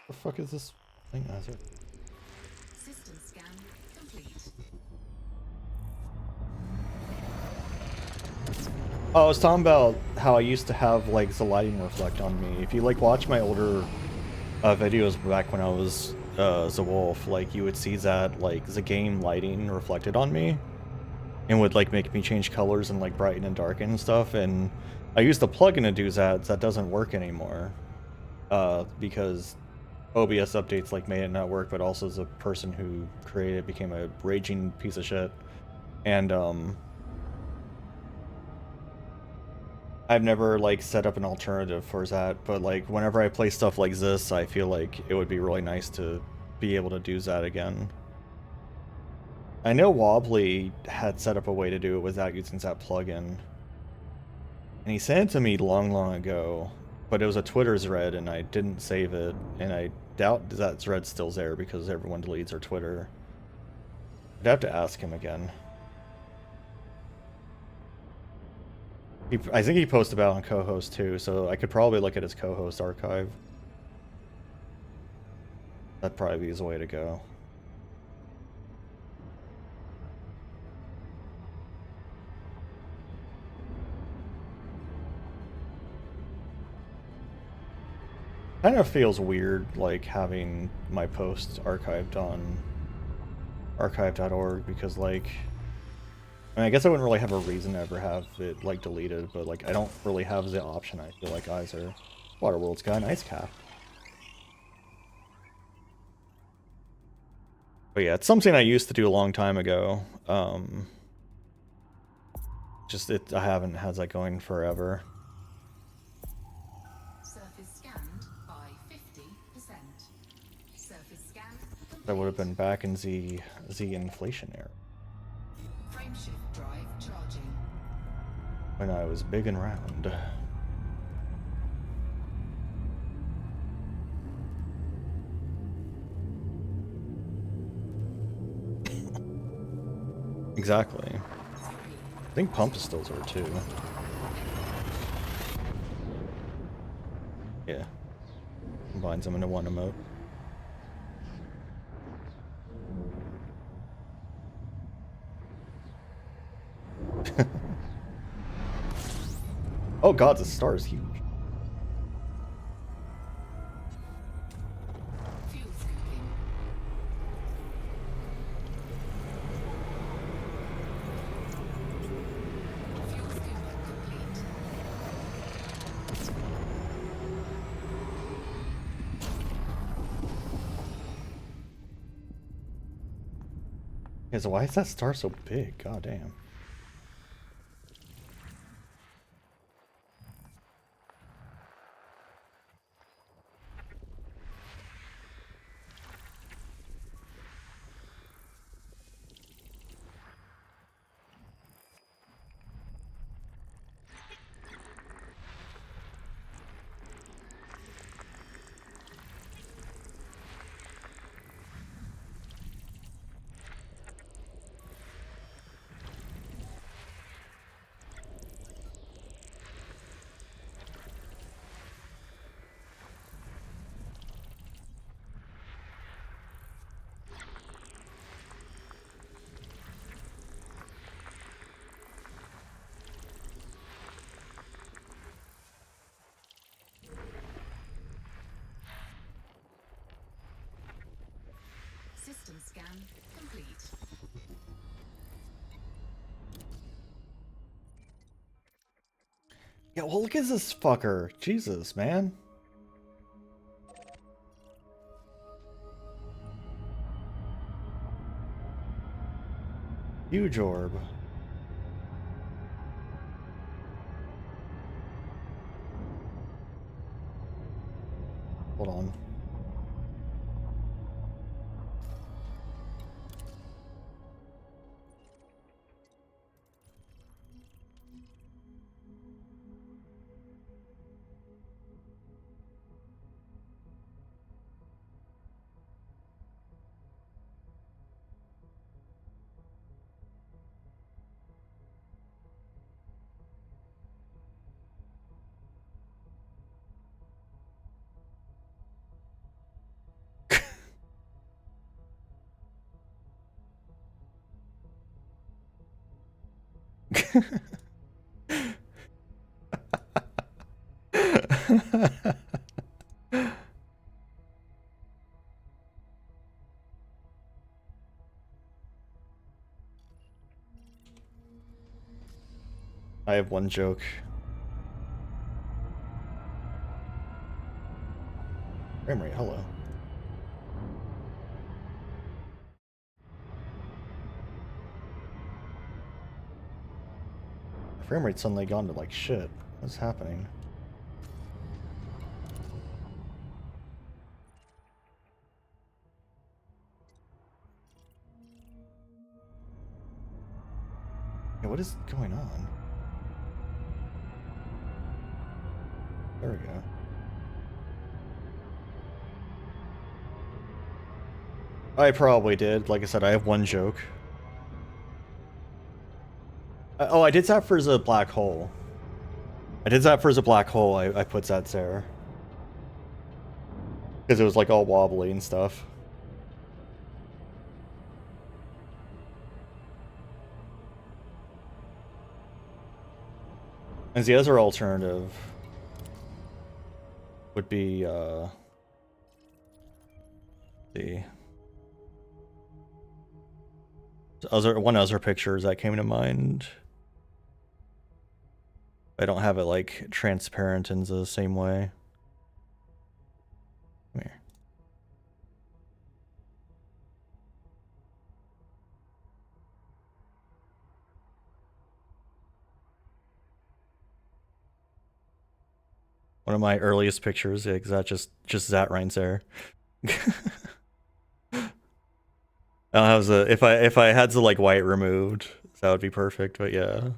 The fuck is this thing? Oh, is it?
System scan complete.
Oh, I was talking about how I used to have, like, the lighting reflect on me. If you, like, watch my older videos back when I was the wolf, like, you would see that, like, the game lighting reflected on me and would, like, make me change colors and, like, brighten and darken and stuff. And I used the plugin to do that. That doesn't work anymore because OBS updates, like, made it not work, but also the person who created it became a raging piece of shit. And I've never, like, set up an alternative for that, but, like, whenever I play stuff like this, I feel like it would be really nice to be able to do that again. I know Wobbly had set up a way to do it without using that plugin. And he sent it to me long, long ago, but it was a Twitter thread and I didn't save it, and I doubt that thread's still there because everyone deletes their Twitter. I'd have to ask him again. I think he posted about it on co-host too, so I could probably look at his co-host archive. That'd probably be the way to go. Kind of feels weird, like, having my posts archived on archive.org, because, like, I mean, I guess I wouldn't really have a reason to ever have it, like, deleted, but, like, I don't really have the option, I feel like, either. Waterworld's got a nice cap. But yeah, it's something I used to do a long time ago. I haven't had that going forever.
Surface scanned by 50%. Surface scan complete.
That would have been back in the inflation era.
Frameshift drive charging.
When I was big and round. Exactly. I think Pump is still there too. Yeah. Combines them into one emote. Oh god, the star is huge.
Fuel scooping. Fuel scooping complete.
Yeah, so why is that star so big? God damn.
System scan complete.
Yeah, well, look at this fucker. Jesus, man. Huge orb. Hold on. I have one joke. Frame rate, hello. My frame rate's suddenly gone to like shit. What's happening? Yeah, what is going on? There we go. I probably did. Like I said, I have one joke. Oh, I did that for the black hole. I did that for the black hole. I put that there. Because it was like all wobbly and stuff. And the other alternative would be, the one other pictures that came to mind. I don't have it like transparent in the same way. Come here. One of my earliest pictures, yeah, 'cause that just that right there. I was if I had the like white removed, that would be perfect. But yeah.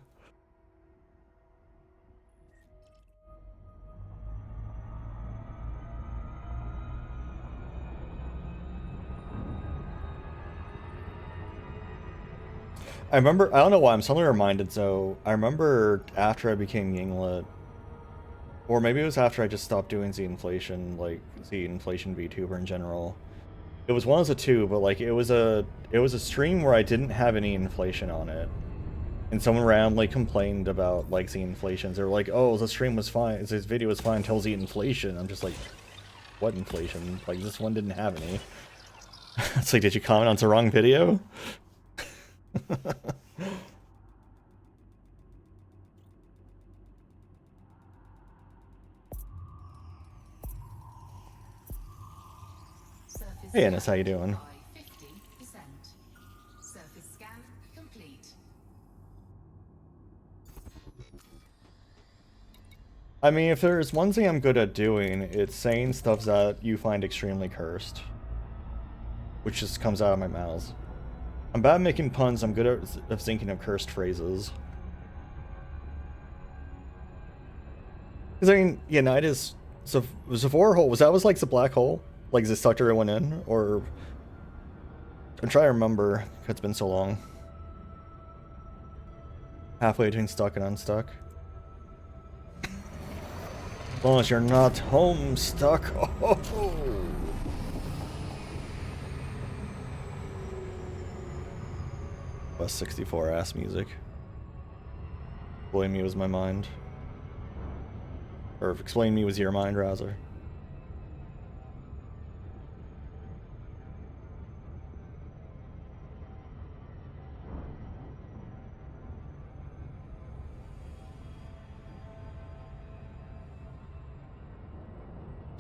I remember, I don't know why, I'm suddenly reminded, so I remember after I became Yinglet, Or maybe it was after I just stopped doing Z Inflation, like Z Inflation VTuber in general. It was one of the two, but like it was a stream where I didn't have any inflation on it. And someone randomly complained about like Z inflations. They were like, "Oh, the stream was fine. This video was fine until Z inflation." I'm just like, "What inflation? Like this one didn't have any." It's like, did you comment on the wrong video? Hey, Ennis, how you doing?
Surface scan complete.
I mean, if there's one thing I'm good at doing, it's saying stuff that you find extremely cursed. Which just comes out of my mouth. I'm bad at making puns, I'm good at thinking of cursed phrases. Because, I mean, Unitas... So, Zavor hole, was like the black hole? Like, it sucked everyone in? Or... I'm trying to remember, it's been so long. Halfway between stuck and unstuck. As long as you're not home stuck. Oh. Bus 64 ass music. Explain me was my mind. Or explain me was your mind, rather.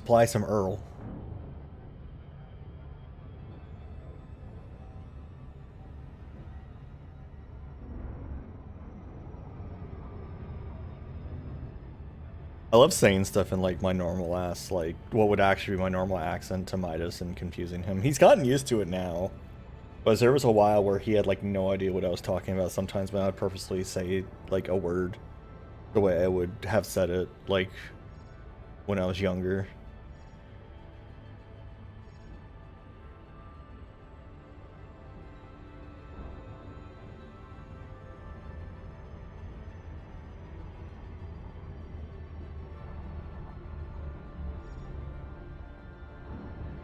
Apply some Earl. I love saying stuff in like my normal ass, like what would actually be my normal accent to Midas and confusing him. He's gotten used to it now. But there was a while where he had like no idea what I was talking about sometimes when I would purposely say like a word the way I would have said it like when I was younger.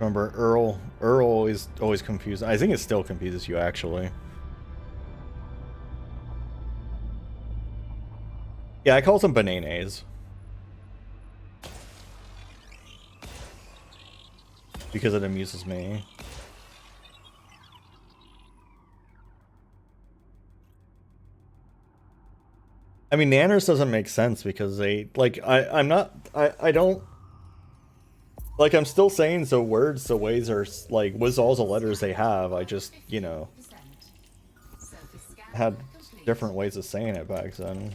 Remember, Earl always confused. I think it still confuses you, actually. Yeah, I call them bananas. Because it amuses me. I mean, nanners doesn't make sense because they, like, I don't... Like, I'm still saying the words, the ways are, like, with all the letters they have, I just, you know, had different ways of saying it back then.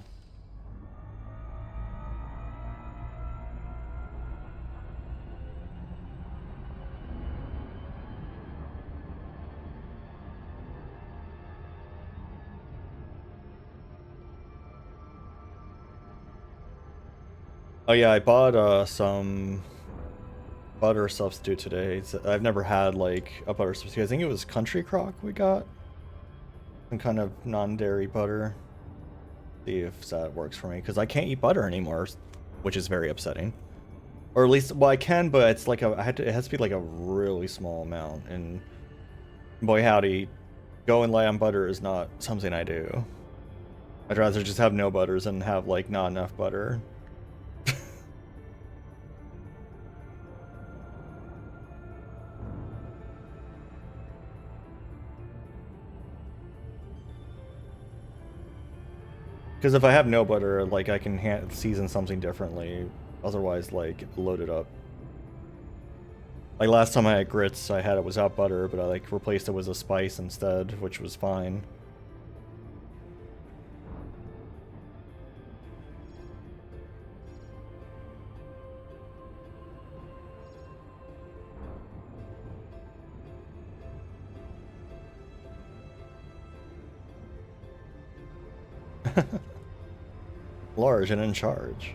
Oh yeah, I bought, some butter substitute today. I've never had like a butter substitute. I think it was Country Crock we got. Some kind of non-dairy butter. See if that works for me, because I can't eat butter anymore, which is very upsetting. Or at least, well, I can, but it's like it has to be like a really small amount. And boy howdy, go and lay on butter is not something I do. I'd rather just have no butters and have like not enough butter. Because if I have no butter, like, I can season something differently. Otherwise, like, load it up. Like, last time I had grits, I had it without butter, but I, like, replaced it with a spice instead, which was fine. Large and in charge.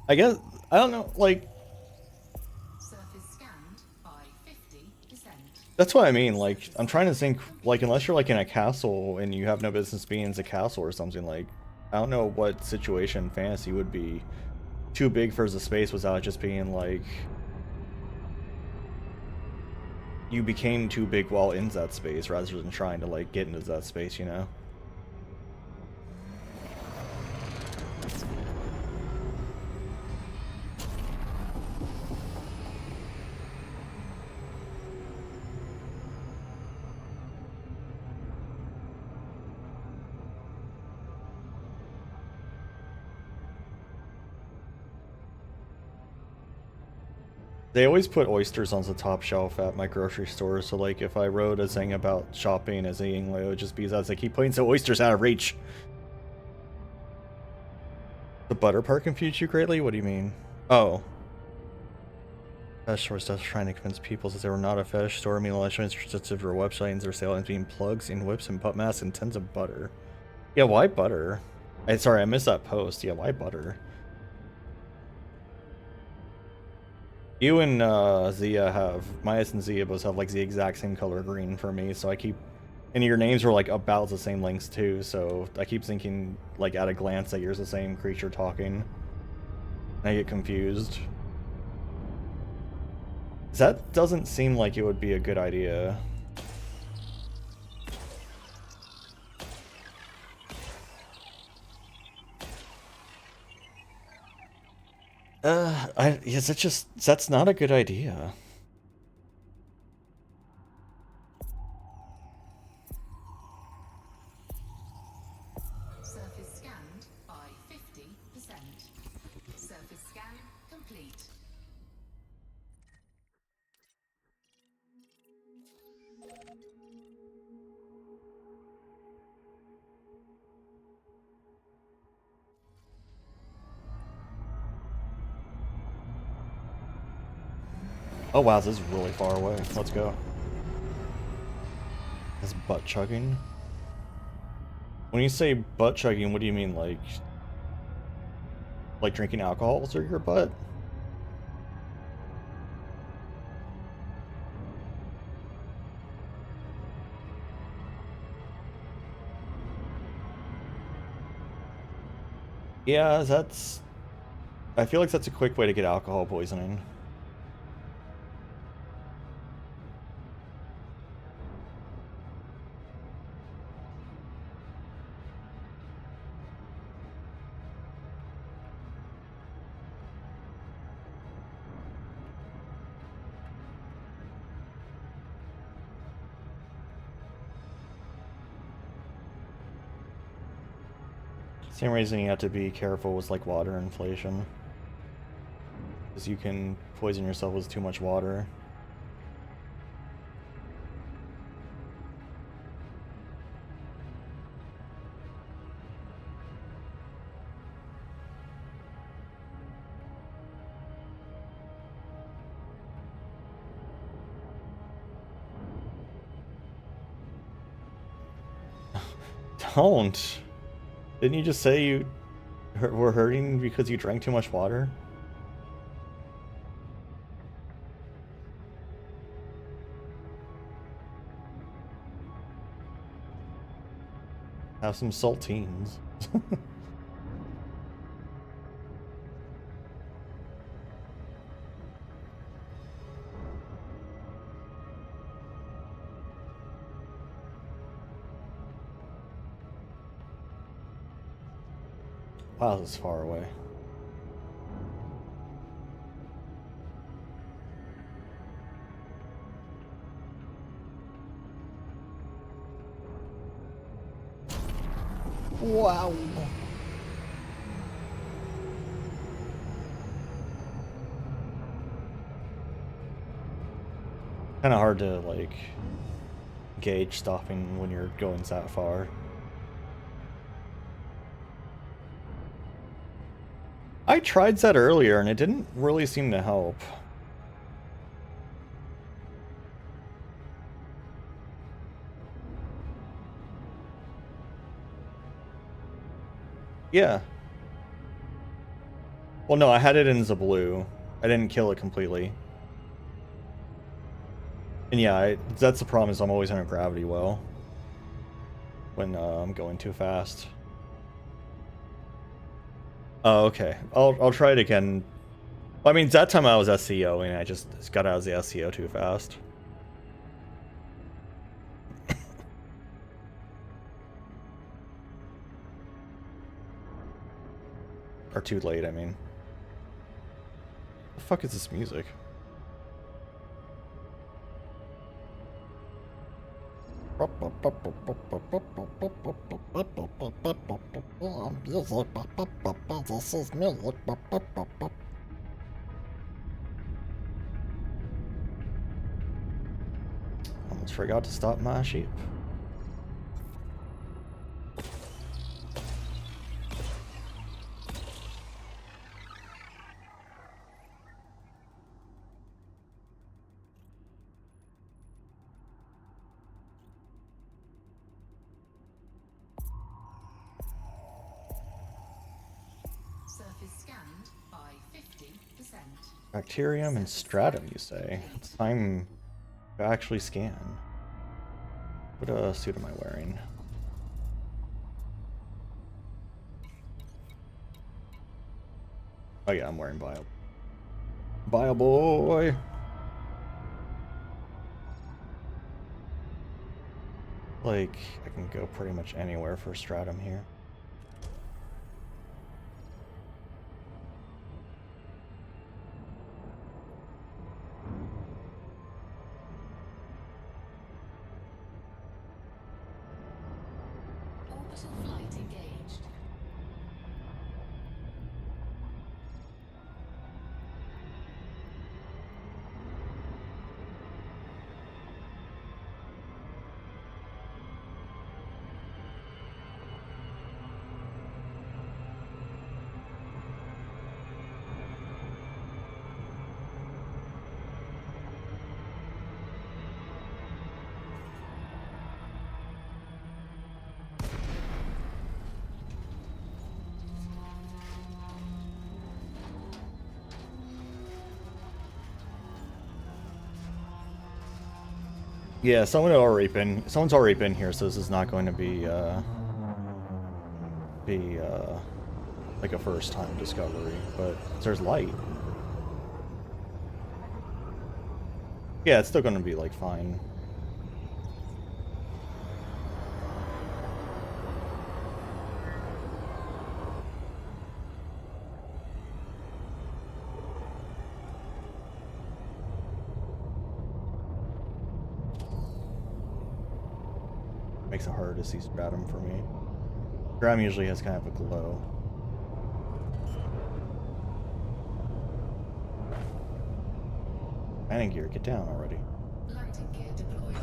I guess I don't know. Like
Surface scanned by 50%.
that's what I mean. Like I'm trying to think. Like unless you're like in a castle and you have no business being in a castle or something. Like I don't know what situation fantasy would be too big for the space without it just being like you became too big while in that space rather than trying to like get into that space, you know? They always put oysters on the top shelf at my grocery store, so like if I wrote a thing about shopping as a Yinglet, it would just be that they keep putting the oysters out of reach. The butter part confused you greatly? What do you mean? Oh. Fetish store stuff trying to convince people that they were not a fetish store. Meanwhile, showing sensitive to their website and their sale ends being plugs and whips and butt masks and tons of butter. Yeah, why butter? Sorry, I missed that post. Yeah, why butter? You and Zia have, Myas and Zia both have like the exact same color green for me, so I keep, and your names were like about the same lengths too, so I keep thinking like at a glance that you're the same creature talking. And I get confused. That doesn't seem like it would be a good idea. Yes, that's not a good idea.
Surface scanned by 50%. Surface scan complete.
Oh wow, this is really far away. Let's go. That's butt chugging. When you say butt chugging, what do you mean? Like drinking alcohol through your butt? Yeah, that's... I feel like that's a quick way to get alcohol poisoning. Same reason you have to be careful with like water inflation. Because you can poison yourself with too much water. Don't! Didn't you just say you were hurting because you drank too much water? Have some saltines. Wow, this is far away. Wow. Kind of hard to like gauge stopping when you're going that far. I tried that earlier and it didn't really seem to help. Yeah. Well, no, I had it in the blue. I didn't kill it completely. And yeah, that's the problem, is I'm always in a gravity well when I'm going too fast. Oh, okay. I'll try it again. I mean, that time I was SCO and I just got out of the SCO too fast. Or too late, I mean. The fuck is this music? This is music. Almost forgot to stop my sheep.
Surface scanned by 50%.
Bacterium and stratum, you say? It's time to actually scan. What suit am I wearing? Oh yeah, I'm wearing Bio. Bio boy! Like, I can go pretty much anywhere for stratum here.
Orbital flight engaged.
Yeah, someone's already been here, so this is not going to be like a first time discovery, but there's light. Yeah, it's still gonna be like fine. Makes it harder to see stratum for me. Stratum usually has kind of a glow. Landing gear, get down already.
Landing gear deployed.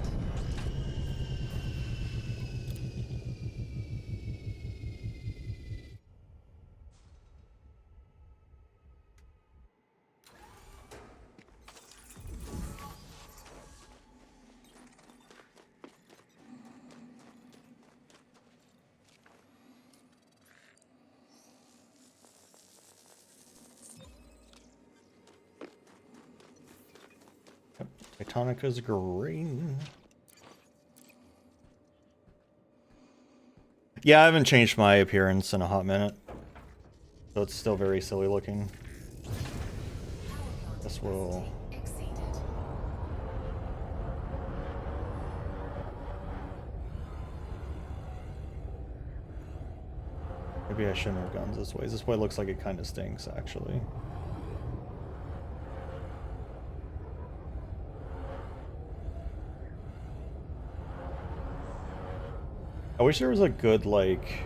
Titanica's green. Yeah, I haven't changed my appearance in a hot minute, so it's still very silly looking. This will...
Exceeded.
Maybe I shouldn't have gone this way. This way looks like it kind of stinks, actually. I wish there was a good, like,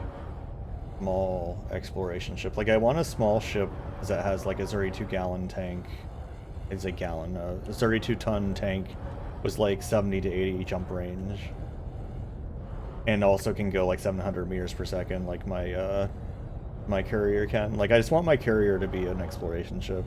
small exploration ship. Like, I want a small ship that has, like, a 32-gallon tank. It's a gallon. A 32-ton tank with, like, 70 to 80 jump range. And also can go, like, 700 meters per second, like my, my carrier can. Like, I just want my carrier to be an exploration ship.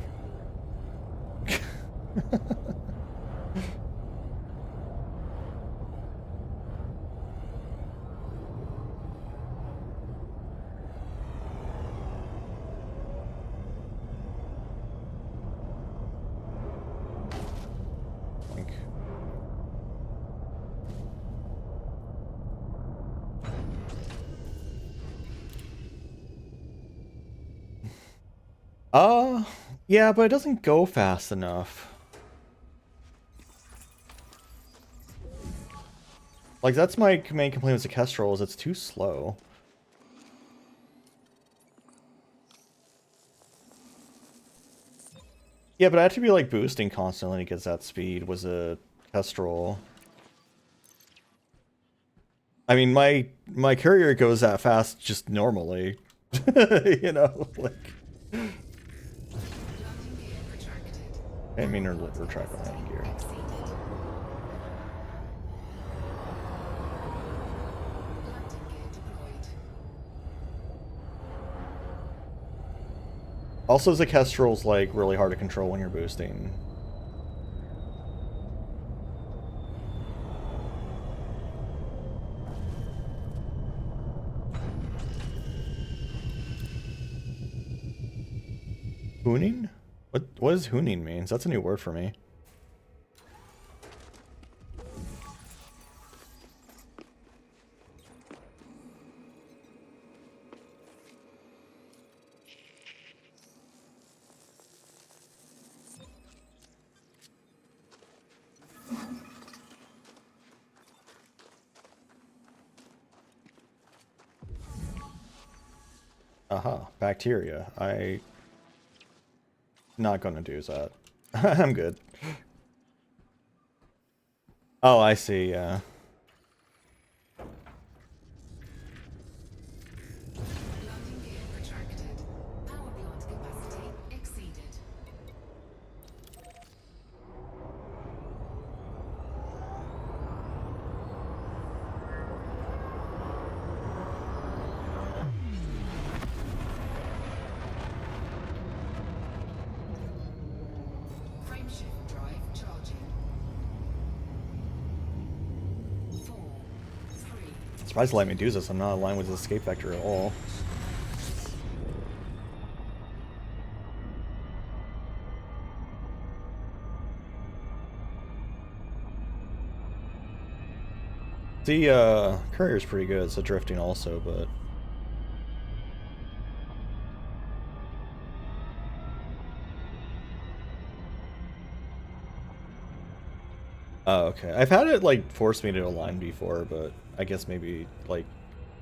Uh, yeah, but it doesn't go fast enough. Like, that's my main complaint with the Kestrel, is it's too slow. Yeah, but I have to be, like, boosting constantly to get that speed was a Kestrel. I mean, my courier goes that fast just normally. You know, like...
Landing gear retracted.
I didn't mean to retract my landing gear.
Exceeded. Landing gear deployed.
Also, the Kestrel's, like, really hard to control when you're boosting. Hooning? What does hooning means? That's a new word for me. Aha, bacteria. Not gonna do that. I'm good. Oh, I see, yeah.
Landing gear retracted. Power plant capacity exceeded. Frameshift drive charging. 4, 3.
Surprised to let me do this. I'm not aligned with the escape vector at all. The courier's pretty good. It's a drifting also, but oh, okay. I've had it like force me to align before, but I guess maybe like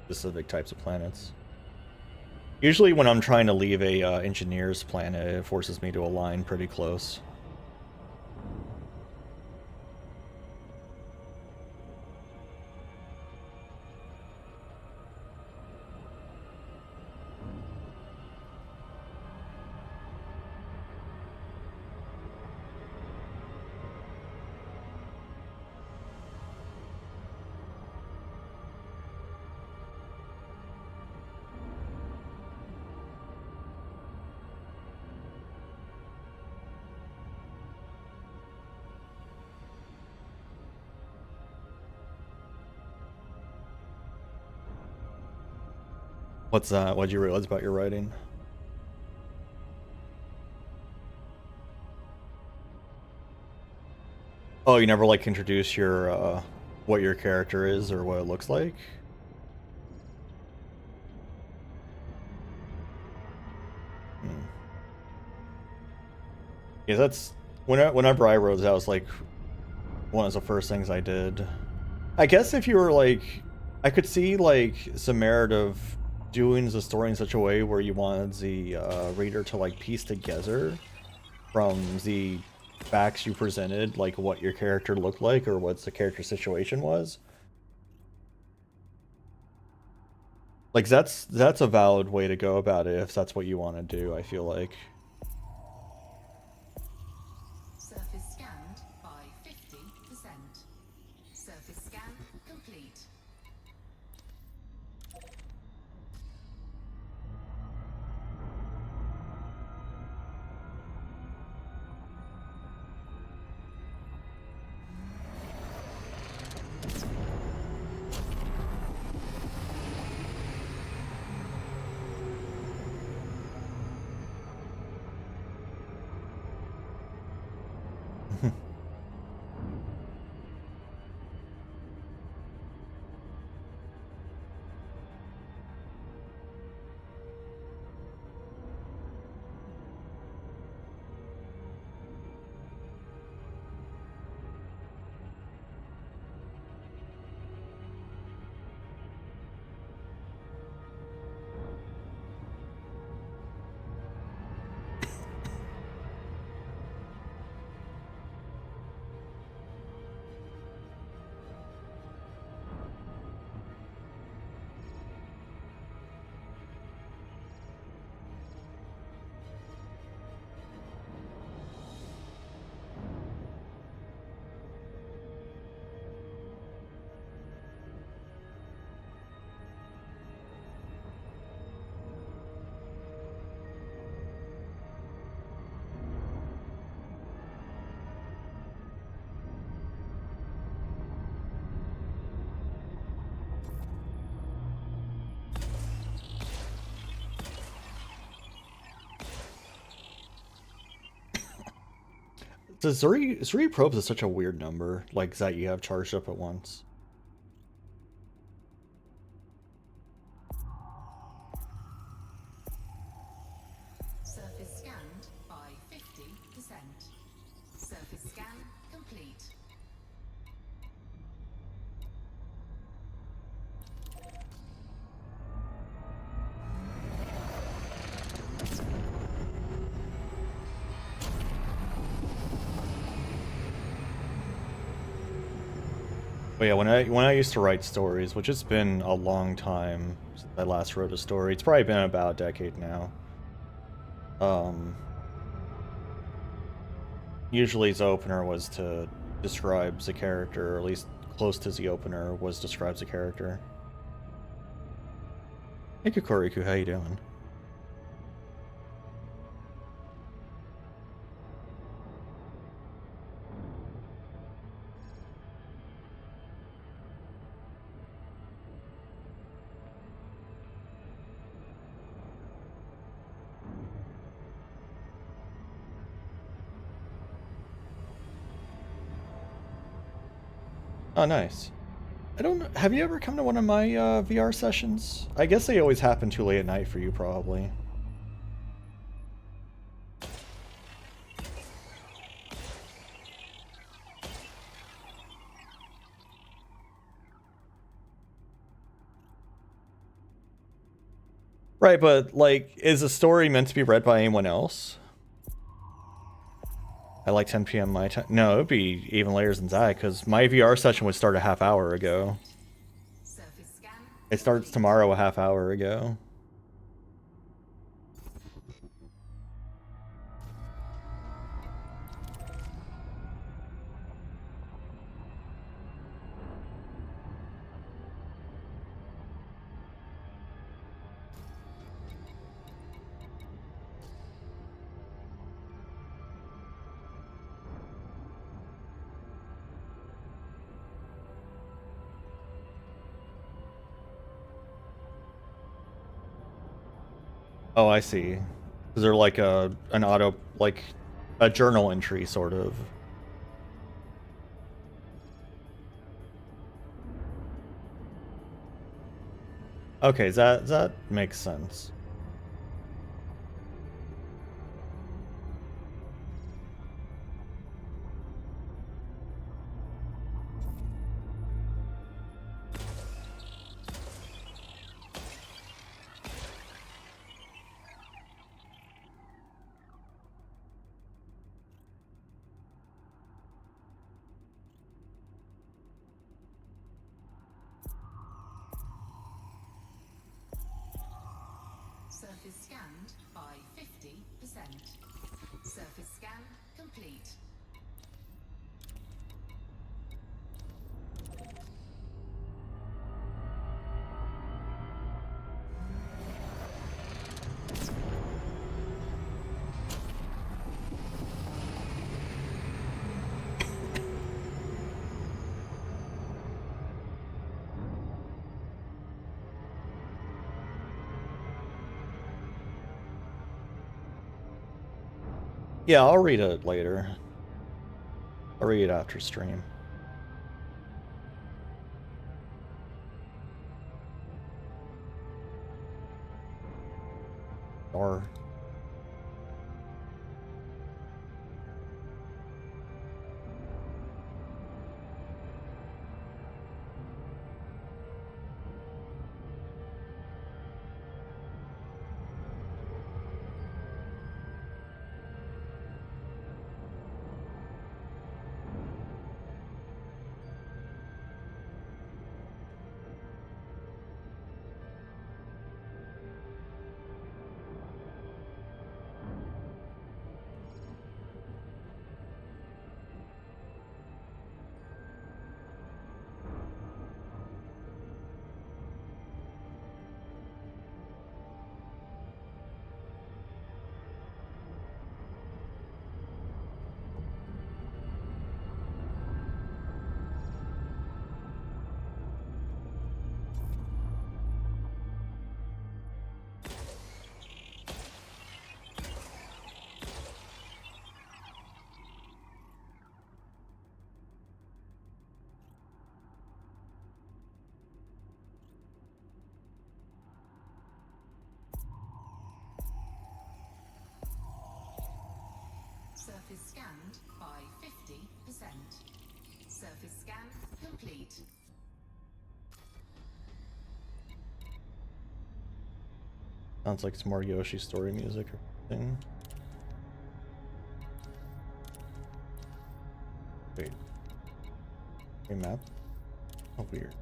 specific types of planets. Usually when I'm trying to leave a engineer's planet, it forces me to align pretty close. What's that? What'd you realize about your writing? Oh, you never like introduce your what your character is or what it looks like? Hmm. Yeah, that's whenever I wrote that was like one of the first things I did. I guess if you were like, I could see like some merit of doing the story in such a way where you wanted the reader to like piece together from the facts you presented, like what your character looked like or what the character situation was. Like that's a valid way to go about it if that's what you want to do, I feel like.
Surface scanned by 50%. Surface scan complete.
Does three probes is such a weird number, like that you have charged up at once.
Surface scanned by 50%. Surface scan complete.
But yeah, when I used to write stories, which has been a long time since I last wrote a story, it's probably been about a decade now. Usually the opener was to describe the character, or at least close to the opener was describes the character. Hey Kokoriku, how you doing? Oh, nice. I don't know. Have you ever come to one of my VR sessions? I guess they always happen too late at night for you, probably. Right, but, like, is the story meant to be read by anyone else? At like 10 p.m. my time? No, it would be even later than that, because my VR session would start a half hour ago.
Surface scan.
It starts tomorrow a half hour ago. Oh, I see. Is there like an auto, like a journal entry sort of? Okay, that makes sense.
Surface scanned by 50%. Surface scan complete.
Yeah, I'll read it later. I'll read it after stream. Or
Surface scan complete.
Sounds like it's more Yoshi story music or something. Wait. A map? Oh, weird.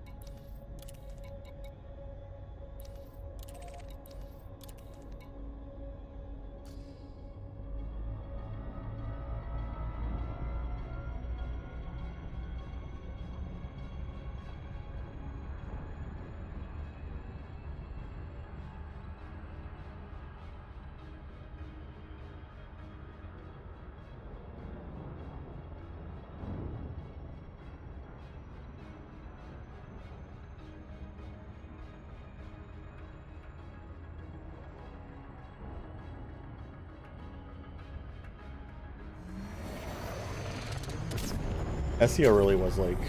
SEO really was like,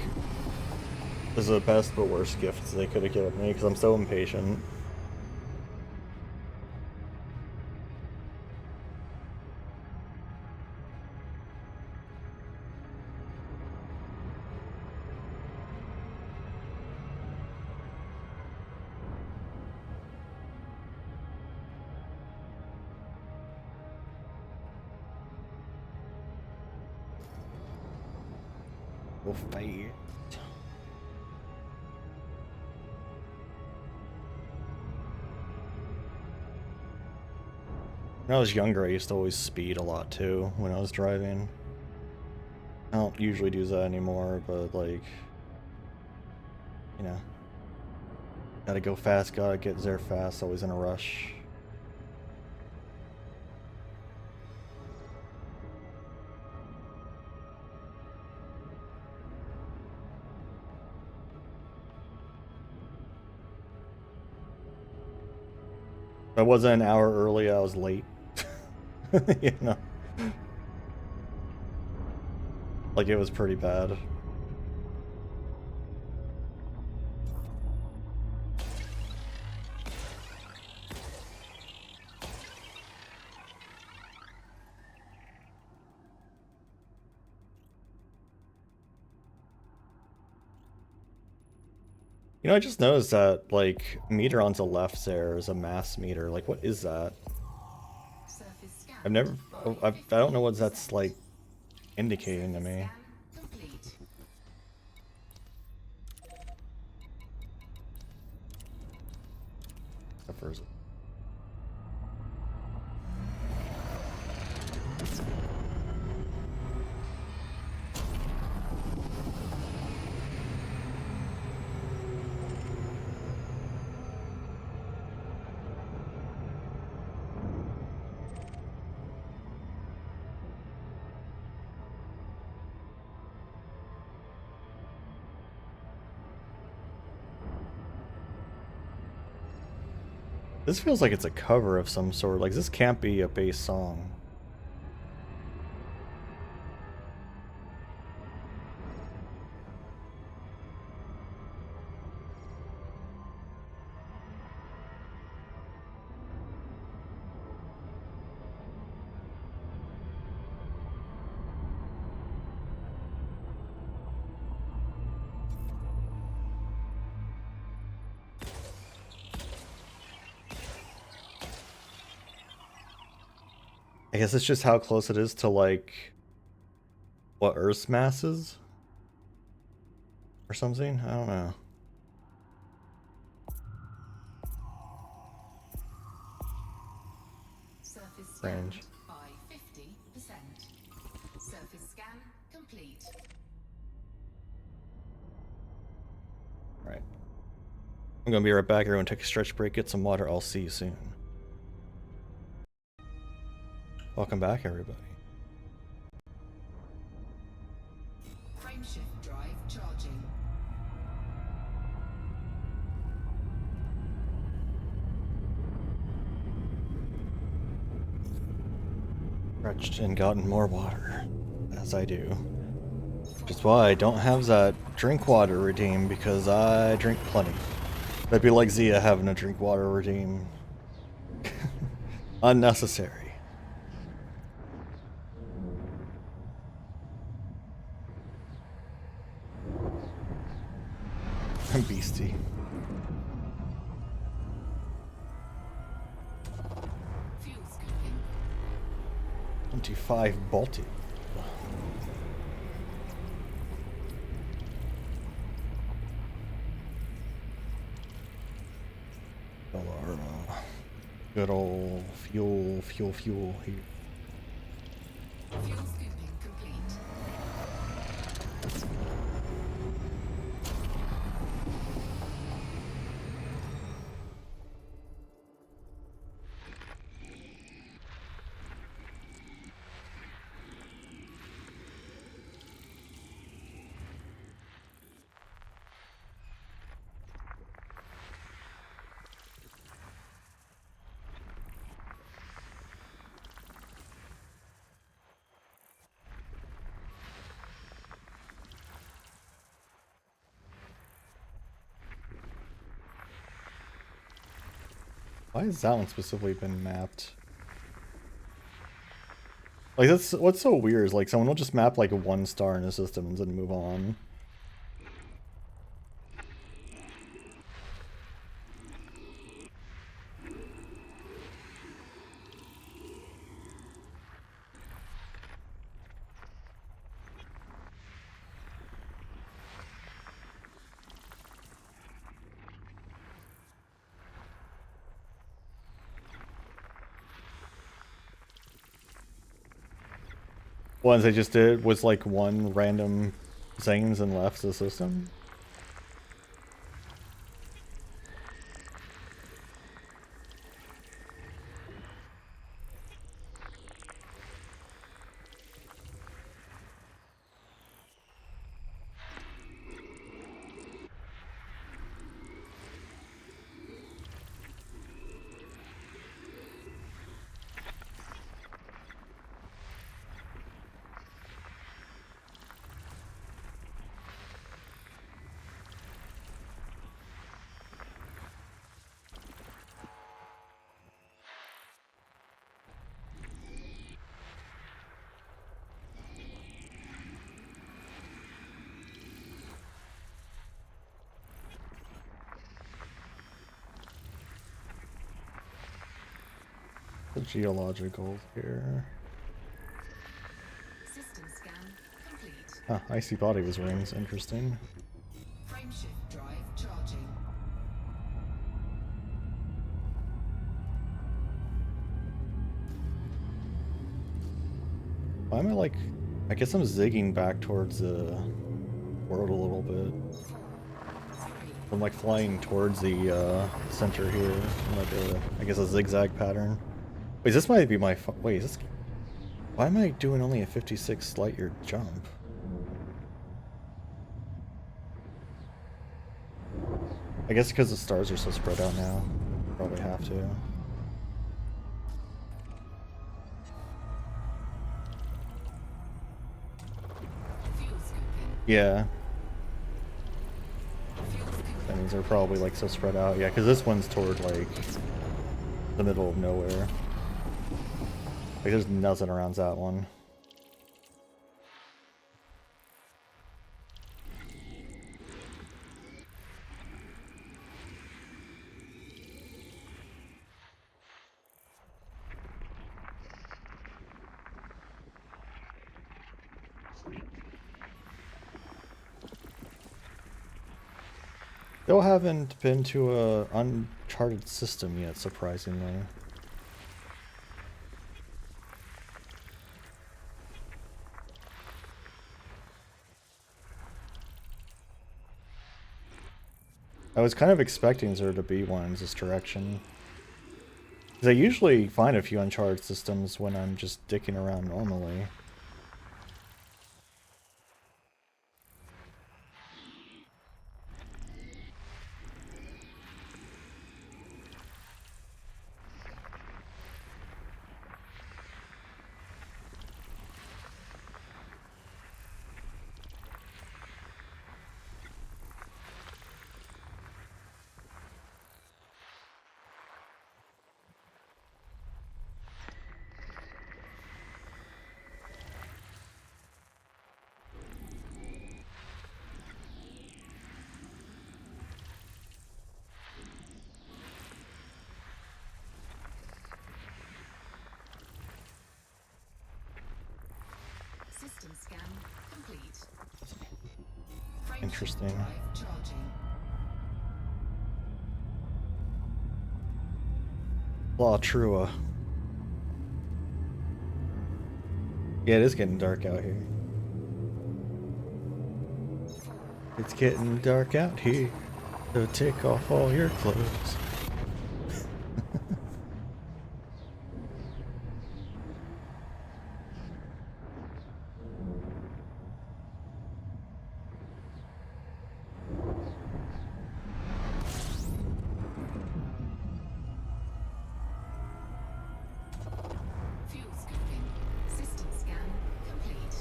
this is the best but worst gifts they could have given me because I'm so impatient. We'll fight. When I was younger, I used to always speed a lot too when I was driving. I don't usually do that anymore, but like, you know, gotta go fast, gotta get there fast, always in a rush. If I wasn't an hour early, I was late. You know? Like, it was pretty bad. You know, I just noticed that, like, meter on the left there is a mass meter. Like, what is that?
Surface scan.
I've never... I don't know what that's, like, indicating to me.
Scan complete.
Except for... This feels like it's a cover of some sort. Like, this can't be a bass song. I guess it's just how close it is to, like, what Earth's mass is? Or something? I don't know.
Surface
Range.
scanned by 50%. Surface scan complete.
Right. I'm gonna be right back. Everyone take a stretch break, get some water. I'll see you soon. Welcome back, everybody.
Frameshift drive charging.
Stretched and gotten more water, as I do. Which is why I don't have that drink water redeem, because I drink plenty. That'd be like Zia having a drink water redeem. Unnecessary. Beastie. 25 Baltic. Good old fuel here.
Fuel scooping complete.
Why has that one specifically been mapped? Like, that's what's so weird is like someone will just map like one star in a system and then move on. Ones they just did was like one random things and left the system. The geological here.
System scan complete.
Huh, icy body was rings, interesting.
Frameshift drive charging.
Why am I like, I guess I'm zigging back towards the world a little bit.
4, 3,
I'm like flying towards the center here, in like a, I guess a zigzag pattern. Wait, this might be my, wait, is this, why am I doing only a 56 light year jump? I guess because the stars are so spread out now. Probably have to.
fuel scooping.
Yeah,
Fuel scooping.
that means they're probably like so spread out. Yeah, because this one's toward like the middle of nowhere. Like there's nothing around that one. Still haven't been to a uncharted system yet, surprisingly. I was kind of expecting there to be one in this direction. 'Cause I usually find a few uncharted systems when I'm just dicking around normally.
scan complete. Frameshift
Interesting.
drive charging.
La Trua. Yeah, it is getting dark out here. It's getting dark out here, so take off all your clothes.
Fuel scoping. System scan complete.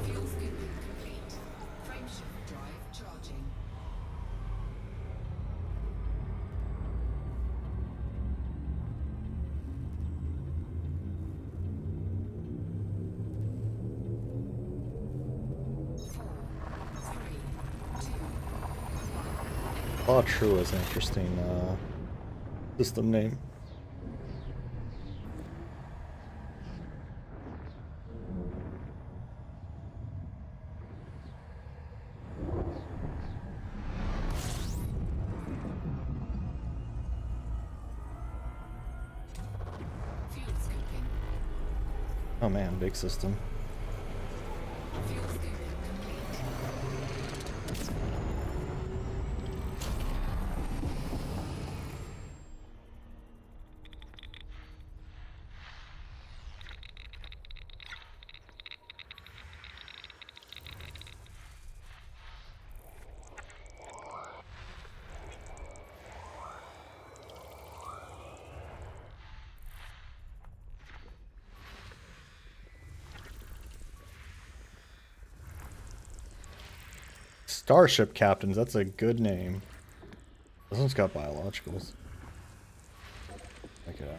Fuel scoping complete. Frameshift drive charging.
La Trua is an interesting system name.
Fuel scoping.
Oh man, big system.
Fuel scoping complete.
Starship Captains, that's a good name. This one's got biologicals. Check it out.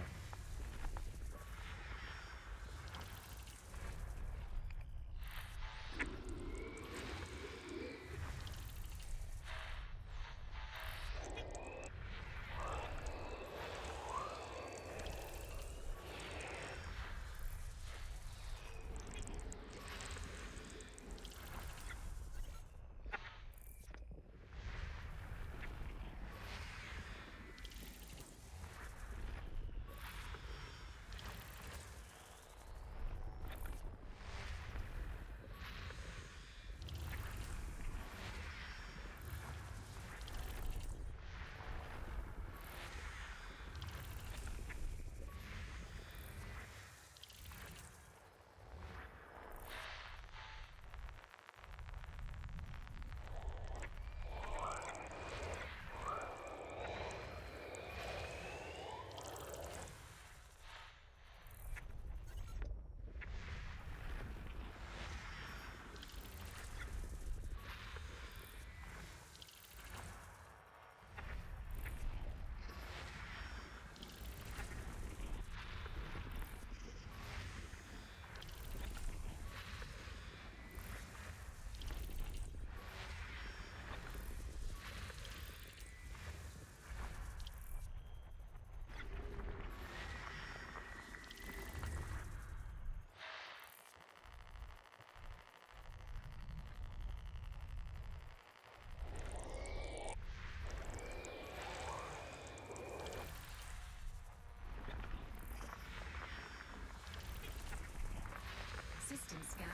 System scan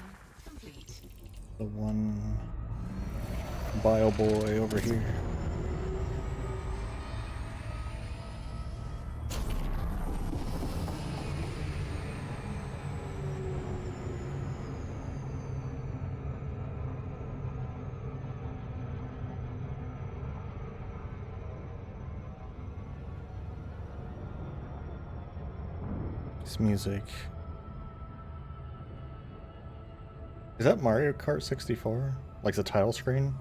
complete.
The one bio boy over here. This music. Is that Mario Kart 64? Like the title screen?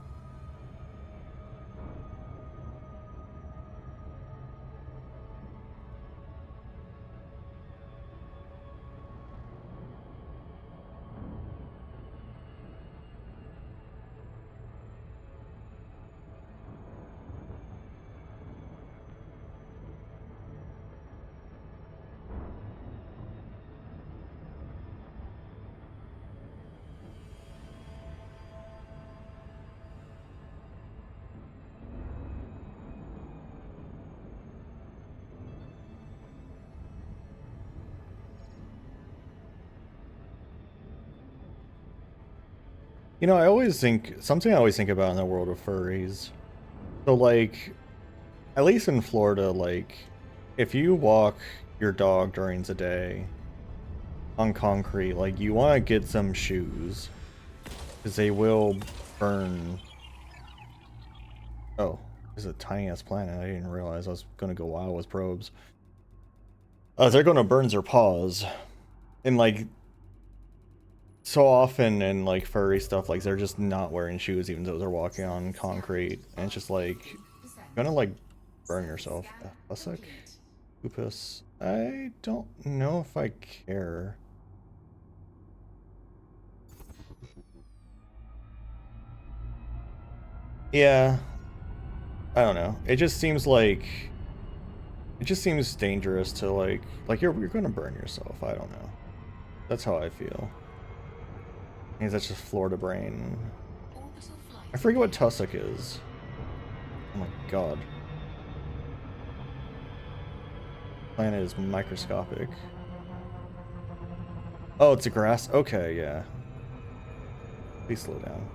You know, I always think something I always think about in the world of furries. So like, at least in Florida, like, if you walk your dog during the day on concrete, like, you want to get some shoes because they will burn. Oh, this is a tiny ass planet. I didn't realize I was gonna go wild with probes. They're gonna burn their paws, and like so often in like furry stuff, like they're just not wearing shoes even though they're walking on concrete, and it's just like you're gonna like burn yourself. Fussick? Lupus. I don't know if I care. Yeah, I don't know. It just seems dangerous to like you're gonna burn yourself. I don't know. That's how I feel. Maybe that's just Florida brain. I forget what tussock is. Oh my god. Planet is microscopic. Oh, it's a grass? Okay, yeah. Please slow down.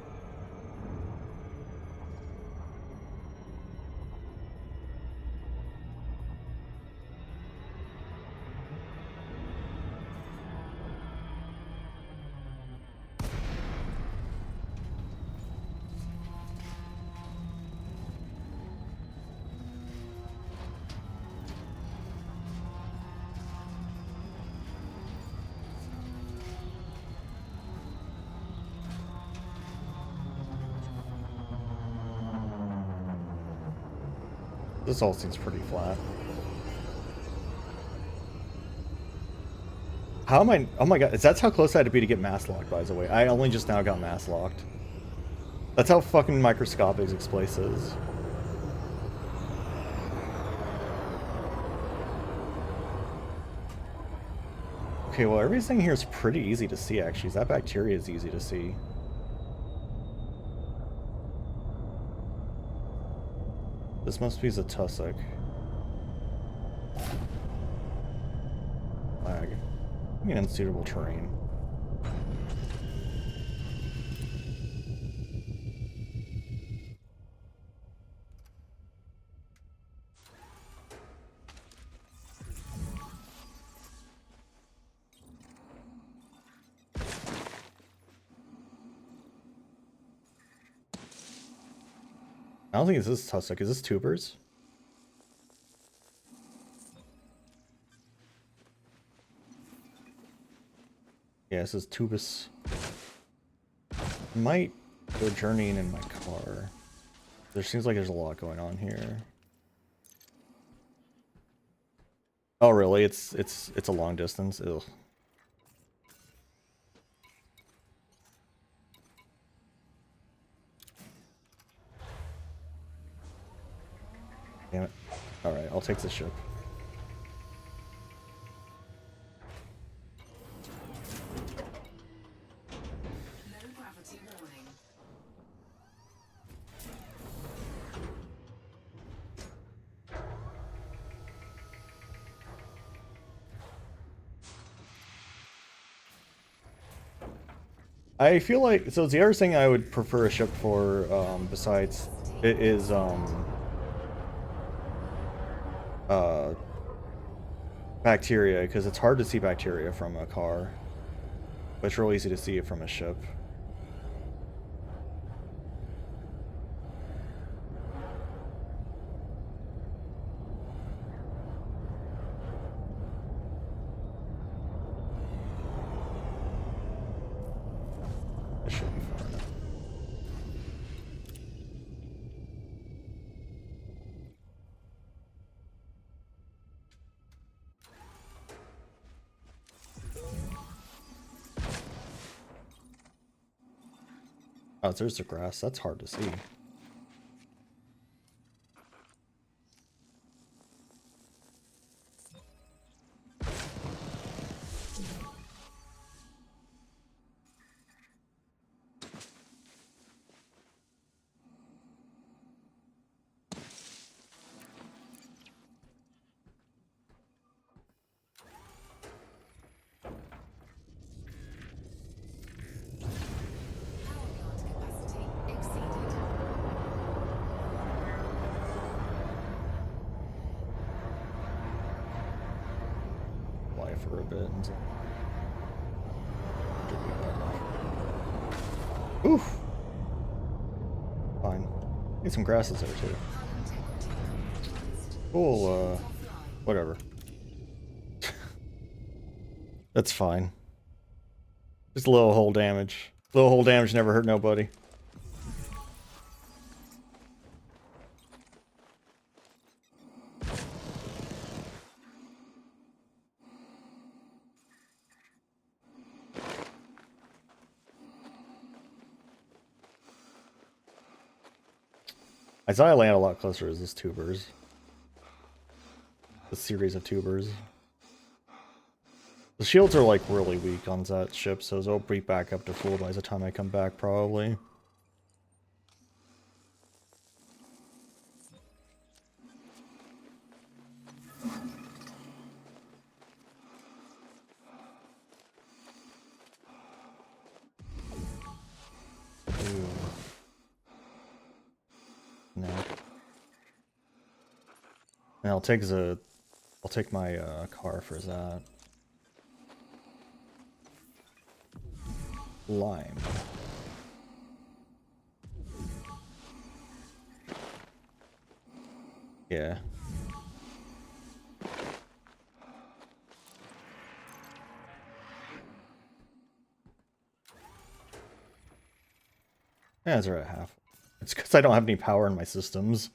This all seems pretty flat. How am I? Oh my god, that's how close I had to be to get mass locked, by the way. I only just now got mass locked. That's how fucking microscopic this place is. Okay, well, everything here is pretty easy to see, actually. That bacteria is easy to see. This must be the tussock. Lag. I mean, unsuitable terrain. I don't think this is tussock. Is this tubers? Yeah, this is tubus. I might go journeying in my car. There seems like there's a lot going on here. Oh really? It's a long distance. Ugh. Damn it. Alright, I'll take the ship.
Low gravity warning.
I feel like, so the other thing I would prefer a ship for, besides, it is, bacteria, because it's hard to see bacteria from a car, but it's real easy to see it from a ship. This should be far enough. Oh, there's the grass. That's hard to see. for a bit. And so... Oof! Fine. Need some grasses there too. Cool, whatever. That's fine. Just a little hole damage. Little hole damage never hurt nobody. I thought I land a lot closer to this tubers. The series of tubers. The shields are like really weak on that ship, so they'll be back up to full by the time I come back, probably. Ooh. No. And I'll take my car for that. Lime. Yeah. Yeah, it's right at half. It's because I don't have any power in my systems.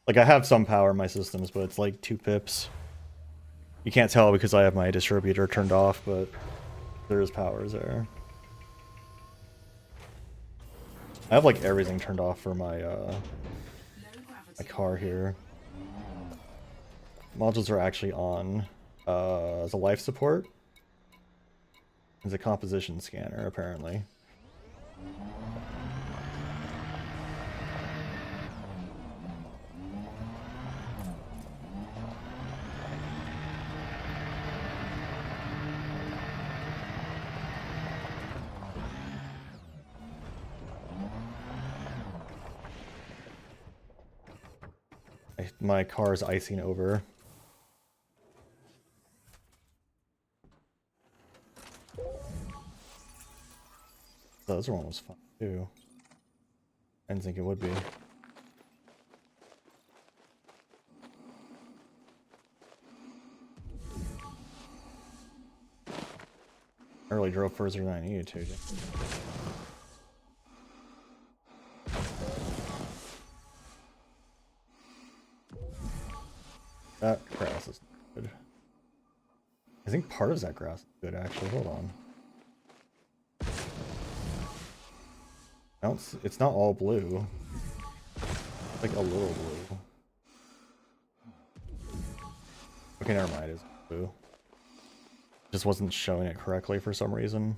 Like, I have some power in my systems, but it's like 2 pips. You can't tell because I have my distributor turned off, but there is powers there. I have like everything turned off for my my car here. Modules are actually on. The life support. There's a composition scanner, apparently. My car is icing over. The other one was fun too. I didn't think it would be. I really drove further than I needed to. That grass is good. I think part of that grass is good, actually. Hold on. No, it's not all blue. It's like a little blue. Okay, never mind. It's blue. Just wasn't showing it correctly for some reason.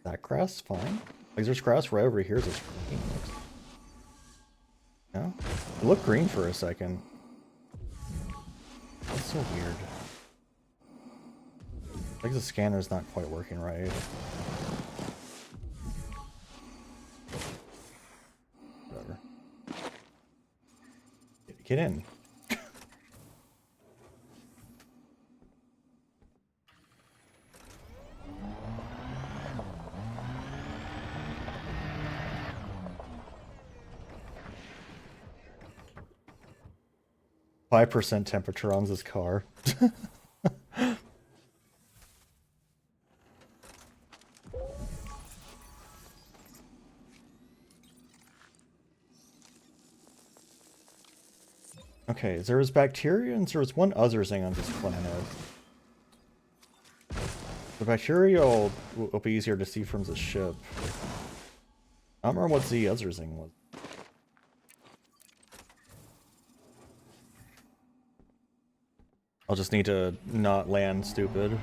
That grass fine. Like there's grass right over here that's green. No? It looked green for a second. That's so weird. Like the scanner's not quite working right. Whatever. Get in. 5% temperature on this car. Okay, there was bacteria and there was one other thing on this planet. The bacteria will be easier to see from the ship. I don't remember what the other thing was. I'll just need to not land stupid.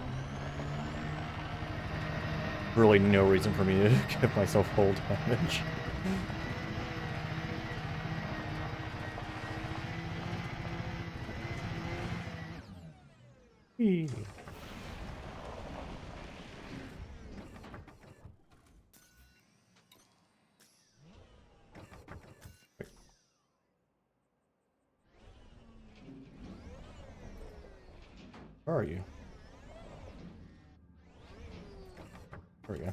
Really no reason for me to give myself hull damage. Furry. Where are you? There we go.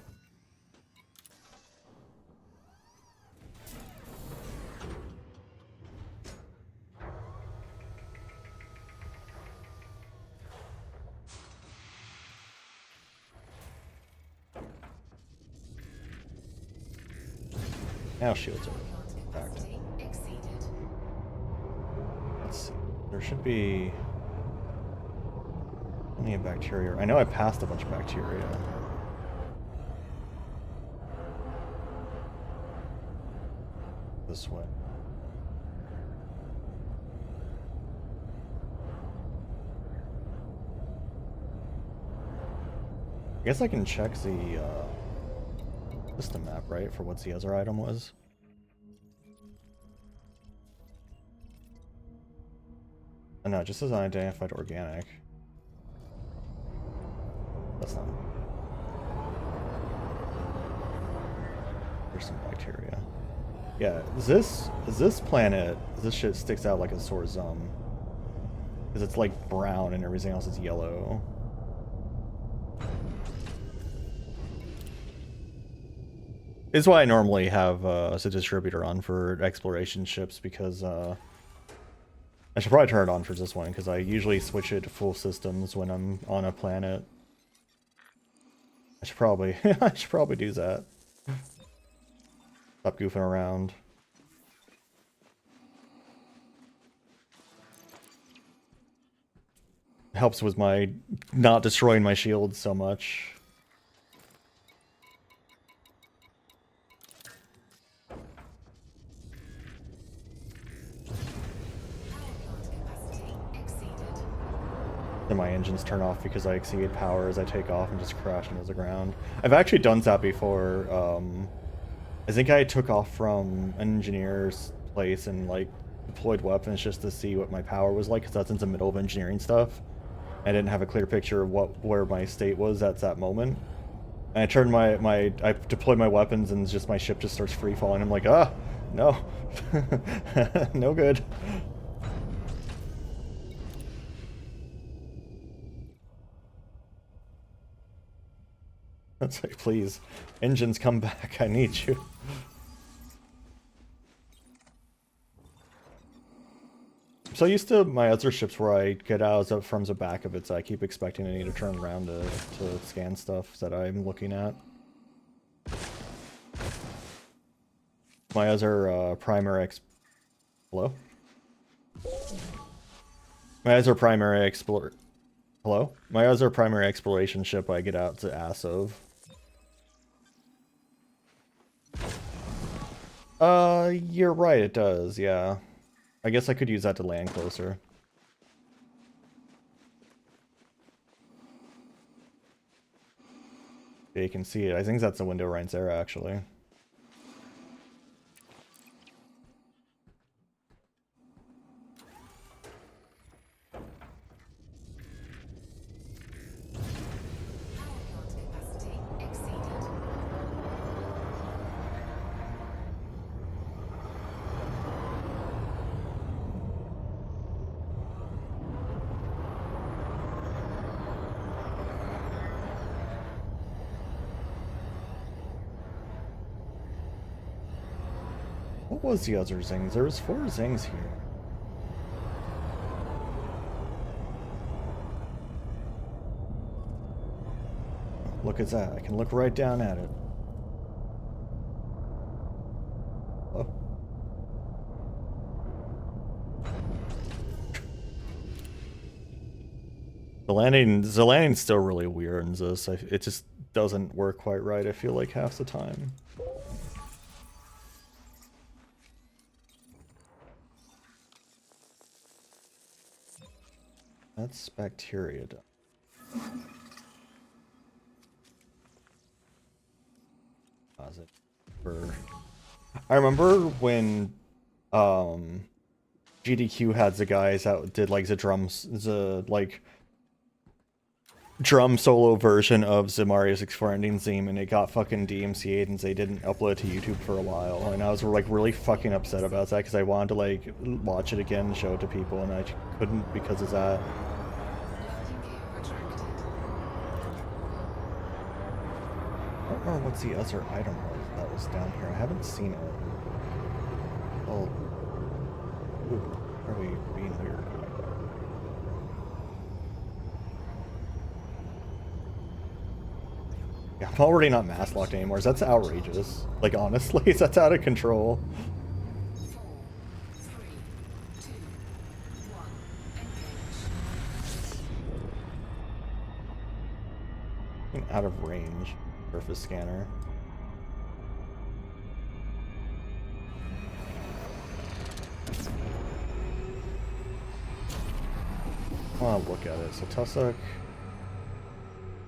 Now shields are back. Let's see. There should be plenty of bacteria. I know I passed a bunch of bacteria. This way. I guess I can check the system map, right, for what the other item was. Oh, no, it just says unidentified organic. That's not. There's some bacteria. Yeah, is this planet, this shit sticks out like a sore thumb. Because it's like brown and everything else is yellow. This is why I normally have as a distributor on for exploration ships, because I should probably turn it on for this one, because I usually switch it to full systems when I'm on a planet. I should probably I should probably do that. Stop goofing around. Helps with my not destroying my shield so much. Then my engines turn off because I exceed power as I take off and just crash into the ground. I've actually done that before. I think I took off from an engineer's place and like deployed weapons just to see what my power was like, because that's in the middle of engineering stuff. I didn't have a clear picture of where my state was at that moment. And I turned I deployed my weapons and just my ship just starts free falling. I'm like, ah, no, no good. It's like, please, engines, come back. I need you. I'm so used to my other ships where I get out from the back of it, so I keep expecting I need to turn around to scan stuff that I'm looking at. My other primary Hello? My other primary Hello? My other primary exploration ship I get out to ass of. You're right, it does, yeah. I guess I could use that to land closer. Yeah, you can see it. I think that's the window right there, actually. What was the other Zings? There was 4 Zings here. Look at that. I can look right down at it. Oh. The landing's still really weird in this. It just doesn't work quite right, I feel like, half the time. That's bacteria. I remember when GDQ had the guys that did like the drums, the like drum solo version of the Mario 64 ending theme, and it got fucking DMCA'd and they didn't upload it to YouTube for a while, and I was like really fucking upset about that because I wanted to like watch it again and show it to people, and I couldn't because of that. I don't know what's the other item that was down here. I haven't seen it. Oh, ooh, are we being weird? Yeah, I'm already not mass locked anymore. That's outrageous. Like, honestly, that's out of control.
4, 3, 2, 1. Engage.
Out of range. Surface scanner. I want to look at it. So Tussock.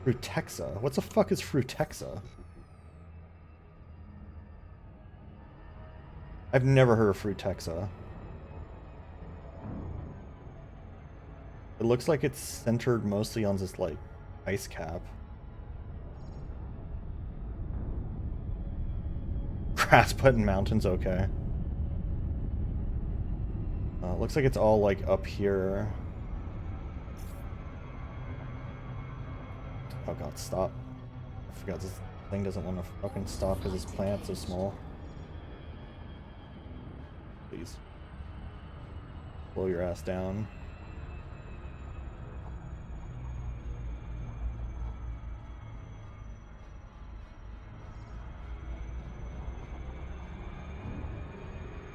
Frutexa. What the fuck is Frutexa? I've never heard of Frutexa. It looks like it's centered mostly on this, like, ice cap. Grass button mountains, okay. Looks like it's all, like, up here. Oh god, stop. I forgot this thing doesn't want to fucking stop because this plant's so small. Please. Slow your ass down.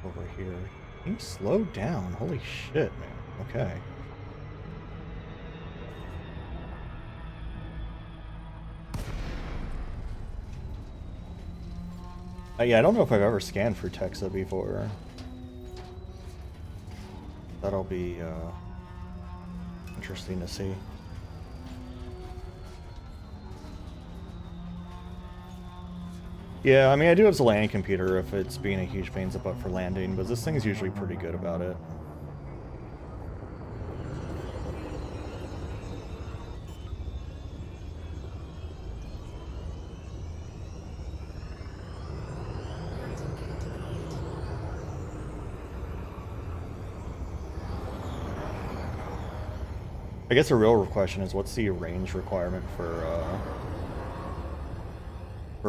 Over here. Can you slow down? Holy shit, man. Okay. Yeah, I don't know if I've ever scanned for Texa before. That'll be interesting to see. Yeah, I mean, I do have the landing computer if it's being a huge pain in the butt for landing, but this thing's usually pretty good about it. I guess the real question is, what's the range requirement for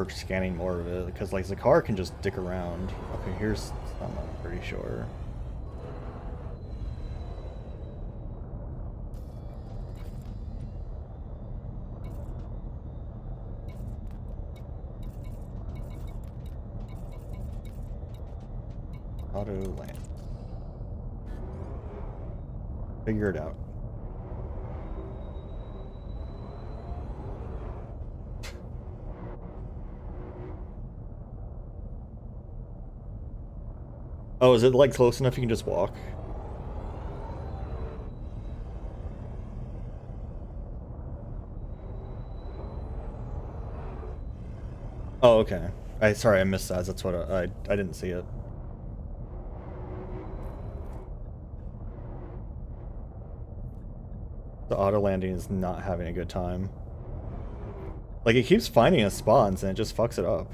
scanning more of it? Because like the car can just dick around. Okay, here's some, I'm pretty sure. Auto land. Figure it out. Oh, is it like close enough you can just walk? Oh, okay. Sorry, I missed that. That's what I didn't see it. The auto landing is not having a good time. Like, it keeps finding its spawns and it just fucks it up.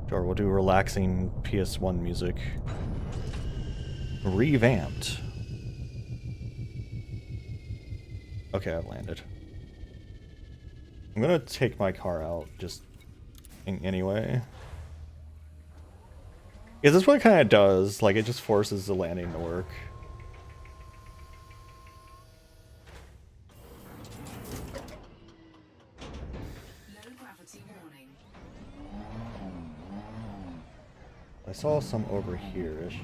Sure, we'll do relaxing PS1 music. Revamped. Okay, I've landed. I'm gonna take my car out, just anyway. Yeah, this is what it kind of does. Like, it just forces the landing to work.
Low gravity warning.
I saw some over here-ish.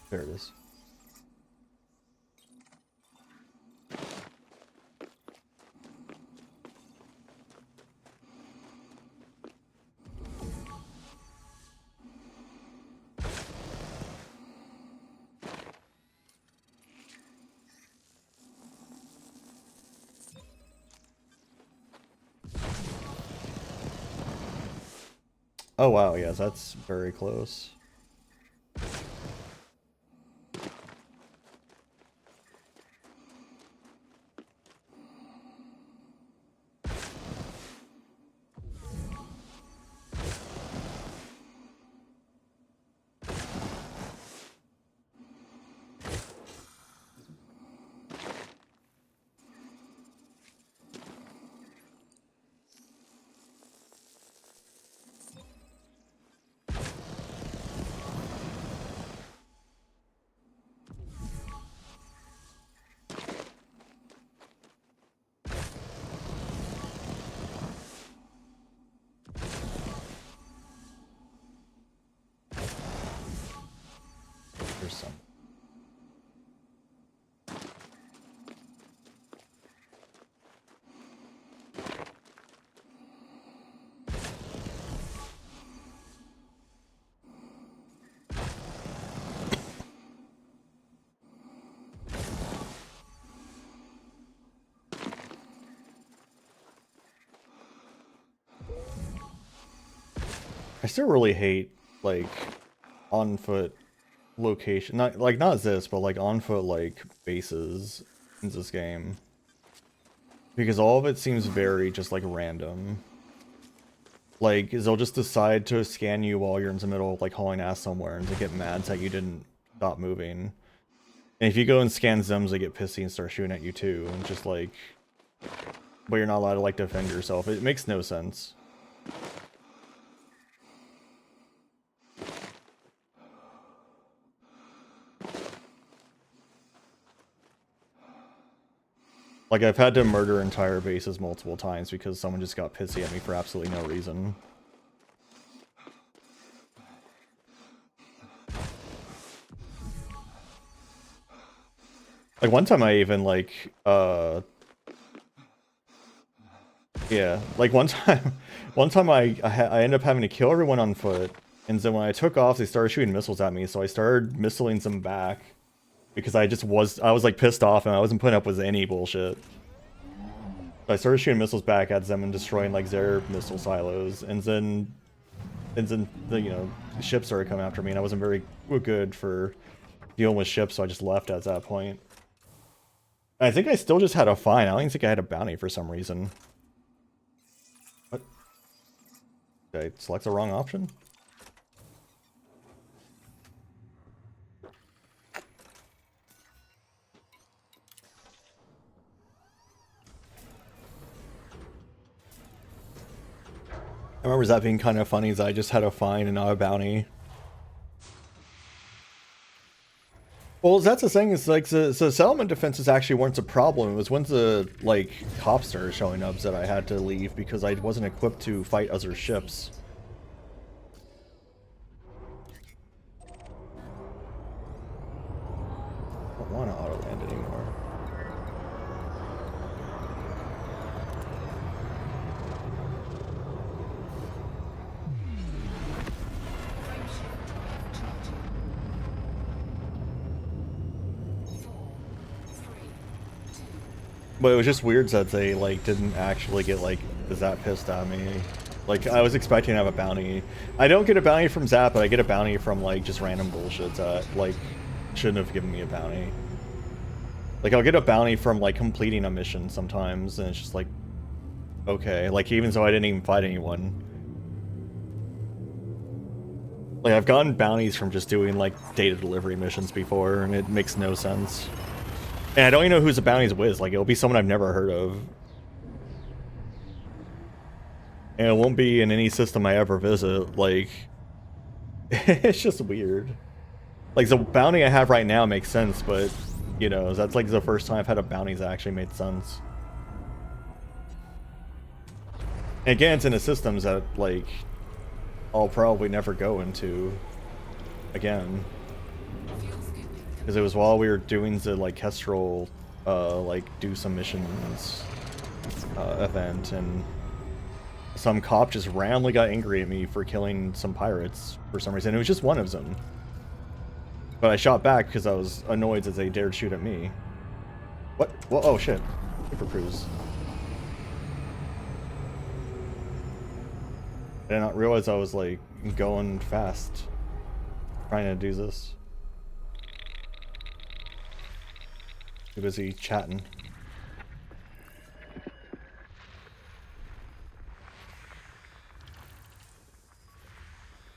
There it is. Oh wow, yes, that's very close. There's some. I still really hate, like, on foot location, not this, but like on foot like bases in this game, because all of it seems very just like random. Like, they'll just decide to scan you while you're in the middle of like hauling ass somewhere, and they get mad that you didn't stop moving. And if you go and scan them, they get pissy and start shooting at you too, and just like, but you're not allowed to like defend yourself. It makes no sense. Like, I've had to murder entire bases multiple times because someone just got pissy at me for absolutely no reason. Like, one time I even, like, yeah, like, one time I ended up having to kill everyone on foot, and then when I took off, they started shooting missiles at me, so I started missiling them back. Because I was like pissed off and I wasn't putting up with any bullshit. So I started shooting missiles back at them and destroying like their missile silos, and then the, you know, the ships started coming after me, and I wasn't very good for dealing with ships, so I just left at that point. And I think I still just had a fine. I don't even think I had a bounty for some reason. What? Did I select the wrong option? I remember that being kind of funny, that I just had a fine and not a bounty. Well, that's the thing, is like the settlement defenses actually weren't a problem. It was when the like cops started showing up that I had to leave because I wasn't equipped to fight other ships. I don't want to auto land anymore. But it was just weird that they like didn't actually get like that pissed at me. Like, I was expecting to have a bounty. I don't get a bounty from Zap, but I get a bounty from like just random bullshit that like shouldn't have given me a bounty. Like, I'll get a bounty from like completing a mission sometimes, and it's just like, okay, like even though I didn't even fight anyone. Like, I've gotten bounties from just doing like data delivery missions before, and it makes no sense. And I don't even know who the bounty's with. Like, it'll be someone I've never heard of. And it won't be in any system I ever visit. Like, it's just weird. Like, the bounty I have right now makes sense, but, you know, that's like the first time I've had a bounty that actually made sense. And again, it's into systems that, like, I'll probably never go into again. Because it was while we were doing the, like, Kestrel, like, do some missions event, and some cop just randomly got angry at me for killing some pirates for some reason. It was just one of them. But I shot back because I was annoyed that they dared shoot at me. What? Well, oh shit. Super Cruise. I did not realize I was, like, going fast. Trying to do this. Too busy chatting.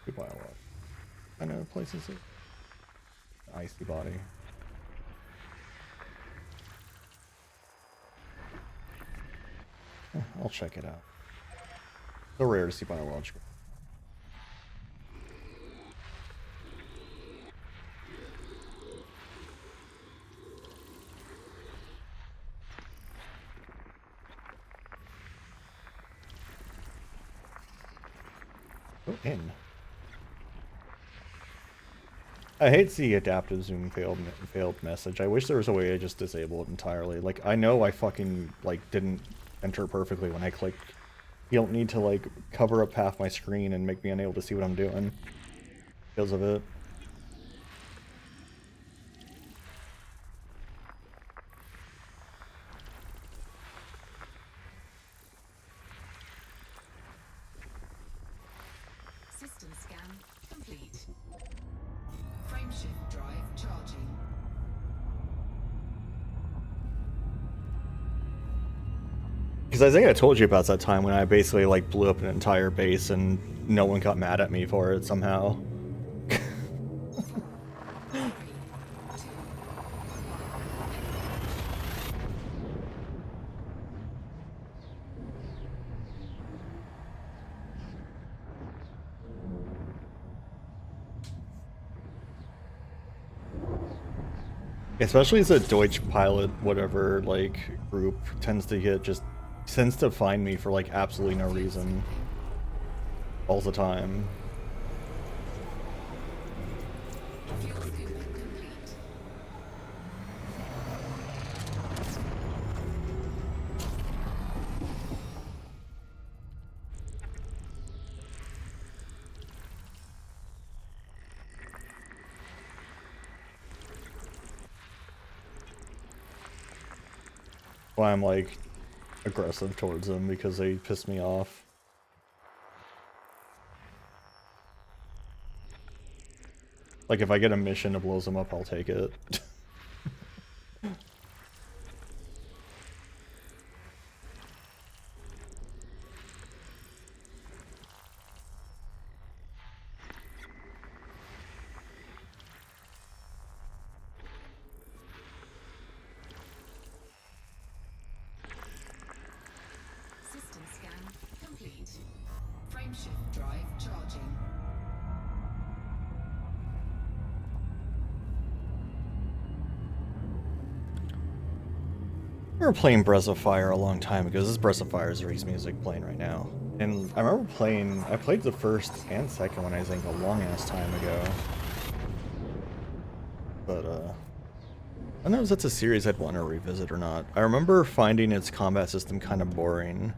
Goodbye, what? I know places. Icy body. I'll check it out. So rare to see biological. Go in. I hate the adaptive zoom failed message. I wish there was a way to just disable it entirely. Like, I know I fucking, like, didn't enter perfectly when I clicked. You don't need to, like, cover up half my screen and make me unable to see what I'm doing because of it.
System scan complete. Frameshift drive charging.
Because I think I told you about that time when I basically, like, blew up an entire base and no one got mad at me for it somehow. Especially as a Deutsch pilot, whatever, like, group tends to find me for, like, absolutely no reason. All the time.
Fuel scoop complete.
Why I'm, like, aggressive towards them, because they piss me off. Like, if I get a mission that blows them up, I'll take it.
System scan complete. Frameshift drive charging.
We were playing Breath of Fire a long time ago. This is Breath of Fire Zuri's music playing right now. And I remember I played the first and second one, I think, a long-ass time ago. But, I don't know if that's a series I'd want to revisit or not. I remember finding its combat system kind of boring.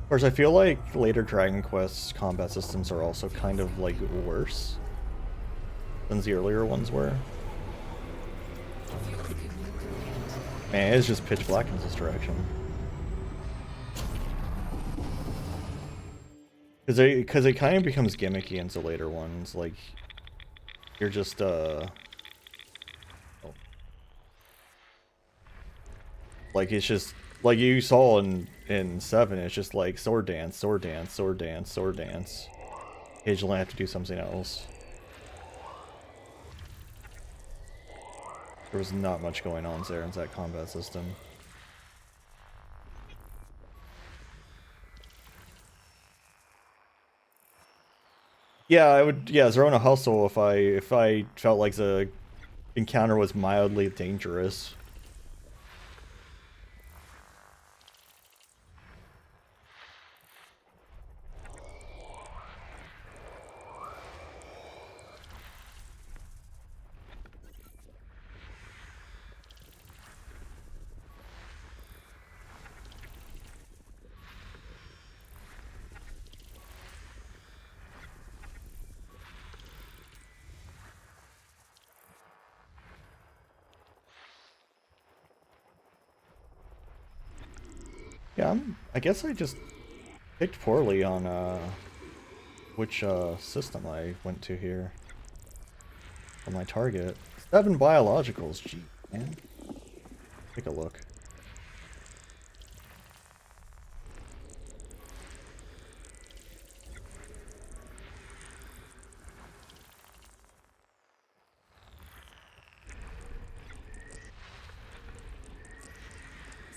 Of course, I feel like later Dragon Quest combat systems are also kind of, like, worse than the earlier ones were. Man, it's just pitch black in this direction. Because it kind of becomes gimmicky into later ones, like, you're just, like, it's just, like you saw in 7, it's just like sword dance, sword dance, sword dance, sword dance. Occasionally I have to do something else. There was not much going on there in that combat system. Yeah, I would, yeah, throw in a hustle if I felt like the encounter was mildly dangerous. Yeah, I guess I just picked poorly on which system I went to here for my target. 7 biologicals, gee, man. Take a look.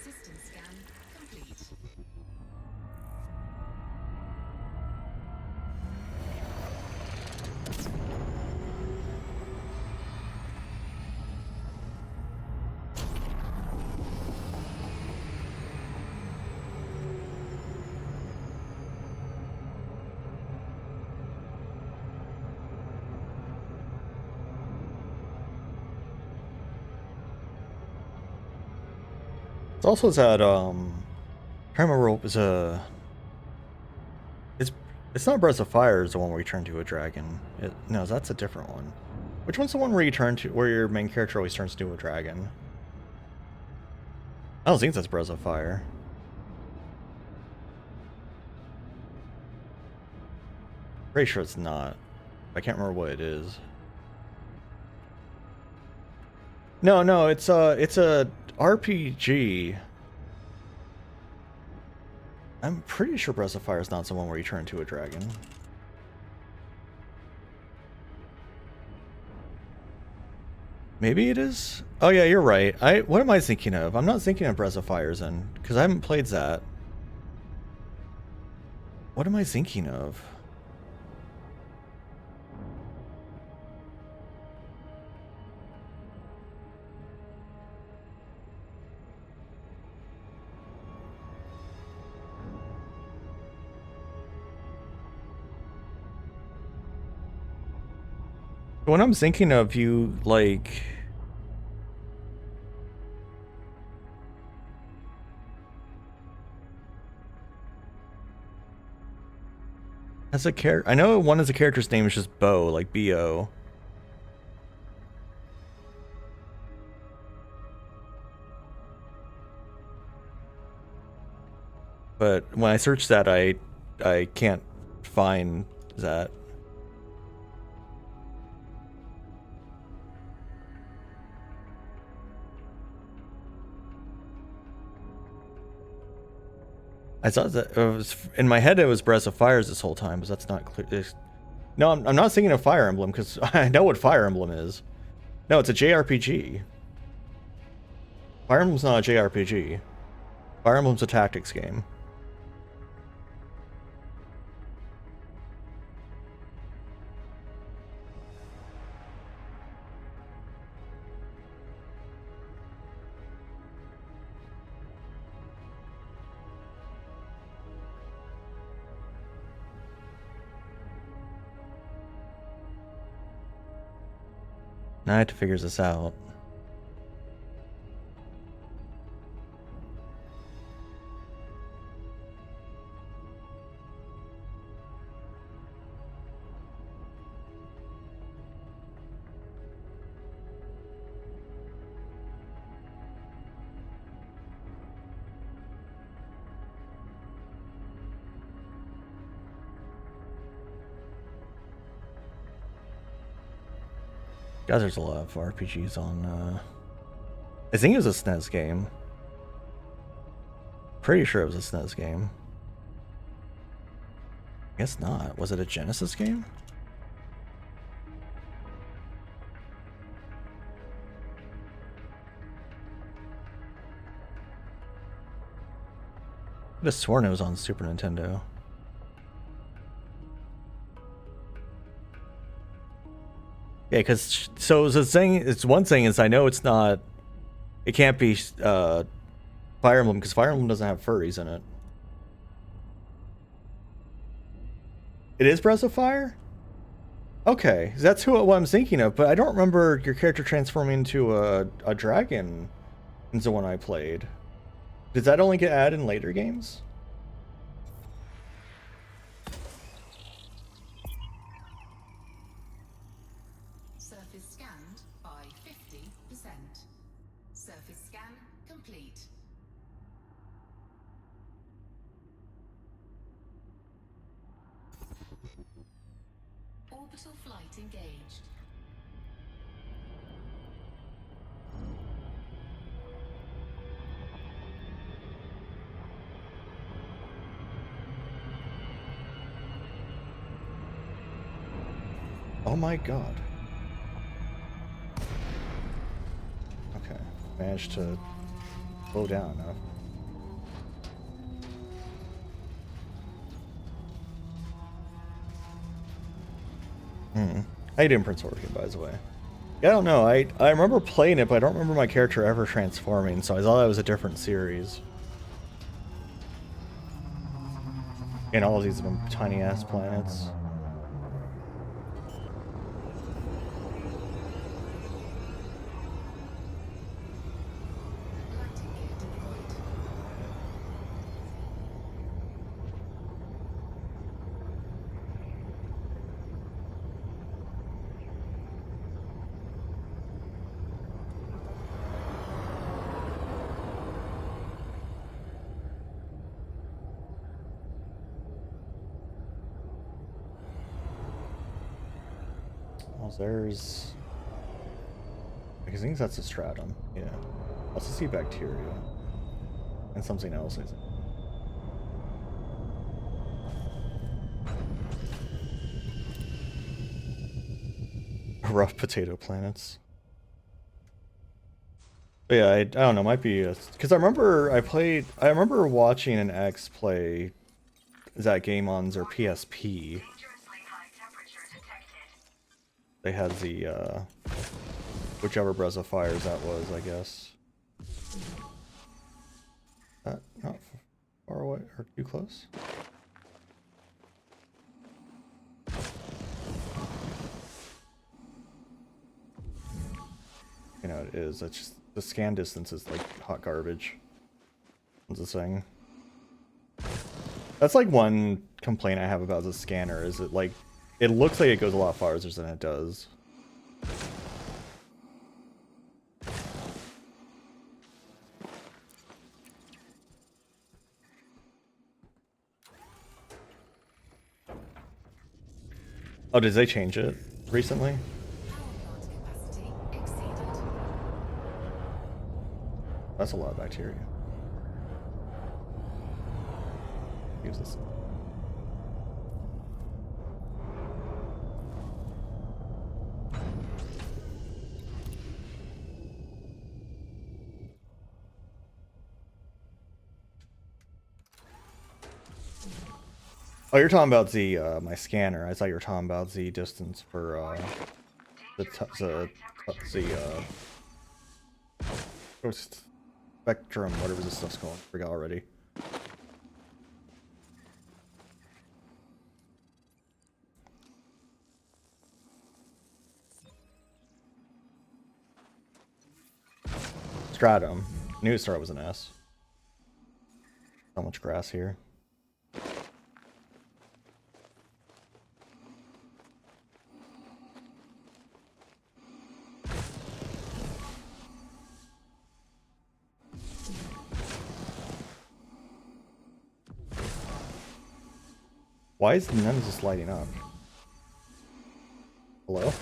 System scan complete.
It's also that I can't remember what was it's not Breath of Fire is the one where you turn to a dragon. No, that's a different one. Which one's the one where you turn to where your main character always turns to a dragon? I don't think that's Breath of Fire. Pretty sure it's not. I can't remember what it is. No, it's a RPG. I'm pretty sure Breath of Fire is not the one where you turn into a dragon. Maybe it is? Oh yeah, you're right. What am I thinking of? I'm not thinking of Breath of Fire then, because I haven't played that. What am I thinking of? When I'm thinking of you, like... As a character... I know one of the character's name is just Bo, like B-O. But when I search that, I can't find that. I thought that it was in my head. It was Breath of Fires this whole time, but that's not clear. No, I'm not thinking of Fire Emblem because I know what Fire Emblem is. No, it's a JRPG. Fire Emblem's not a JRPG. Fire Emblem's a tactics game. Now I have to figure this out. Guys, there's a lot of RPGs on, I think it was a SNES game. Pretty sure it was a SNES game. I guess not. Was it a Genesis game? I could have sworn it was on Super Nintendo. Yeah, because so the thing, it's one thing is I know it's not, it can't be Fire Emblem because Fire Emblem doesn't have furries in it. It is Breath of Fire? Okay, that's what I'm thinking of, but I don't remember your character transforming into a dragon in the one I played. Does that only get added in later games?
Surface scanned by 50%. Surface scan complete. Orbital flight engaged.
Oh my god. Okay, managed to slow down enough. How you doing, Prince Orchid, by the way? Yeah, I don't know. I remember playing it, but I don't remember my character ever transforming, so I thought that was a different series. And all of these have been tiny-ass planets.
Landing gear deployed.
Well, there's... I think that's a stratum. Yeah. Let's see bacteria. And something else, I think. Rough potato planets. But yeah, I don't know, might be because I remember watching an X play that game on their PSP. They had the whichever Breath of Fires that was, I guess. Not far away or too close. You know it is. It's just the scan distance is like hot garbage. What's the saying? That's like one complaint I have about the scanner, is it like it looks like it goes a lot farther than it does. Oh, did they change it recently?
Power plant capacity exceeded.
That's a lot of bacteria. Use this. Oh, you're talking about the my scanner. I thought you were talking about the distance for the spectrum, whatever this stuff's called. I forgot already. Stratum. Knew it started with an S. So much grass here. Why is none of this lighting up? Hello?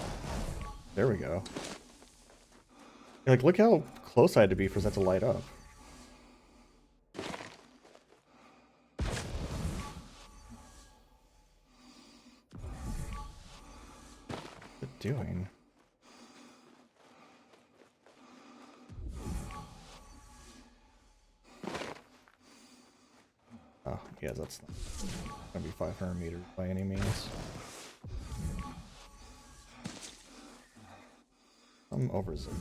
There we go. Like, look how close I had to be for that to light up. What's it doing? Oh, yeah, that's not gonna be 500 meters by any means. I'm over zip.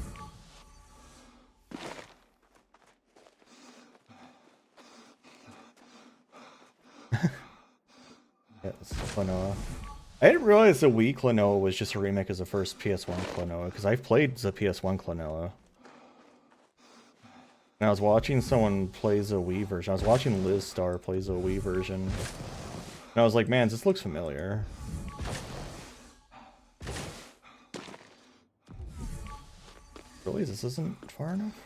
Yeah, this is Klonoa. I didn't realize the Wii Klonoa was just a remake of the first PS1 Klonoa, because I've played the PS1 Klonoa. And I was watching someone play the Wii version. I was watching Liz Star play the Wii version. And I was like, man, this looks familiar. Really? This isn't far enough?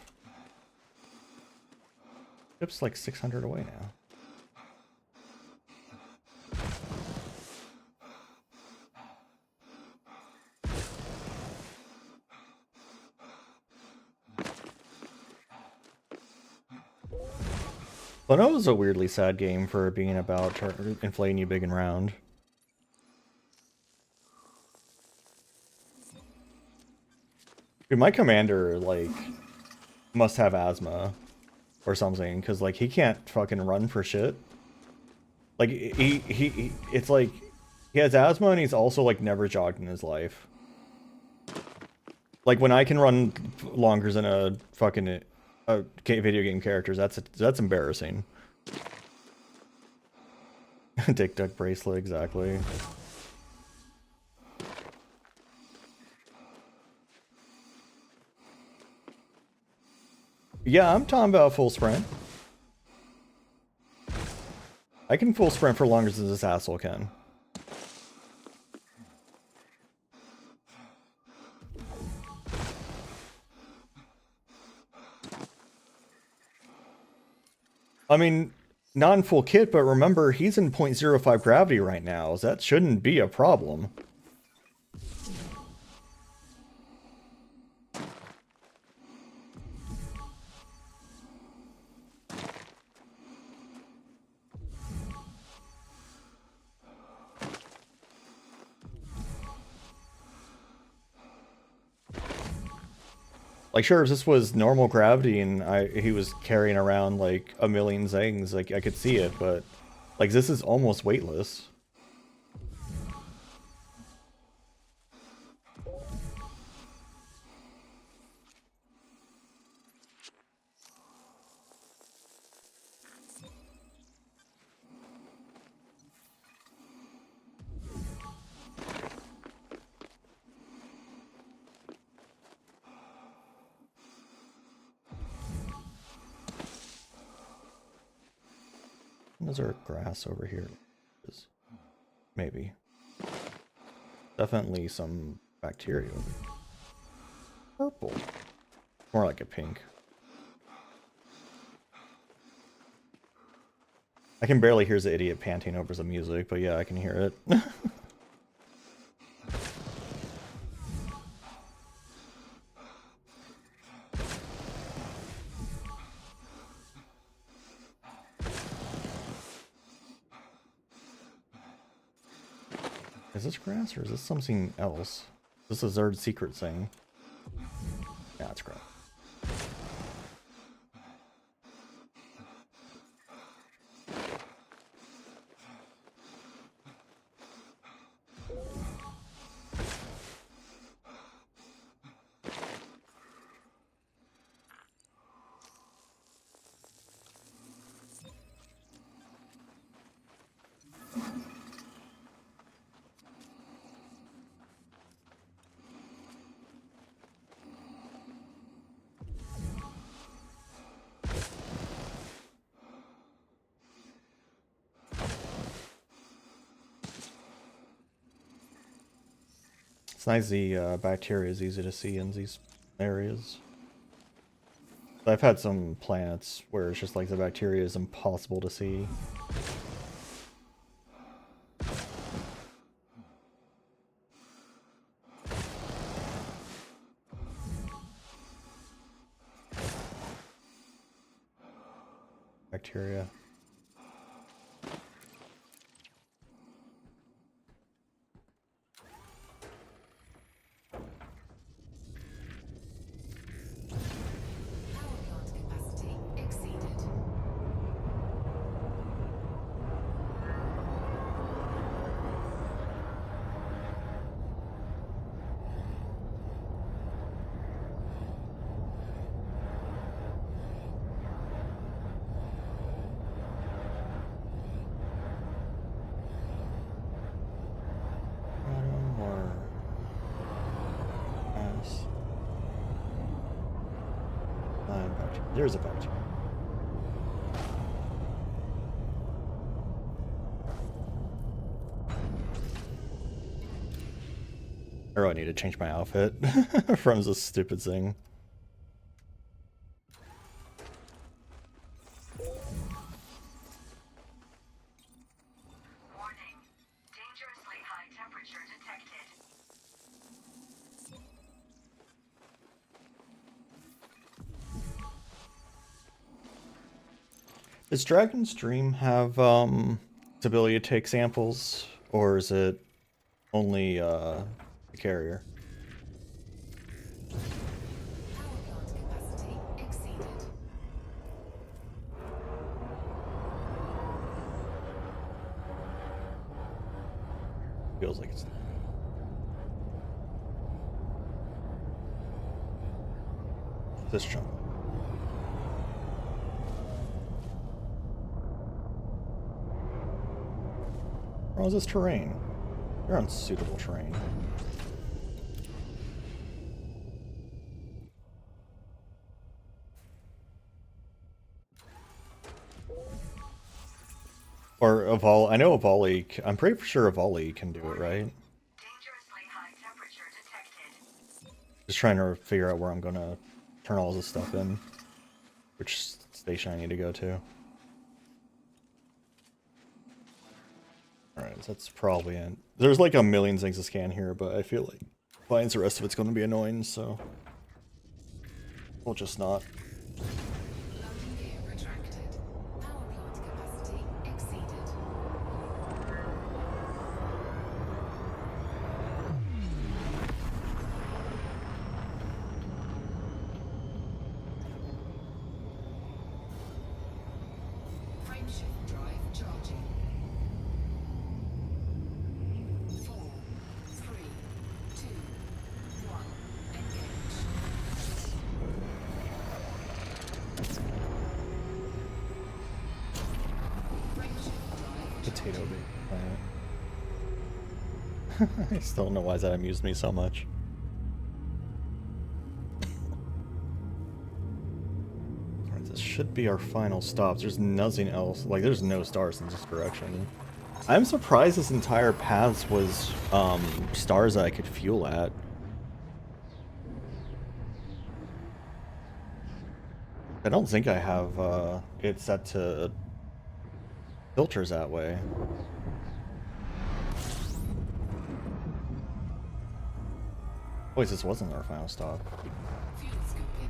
Ship's like 600 away now. But it was a weirdly sad game for being about inflating you big and round. Dude, my commander, like, must have asthma or something, because, like, he can't fucking run for shit. Like, it's like, he has asthma and he's also, like, never jogged in his life. Like, when I can run longer than a fucking video game characters, that's embarrassing. Dick Duck Bracelet, exactly. Yeah, I'm talking about full sprint. I can full sprint for longer than this asshole can. I mean, not in full kit, but remember, he's in 0.05 gravity right now, so that shouldn't be a problem. Like, sure, if this was normal gravity and he was carrying around, like, a million Zangs, like, I could see it, but, like, this is almost weightless. Is there grass over here? Maybe. Definitely some bacteria. Purple. More like a pink. I can barely hear the idiot panting over the music, but yeah, I can hear it. Is this grass or is this something else? This is their secret thing. Yeah, it's grass. It's nice the bacteria is easy to see in these areas. I've had some planets where it's just like the bacteria is impossible to see. Bacteria. There's a bacteria. Or I need to change my outfit from this stupid thing.
Warning. Dangerously high temperature detected.
Does Dragon's Dream have its ability to take samples, or is it only the carrier?
Power plant capacity exceeded.
Feels like it's this jump. Or is this terrain? You're on suitable terrain. Or Evol, I know Evoli, I'm pretty sure Evoli can do it, right?
Dangerously high temperature detected.
Just trying to figure out where I'm gonna turn all this stuff in. Which station I need to go to. Alright, so that's probably it. There's like a million things to scan here, but I feel like finds the rest of it's gonna be annoying, so we'll just not.
Landing gear retracted. Power plant capacity exceeded. Frameshift drive charging. 4, 3, 2, 1. Engage. Frameshift drive
Potato bait planet. I still don't know why that amused me so much. Alright, this should be our final stops. There's nothing else. Like, there's no stars in this direction. I'm surprised this entire paths was stars that I could fuel at. I don't think I have it set to filters that way. Wait, this wasn't our final stop.
fuel scooping.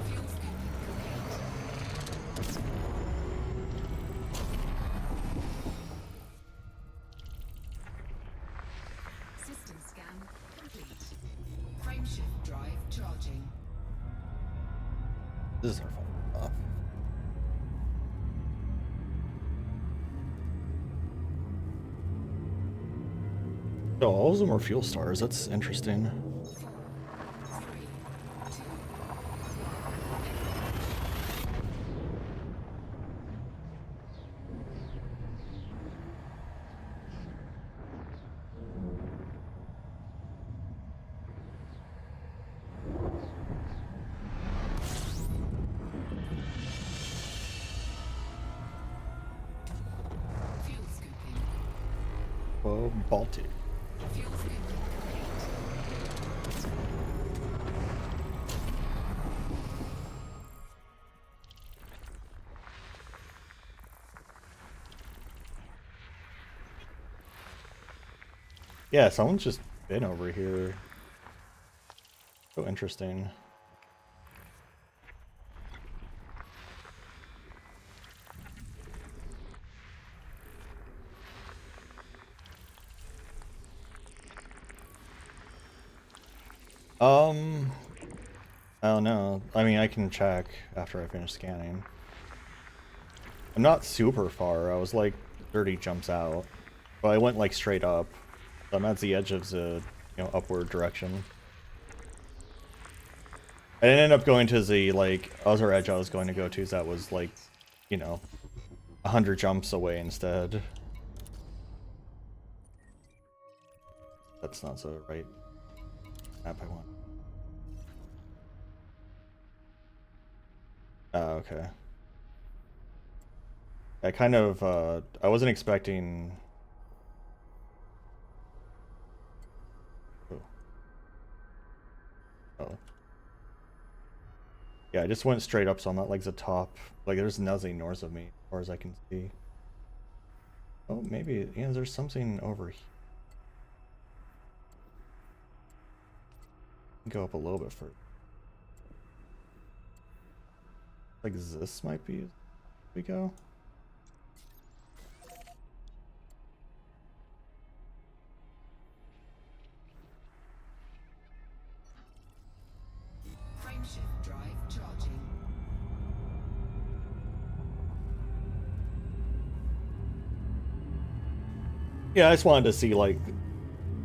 Fuel scooping complete. System scan complete. Frameshift drive charging.
This is our final stop. Oh, all of them are fuel stars. That's interesting.
4, 3, 2, 1. Fuel scooping.
Oh, Baltic.
Fuel scooping complete.
Yeah, someone's just been over here. So interesting. I don't know. I mean, I can check after I finish scanning. I'm not super far. I was like 30 jumps out. But I went like straight up. So I'm at the edge of the, upward direction. I didn't end up going to the, like, other edge I was going to go to, that was like, 100 jumps away instead. That's not the right map I want. Oh, okay. I kind of, I wasn't expecting... Oh. Oh. Yeah, I just went straight up, so I'm at, like, the top. Like, there's nothing north of me, as far as I can see. Oh, maybe, there's something over here. Go up a little bit further. Like this might be we go.
Frameshift drive charging.
Yeah, I just wanted to see like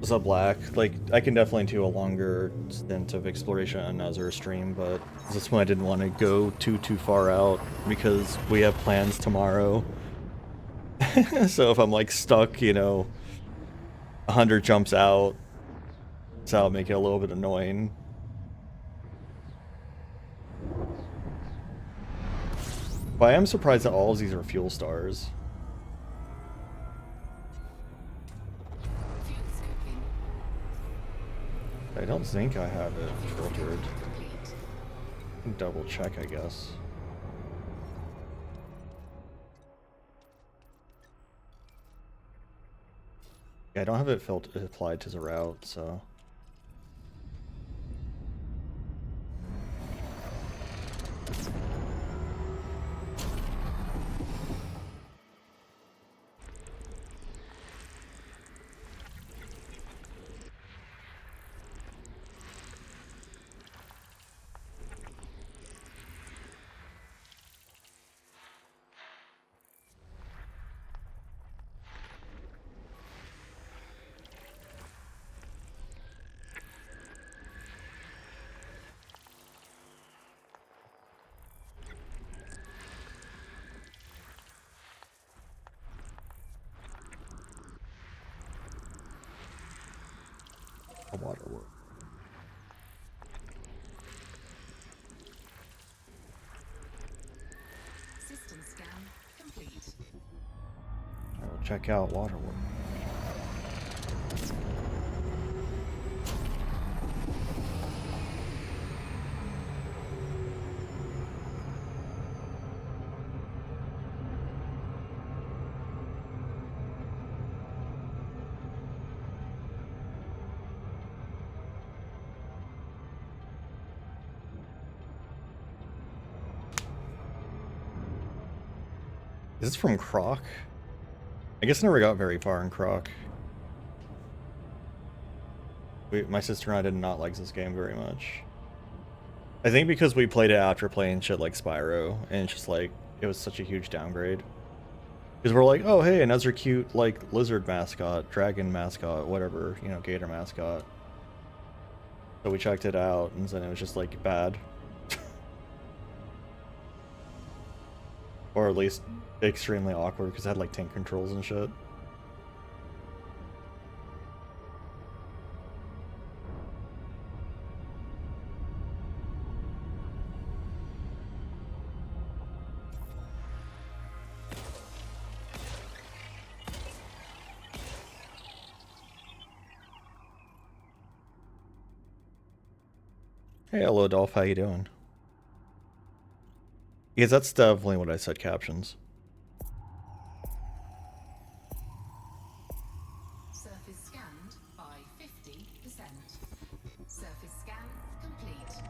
the black. Like I can definitely do a longer stint of exploration on another stream, but this one I didn't want to go too far out because we have plans tomorrow. So if I'm like stuck, you know, 100 jumps out, so that'll make it a little bit annoying. But I am surprised that all of these are fuel stars.
Fuel scoping.
I don't think I have it filtered.
Complete.
Double check, I guess. Yeah, I don't have it applied to the route, so. A water work.
System scan complete.
I will check out water work. Is this from Croc? I guess I never got very far in Croc. My sister and I did not like this game very much. I think because we played it after playing shit like Spyro, and it's just like, it was such a huge downgrade. Because we're like, oh hey, another cute, like, lizard mascot, dragon mascot, whatever, you know, gator mascot. So we checked it out, and then it was just like, bad. Or at least extremely awkward because it had like tank controls and shit. Hey, hello Dolph, how you doing? Because that's definitely what I said, captions.
Surface scanned by 50%. Surface scan complete.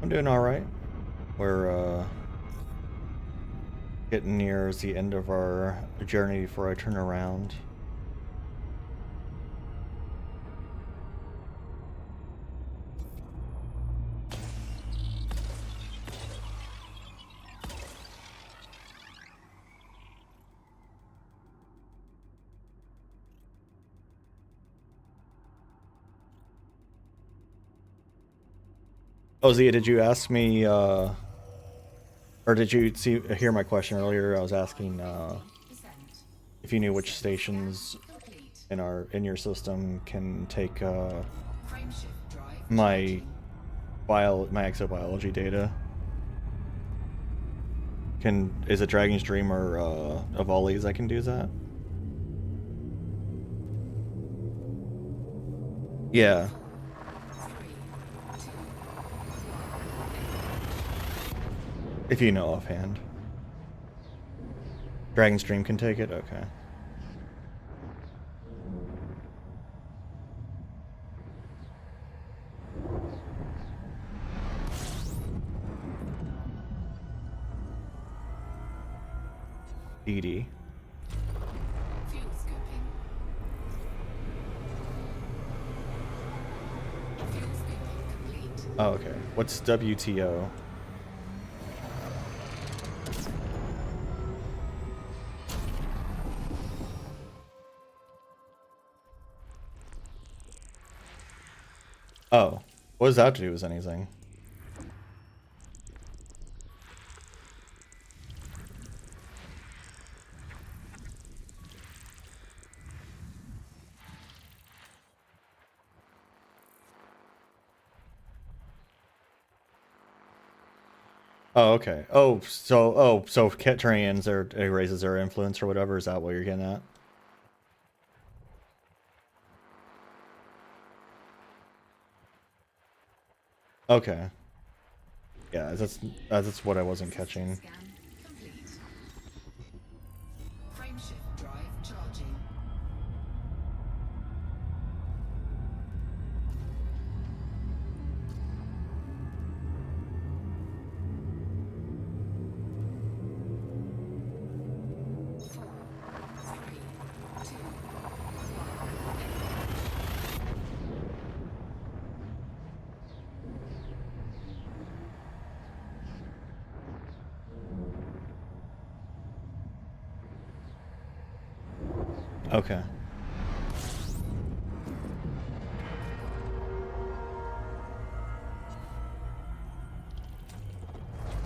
I'm doing alright. We're getting near the end of our journey before I turn around. Oh, Zia, did you ask me, or did you hear my question earlier? I was asking if you knew which stations in your system can take my exobiology data. Is it Dragon's Dream or Avali's I can do that? Yeah. If you know offhand. Dragon's Dream can take it? Okay. DD.
Fuel scooping. Fuel scooping complete.
Oh, okay. What's WTO? Oh, what does that have to do with anything? Oh, okay. So Cat Terranians it raises their influence or whatever. Is that what you're getting at? Okay. Yeah, that's what I wasn't catching.
Scan complete. Frameshift drive charging. Four, three, two,
Okay.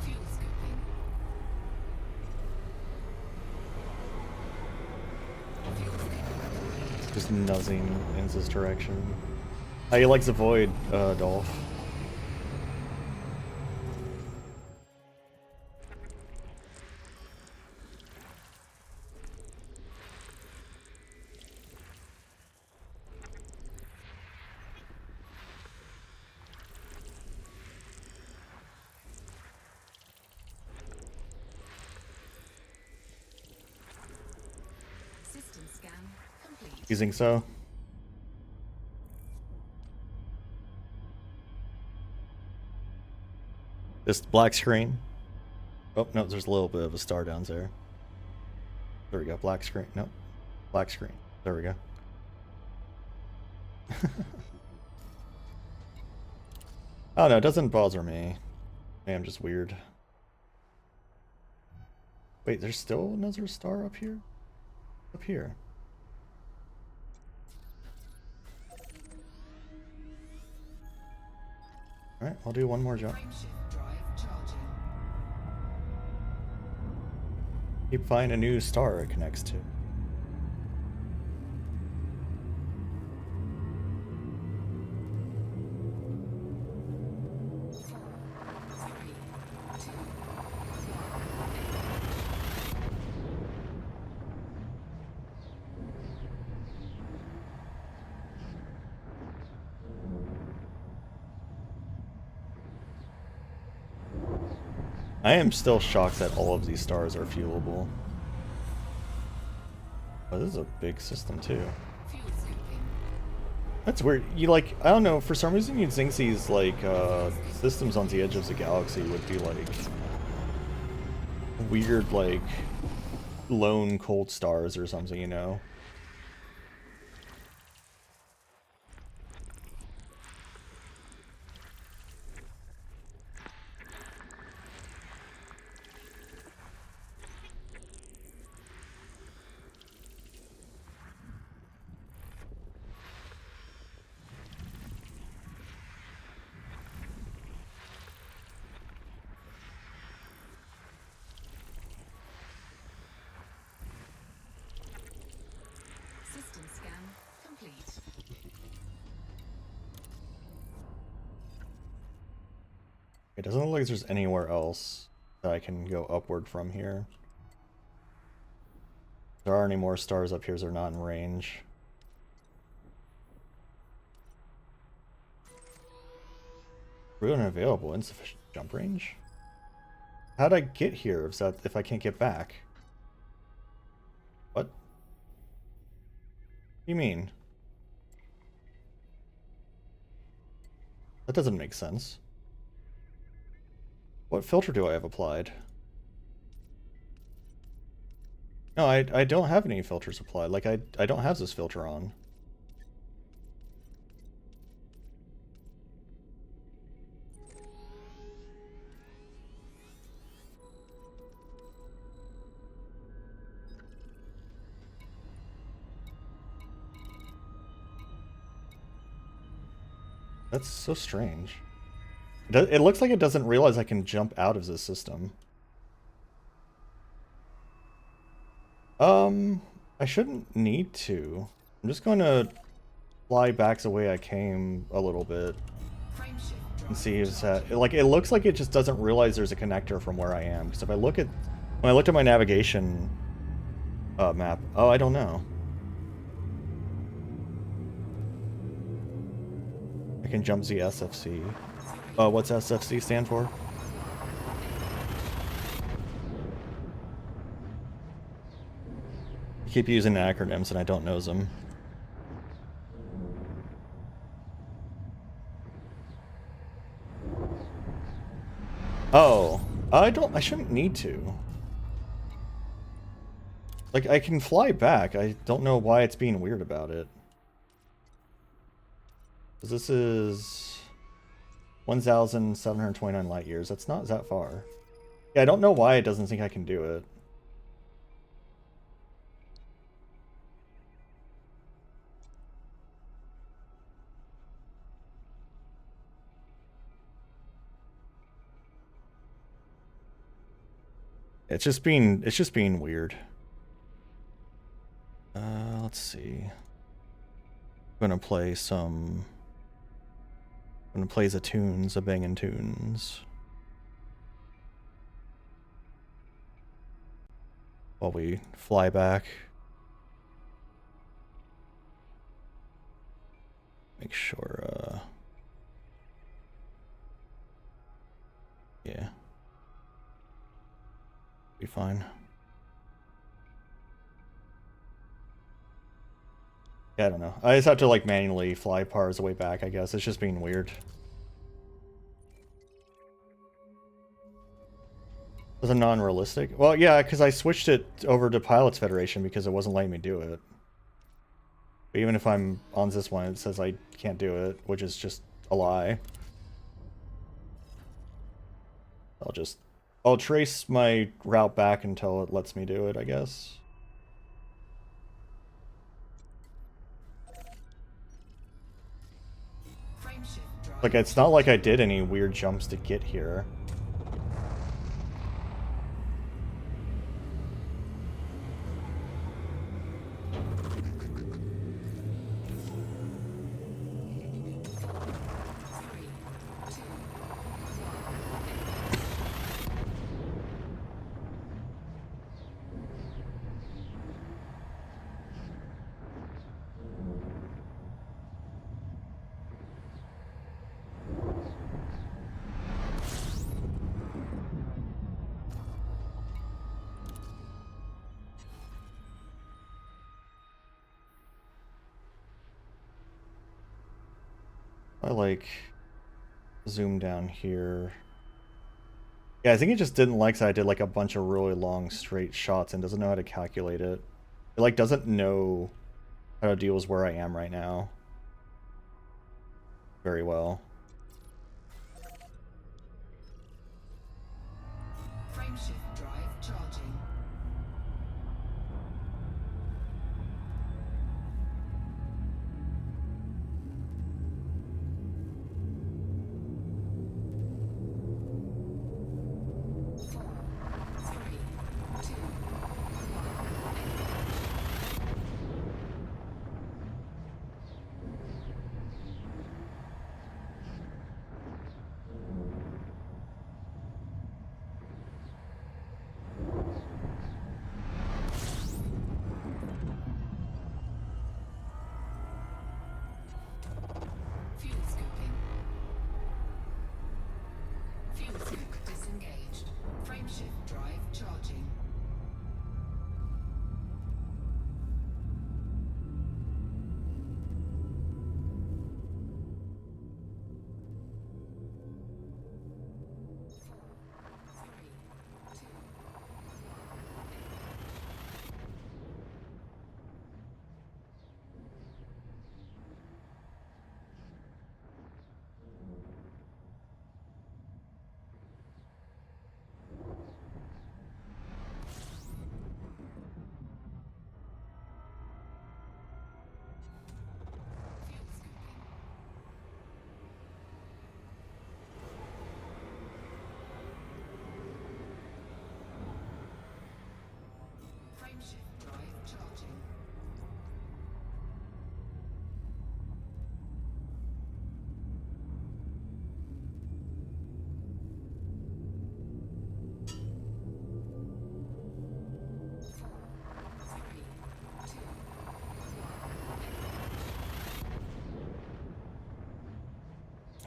fuel scooping. Fuel scooping.
Just nuzzing in this direction. How you like the void, Dolph?
System scan complete.
You think so? This black screen. Oh no, there's a little bit of a star down there. There we go. Black screen. Nope. Black screen. There we go. Oh no, it doesn't bother me. Maybe I'm just weird. Wait, there's still another star up here? Up here. Alright, I'll do one more jump.
Frameshift drive charging.
Keep finding a new star it connects to.
Four, three, two,
I am still shocked that all of these stars are fuelable. Oh, this is a big system too.
fuel scooping.
That's weird. You like, I don't know, for some reason you'd think these like systems on the edge of the galaxy would be like weird like lone cold stars or something, you know?
System scan complete.
It doesn't look like there's anywhere else that I can go upward from here. If there are any more stars up here, they're not in range. Route unavailable, insufficient jump range? How'd I get here if I can't get back? What? What do you mean? That doesn't make sense. What filter do I have applied? No, I don't have any filters applied. Like, I don't have this filter on. That's so strange. It looks like it doesn't realize I can jump out of this system. I shouldn't need to. I'm just going to fly back the way I came a little bit and see if that, like, it looks like it just doesn't realize there's a connector from where I am. Because if I look at, when I looked at my navigation map, oh, I don't know. I can jump the SFC. What's SFC stand for? I keep using acronyms and I don't know them. Oh, I shouldn't need to. Like, I can fly back. I don't know why it's being weird about it. 'Cause this is 1,729 light years. That's not that far. Yeah, I don't know why it doesn't think I can do it. It's just being weird. Let's see. I'm gonna play the tunes, the banging tunes. While we fly back. Make sure, yeah. Be fine. Yeah, I don't know. I just have to, like, manually fly parts the way back, I guess. It's just being weird. Was it non-realistic? Well, yeah, because I switched it over to Pilots Federation because it wasn't letting me do it. But even if I'm on this one, it says I can't do it, which is just a lie. I'll trace my route back until it lets me do it, I guess. Like, it's not like I did any weird jumps to get here. I like zoom down here. Yeah, I think it just didn't like that I did like a bunch of really long straight shots and doesn't know how to calculate it. It like doesn't know how to deal with where I am right now very well.
Frameshift drive charging.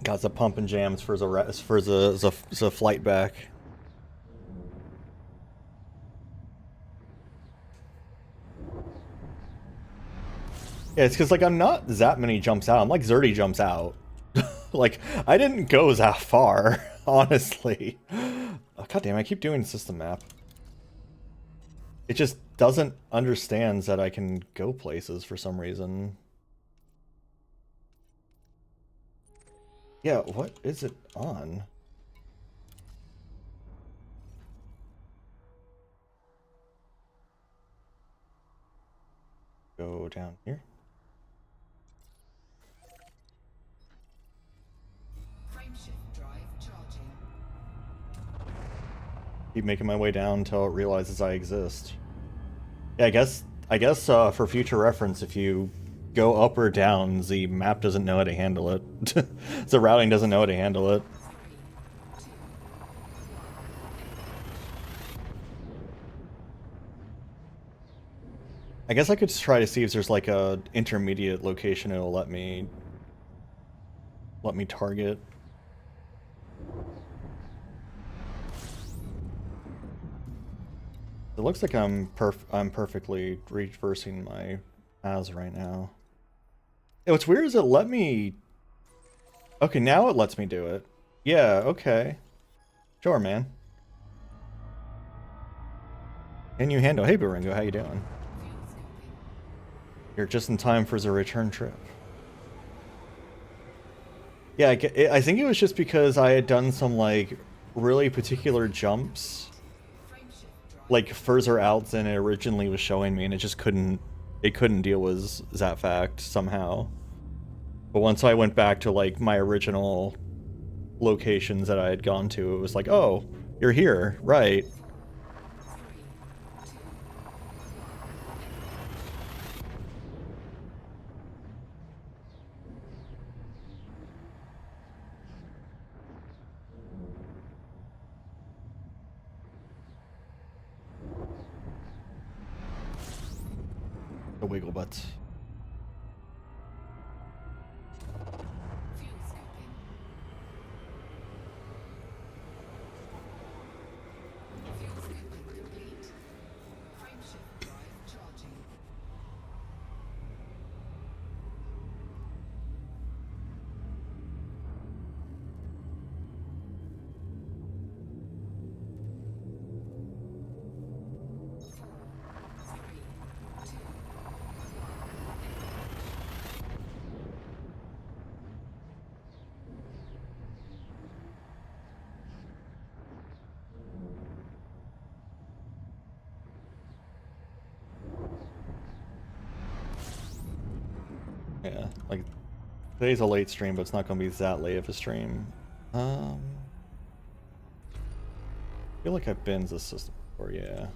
Got the pumping jams for the flight back. Yeah, it's because like I'm not that many jumps out. I'm like 30 jumps out. Like I didn't go that far, honestly. Oh, God damn, I keep doing system map. It just doesn't understand that I can go places for some reason. Yeah, what is it on? Go down here.
Frameshift drive charging.
Keep making my way down until it realizes I exist. Yeah, I guess for future reference, if you go up or down, the map doesn't know how to handle it. The routing doesn't know how to handle it. I guess I could try to see if there's like a intermediate location it'll let me target. It looks like I'm perfectly reversing my paths right now. Yeah, what's weird is it let me... Okay, now it lets me do it. Yeah, okay. Sure, man. Can you handle... Hey, Baringo, how you doing? You're just in time for the return trip. Yeah, I think it was just because I had done some, like, really particular jumps, like, further out than it originally was showing me, and it just couldn't deal with that fact somehow. But once I went back to, like, my original locations that I had gone to, it was like, oh, you're here, right. The wiggle butts.
Fuel scoping. Fuel scoping complete. Frameshift drive charging.
Yeah, like, today's a late stream, but it's not going to be that late of a stream. I feel like I've been to this system before, yeah.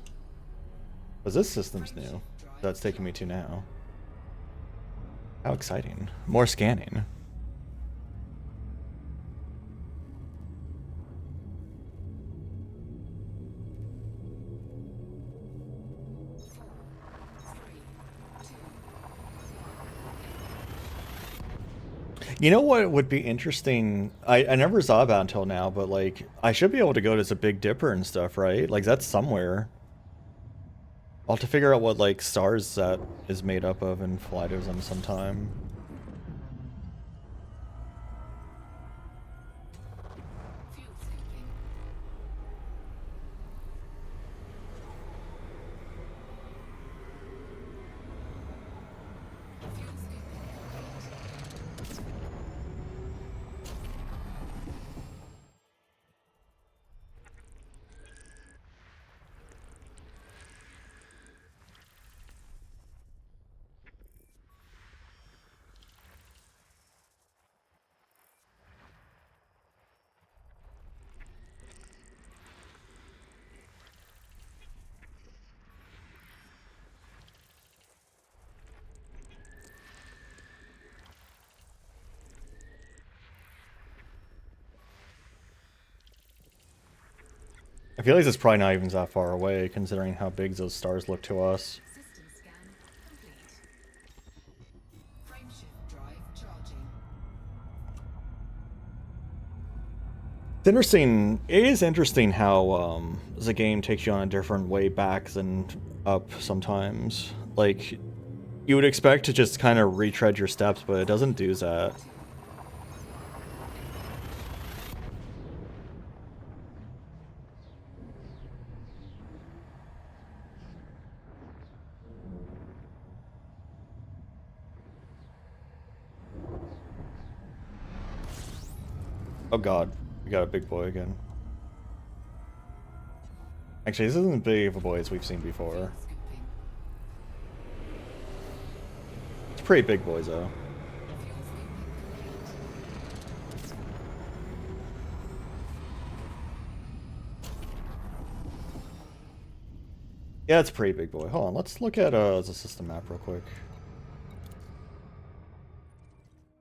Because this system's new. That's taking me to now. How exciting. More scanning. You know what would be interesting? I never saw about until now, but like I should be able to go to the Big Dipper and stuff, right? Like that's somewhere. I'll have to figure out what like stars that is made up of and fly to them sometime.
Fuel scoping. Fuel scoping complete.
I feel like it's probably not even that far away, considering how big those stars look to us.
System scan complete. Frameshift drive charging.
It's interesting. It is interesting how the game takes you on a different way back than up sometimes. Like, you would expect to just kind of retread your steps, but it doesn't do that. Oh god, we got a big boy again. Actually, this isn't as big of a boy as we've seen before. It's a pretty big boys though. Yeah, it's a pretty big boy. Hold on, let's look at the system map real quick.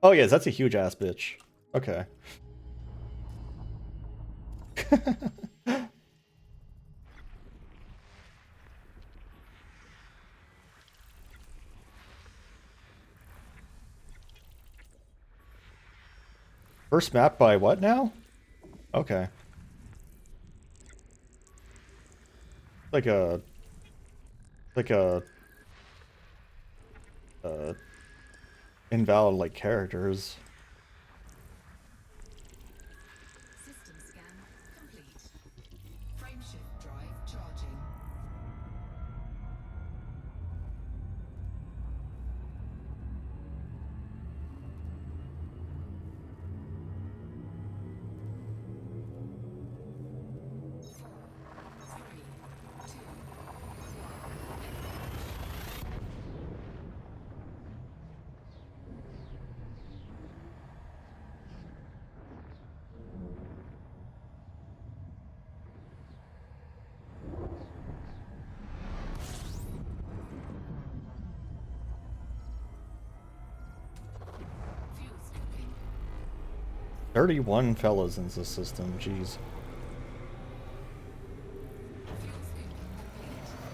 Oh yes, that's a huge ass bitch. Okay. First map by what now? Okay. Like a uh invalid like characters.
System scan complete. Frameshift drive charging. Fuel scooping.
31 fellas in this system, jeez.
Fuel scooping complete.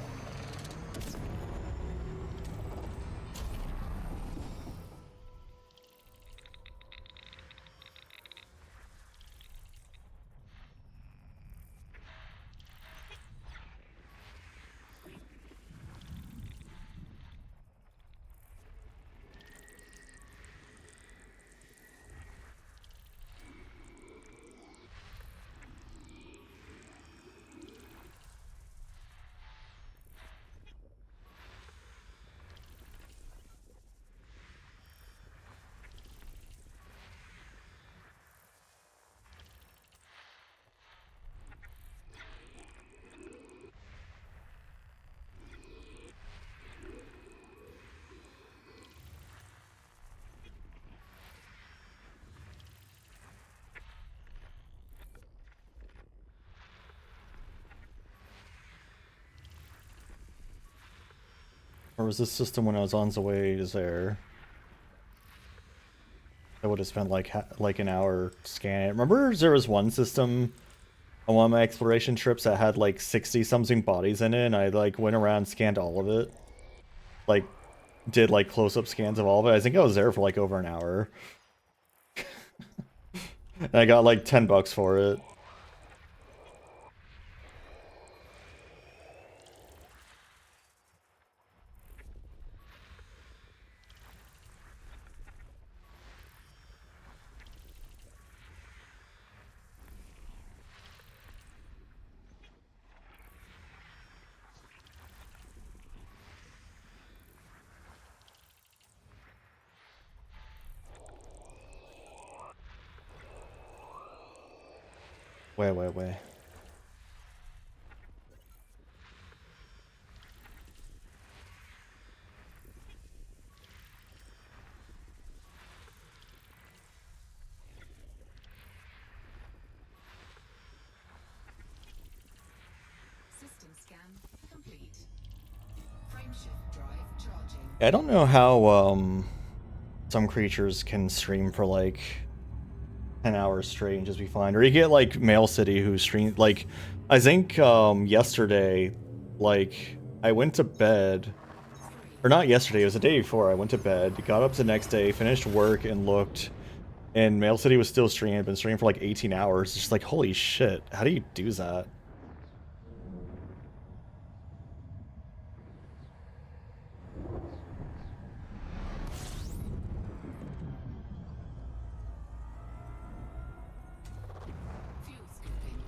Or was this system when I was on the way there? I would have spent like an hour scanning it. Remember there was one system on one of my exploration trips that had like 60 something bodies in it, and I like went around and scanned all of it. Like, did like close-up scans of all of it. I think I was there for like over an hour. And I got like $10 for it. Wait.
System scan complete. Frameshift drive charging.
I don't know how some creatures can stream for like 10 hours straight and just be fine. Or you get like Mail City who streamed like I think yesterday, like I went to bed, or not yesterday, it was the day before. I went to bed, got up the next day, finished work and looked, And Mail City was still streaming, been streaming for like 18 hours. It's just like, holy shit, how do you do that?
Fuel scooping.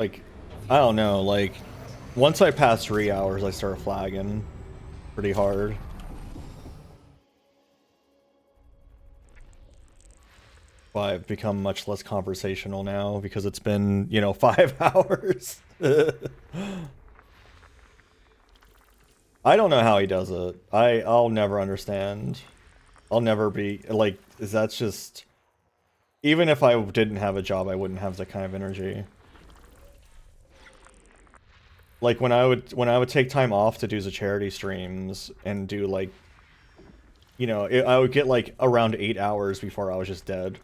Like, I don't know, like, once I pass 3 hours, I start flagging pretty hard. But I've become much less conversational now because it's been, you know, 5 hours. I don't know how he does it. I'll never understand. I'll never be, like, that's just... Even if I didn't have a job, I wouldn't have that kind of energy. Like when I would take time off to do the charity streams and do like, you know, I would get like around 8 hours before I was just dead.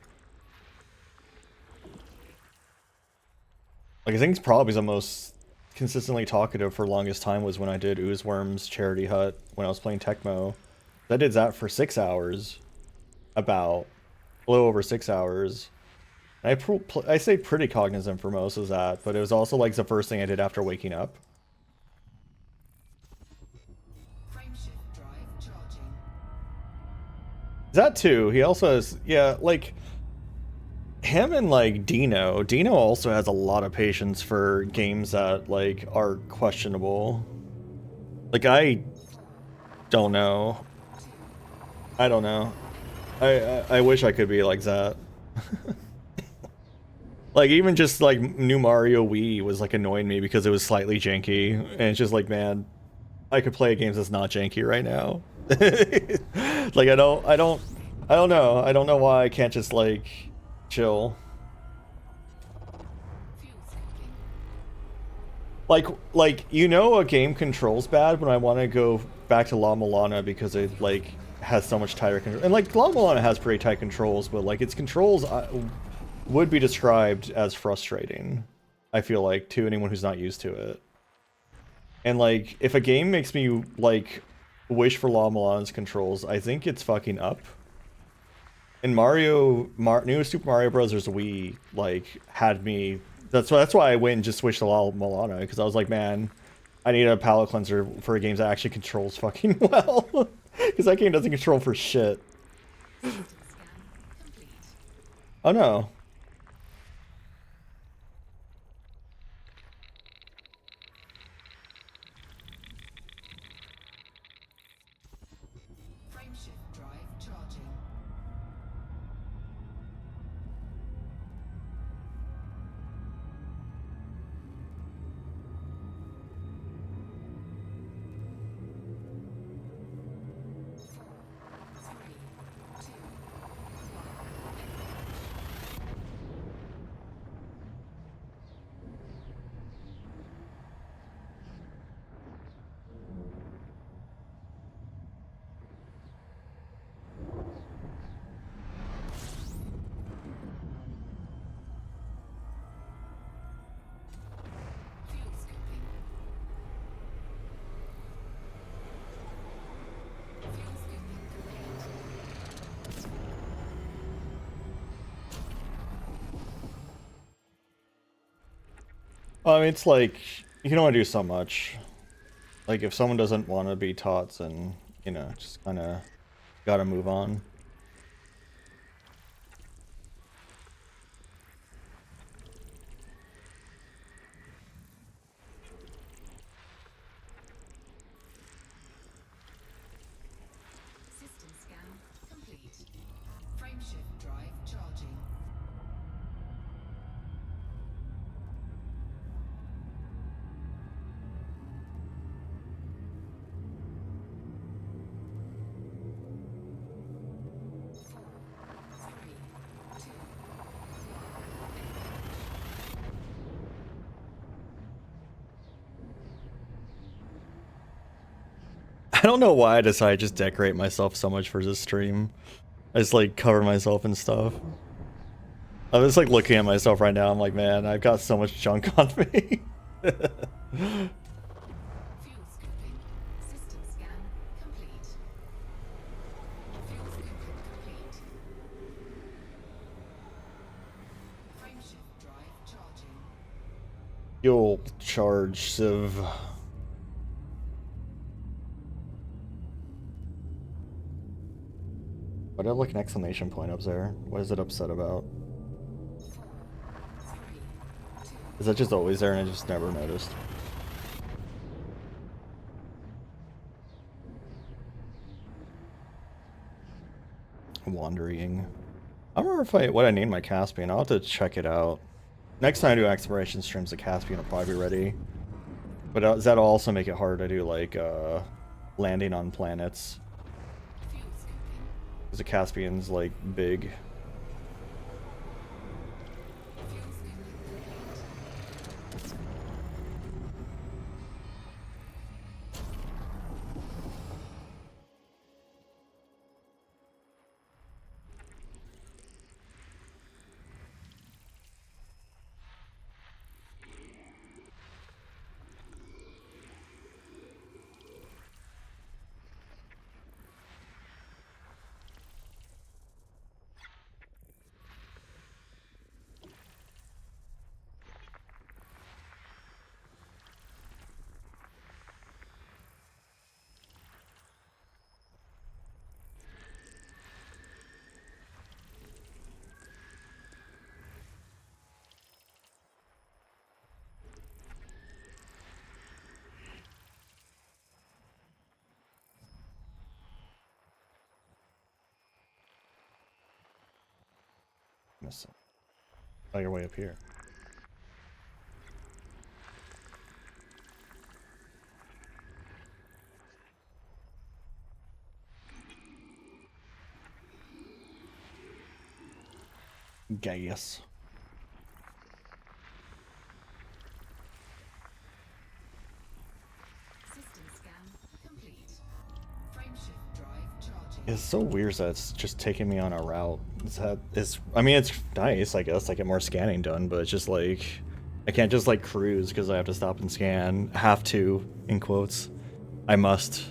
Like I think it's probably the most consistently talkative for longest time was when I did Oozeworm's Charity Hut when I was playing Tecmo. I did that for 6 hours, about a little over 6 hours. I stayed pretty cognizant for most of that, but it was also like the first thing I did after waking up.
Frameshift drive charging.
That too. He also has, yeah, like him and like Dino. Dino also has a lot of patience for games that like are questionable. Like I don't know. I don't know. I wish I could be like that. Like even just like new Mario Wii was like annoying me because it was slightly janky, and it's just like, man, I could play a game that's not janky right now. Like I don't know. I don't know why I can't just like chill.
Fuel scooping.
Like you know, a game controls bad when I want to go back to La Milana because it like has so much tighter control. And like La Milana has pretty tight controls, but like its controls would be described as frustrating, I feel like, to anyone who's not used to it. And like if a game makes me like wish for La Milana's controls, I think it's fucking up. And new Super Mario Bros. Wii like had me. That's why I went and just switched to La Milana, because I was like, man, I need a palate cleanser for a game that actually controls fucking well, because that game doesn't control for shit.
Scan complete.
Oh no.
Frameshift drive charging. Three, two, fuel scooping. Fuel scooping complete.
I mean, it's like you can only do so much. Like if someone doesn't want to be taught, then you know, just kind of gotta move on.
System scan complete. Frameshift drive charging. Four, three, two,
I don't know why I decided to just decorate myself so much for this stream. I just like cover myself and stuff. I'm just like looking at myself right now. I'm like, man, I've got so much junk on me.
fuel scooping. System scan
Fuel charge sieve. Why do I have like an exclamation point up there? What is it upset about? Is that just always there and I just never noticed? Wandering. I don't remember what I named my Caspian. I'll have to check it out. Next time I do exploration streams, the Caspian will probably be ready. But does that also make it hard to do like landing on planets? Because the Caspian's like big. Missing. Oh, you're way up here. Gas.
System scan complete. Frameshift drive charging.
It's so weird that it's just taking me on a route. I mean, it's nice, I guess. I get more scanning done, but it's just like I can't just like cruise because I have to stop and scan. Have to, in quotes. I must.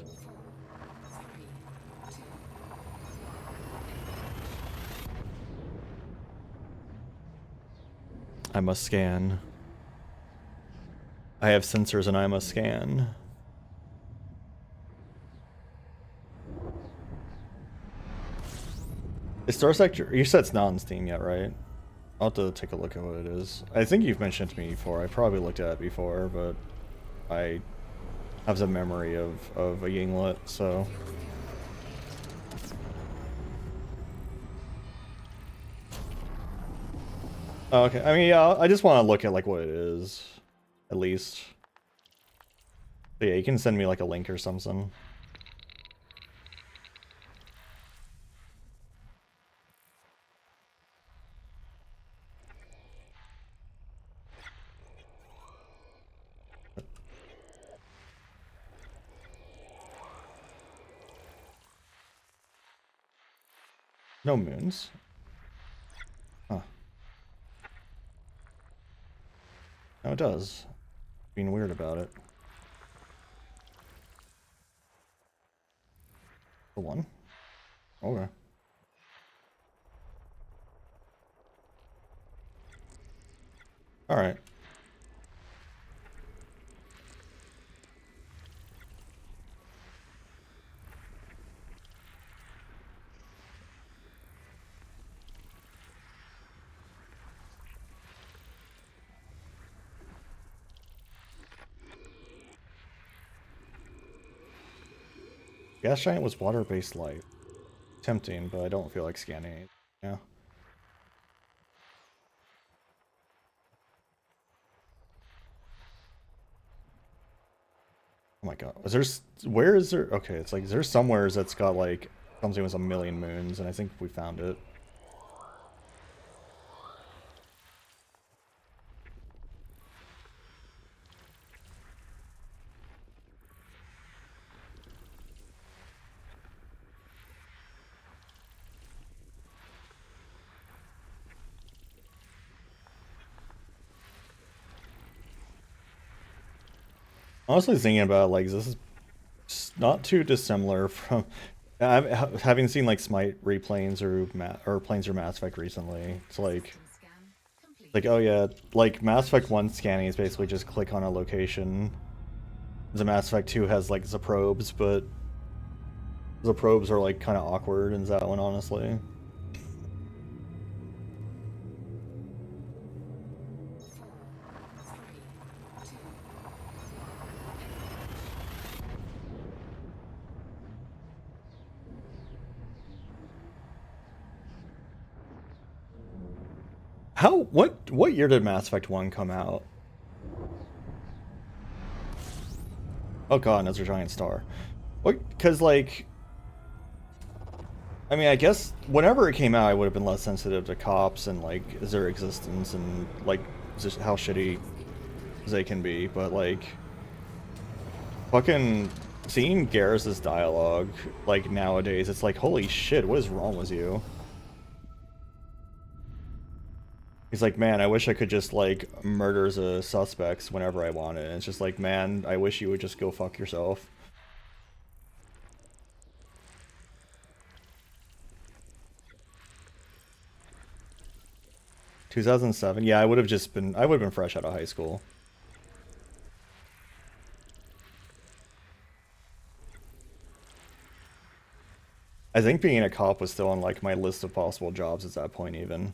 I must scan. I have sensors and I must scan. Is Star Sector... You said it's not on Steam yet, right? I'll have to take a look at what it is. I think you've mentioned to me before. I probably looked at it before, but I have the memory of a Yinglet, so... Oh, okay. I mean, yeah, I just want to look at like what it is, at least. But yeah, you can send me like a link or something. No moons. Huh. No, it does. Being weird about it. The one? Okay. Alright. Gas Giant was water-based light. Tempting, but I don't feel like scanning it. Yeah. Oh my god. Where is there? Okay, it's like, there's somewhere that's got like something with a million moons, and I think we found it. Honestly, thinking about it, like, this is not too dissimilar from having seen like Smite replanes or Planes or Mass Effect recently. It's like Like, oh yeah, like Mass Effect 1 scanning is basically just click on a location. The Mass Effect 2 has like the probes, but the probes are like kind of awkward in that one, honestly. What year did Mass Effect 1 come out? Oh god, another giant star. What? Because, like, I mean, I guess whenever it came out, I would have been less sensitive to cops and, like, their existence and, like, just how shitty they can be. But, like, fucking seeing Garrus's dialogue, like, nowadays, it's like, holy shit, what is wrong with you? He's like, man, I wish I could just, like, murder the suspects whenever I wanted. And it's just like, man, I wish you would just go fuck yourself. 2007? Yeah, I would have been fresh out of high school. I think being a cop was still on, like, my list of possible jobs at that point, even.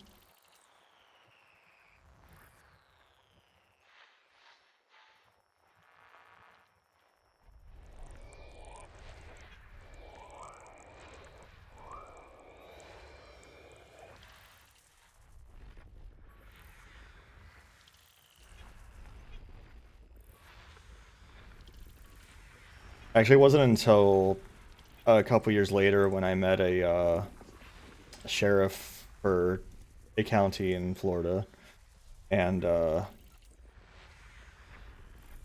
Actually, it wasn't until a couple years later when I met a sheriff for a county in Florida and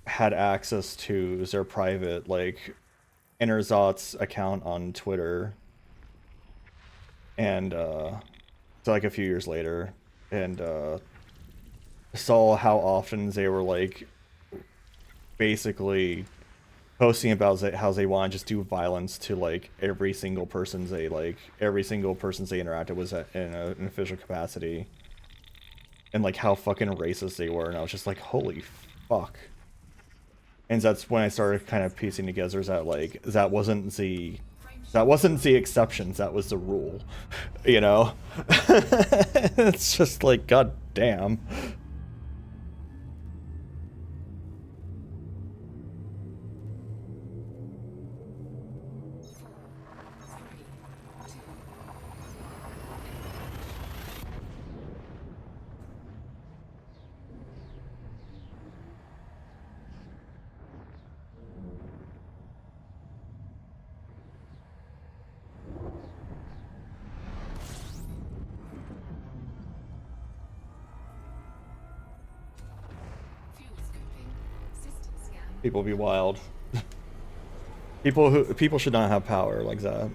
had access to their private, like, Innerzots account on Twitter. And so, like, a few years later, and saw how often they were, like, basically posting about how they want to just do violence to, like, every single person they interacted with in an official capacity, and, like, how fucking racist they were. And I was just like, holy fuck. And that's when I started kind of piecing together that, like, that wasn't the exceptions, that was the rule. You know? It's just like, god damn. People be wild. People should not have power like that.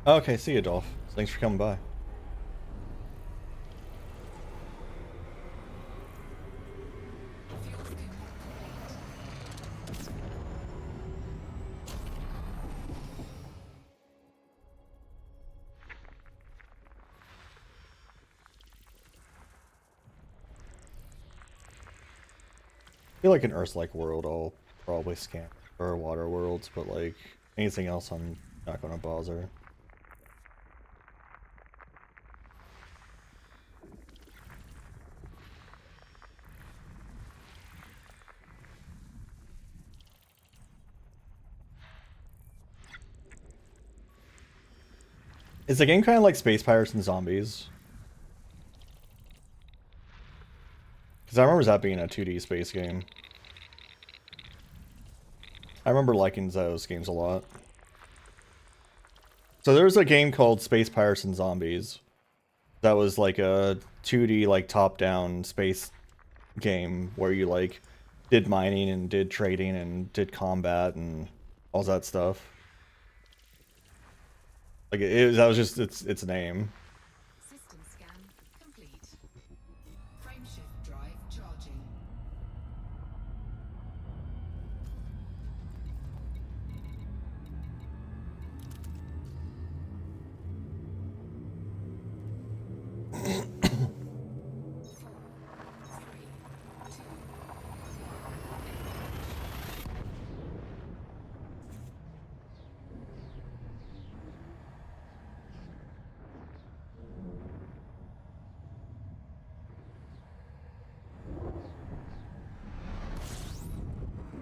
Okay, see you, Dolph. Thanks for coming by. I feel like an Earth-like world I'll probably scan, or water worlds, but, like, anything else I'm not gonna bother. Is the game kind of like Space Pirates and Zombies? Because I remember that being a 2D space game. I remember liking those games a lot. So there was a game called Space Pirates and Zombies. That was like a 2D like top-down space game where you like did mining and did trading and did combat and all that stuff. Like that was just its name.
System scan complete. Frameshift drive charging.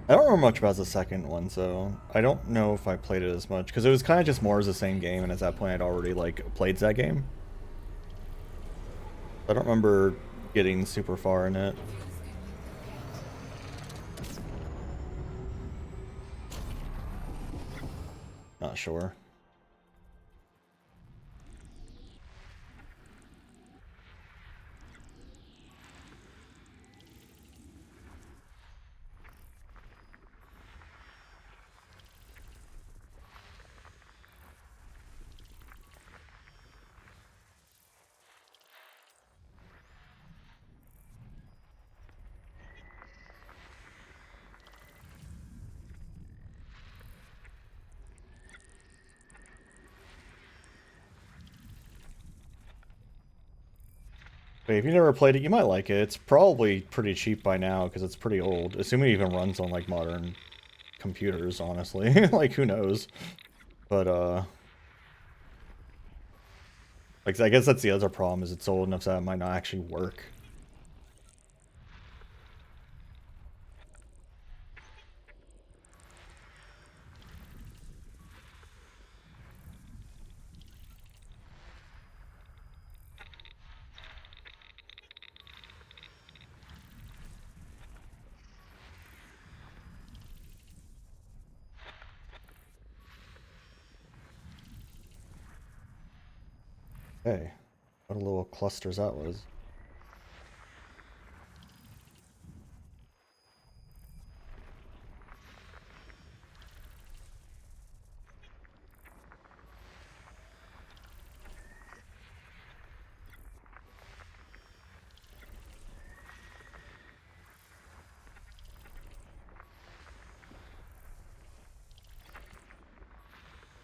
I don't remember much about the second one, so I don't know if I played it as much because it was kind of just more as the same game, and at that point I'd already like played that game. I don't remember getting super far in it. Not sure. But if you never played it, you might like it. It's probably pretty cheap by now because it's pretty old. Assuming it even runs on like modern computers, honestly. Like who knows? But like I guess that's the other problem is it's old enough that it might not actually work. Hey, what a little clusters that was.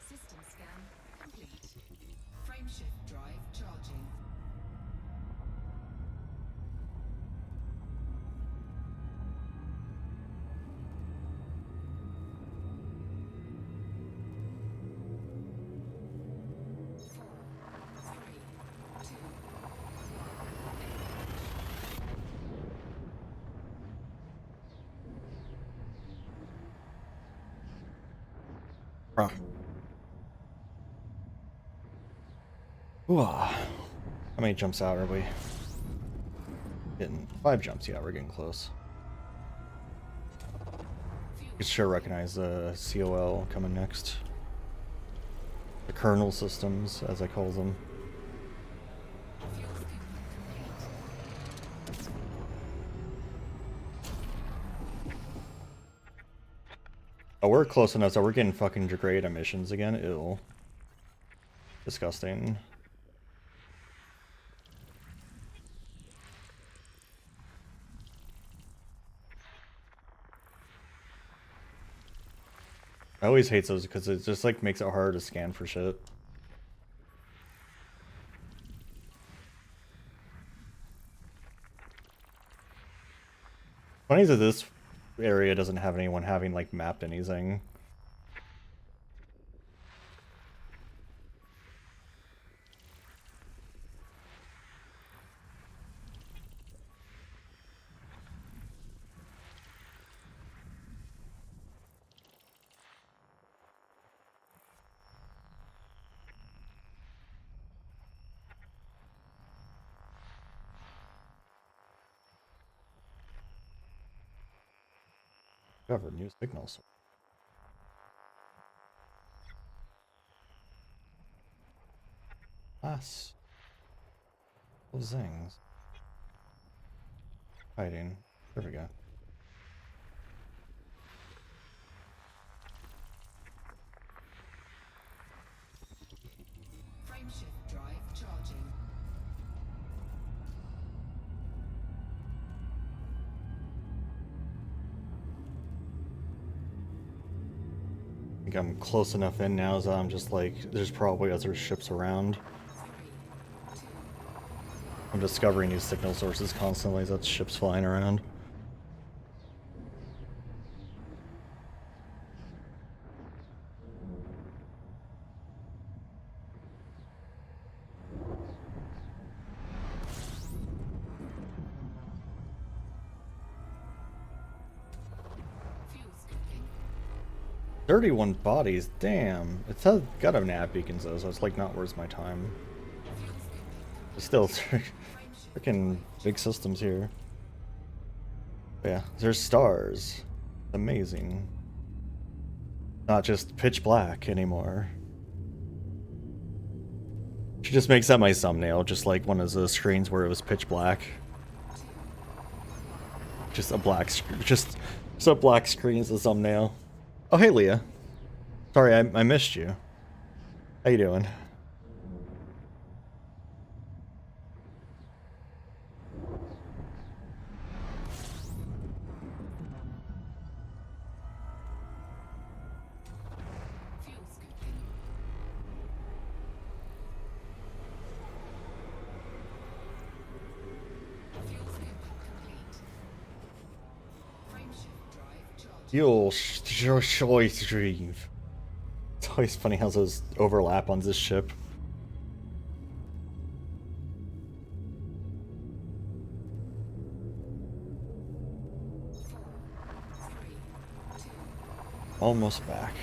System scan complete. Frameshift drive charging.
Huh. Ooh, how many jumps out are we? Getting 5 jumps, yeah, we're getting close. You can sure recognize the COL coming next. The kernel systems, as I call them. Oh, we're close enough so we're getting fucking degrade emissions again. Ew. Disgusting. I always hate those because it just like makes it hard to scan for shit. Funny that this area doesn't have anyone having like mapped anything. Discover new signals. Class. Of zings. Hiding. There we go.
Frameshift drive charging.
I think I'm close enough in now that I'm just like, there's probably other ships around. I'm discovering new signal sources constantly, that's ships flying around.
Fuel scooping.
31 bodies, damn. It's gotta have nav beacons though, so it's like not worth my time.
Fuel scooping.
But still,
Frameshift
freaking big systems here. But yeah, there's stars. Amazing. Not just pitch black anymore. She just makes that my thumbnail, just like one of those screens where it was pitch black. Just a black screen, just a black screen as a thumbnail. Oh hey Leah. Sorry, I missed you. How you doing?
Fuel scooping. Fuel scooping complete. Frameshift drive charging.
Your choice, Dream. It's always funny how those overlap on this ship. Almost back.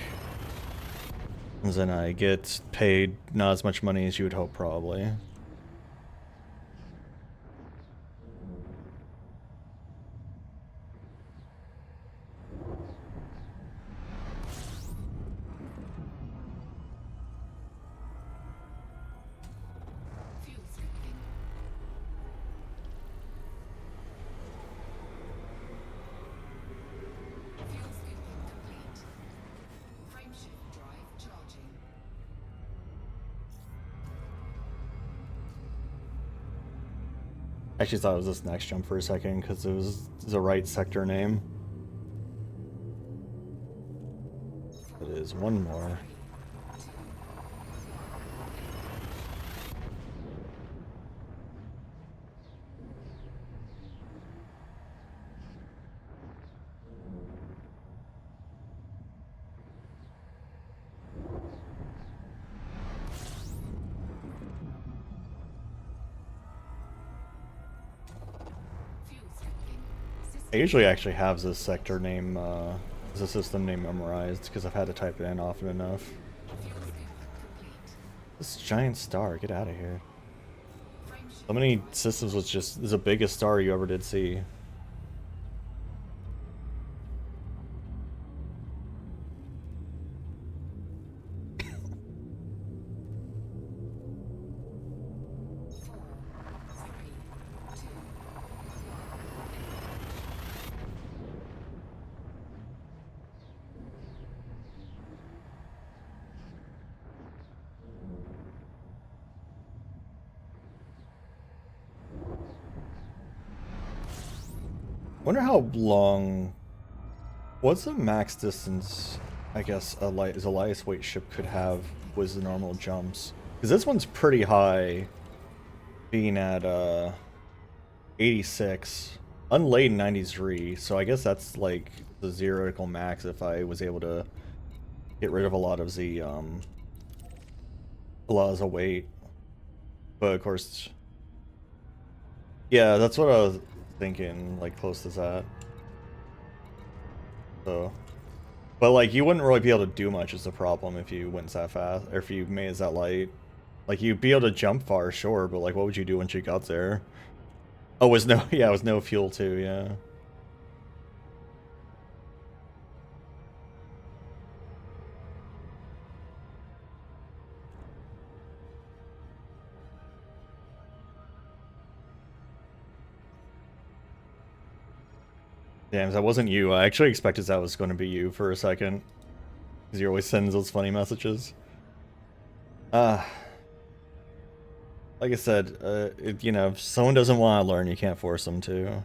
And then I get paid not as much money as you would hope, probably.
Fuel scooping. Fuel scooping complete. Frameshift drive charging.
I actually thought it was this next jump for a second because it was the right sector name. It is one more.
Fuel scooping.
I usually actually have this sector name, the system name memorized because I've had to type it in often enough.
Fuel scooping complete.
This giant star, get out of here.
Frameshift
So many systems was just the biggest star you ever did see. Wonder how long. What's the max distance? I guess a lightest weight ship could have was the normal jumps. Because this one's pretty high, being at 86, unladen 93. So I guess that's like the theoretical max if I was able to get rid of a lot of the weight. But of course, yeah, that's what I was thinking, like close to that. So, but like you wouldn't really be able to do much is the problem if you went that fast, or if you made it that light. Like you'd be able to jump far, sure, but like what would you do once you got there? Oh, it was no, yeah, it was no fuel too, yeah. Damn, that wasn't you. I actually expected that was going to be you for a second. Because he always sends those funny messages. Like I said, you know, if someone doesn't want to learn, you can't force them to.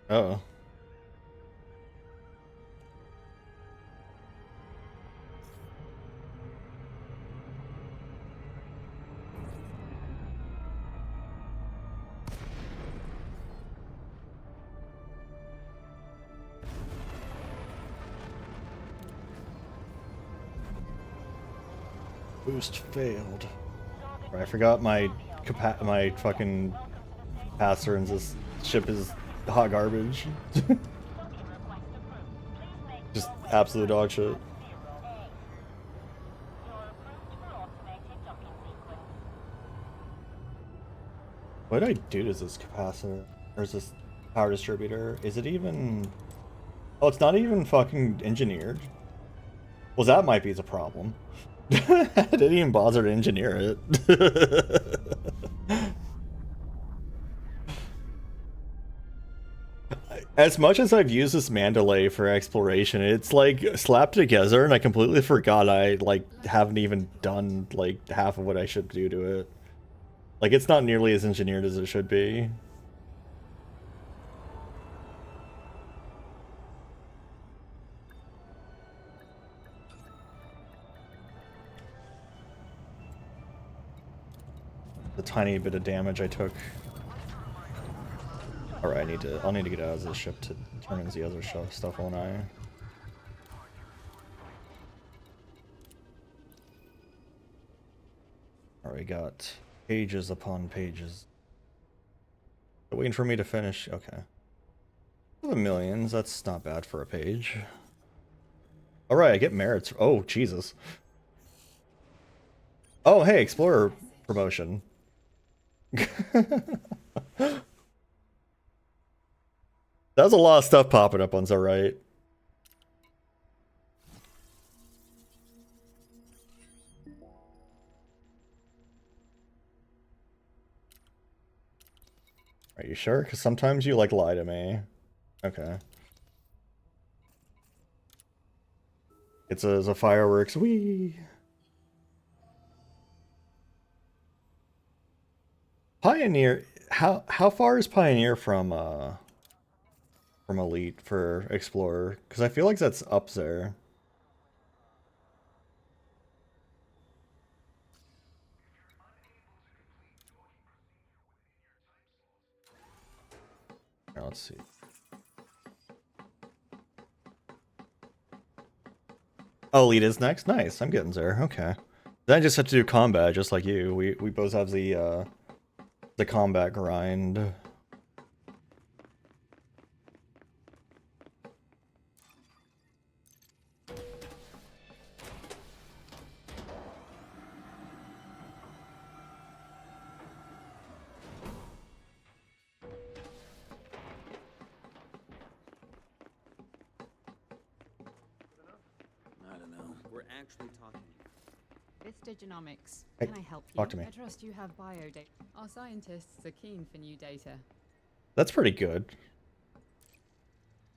Uh-oh. Boost failed. I forgot my fucking capacitors. This ship is hot garbage. Just absolute dog shit. What did I do to this capacitor? Or is this power distributor? Is it even... Oh, it's not even fucking engineered. Well, that might be the problem. I didn't even bother to engineer it. As much as I've used this Mandalay for exploration, it's like slapped together and I completely forgot I like haven't even done like half of what I should do to it. Like it's not nearly as engineered as it should be. The tiny bit of damage I took. Alright, I'll need to get out of this ship to turn into the other stuff, won't I? Alright, got pages upon pages. Waiting for me to finish. Okay. The millions, that's not bad for a page. Alright, I get merits. Oh, Jesus. Oh, hey, Explorer promotion. That was a lot of stuff popping up on Alright. Are you sure? Because sometimes you like lie to me. Okay. It's a fireworks. Whee! Pioneer. How far is Pioneer from Elite for Explorer? Because I feel like that's up there. Now, let's see. Oh, Elite is next? Nice, I'm getting there. Okay. Then I just have to do combat, just like you. We both have the combat grind.
I don't know. We're actually talking.
Vista Genomics.
Hey,
Can I help you?
talk to me.
I trust you have bio data. Our scientists are keen for new data.
That's pretty good.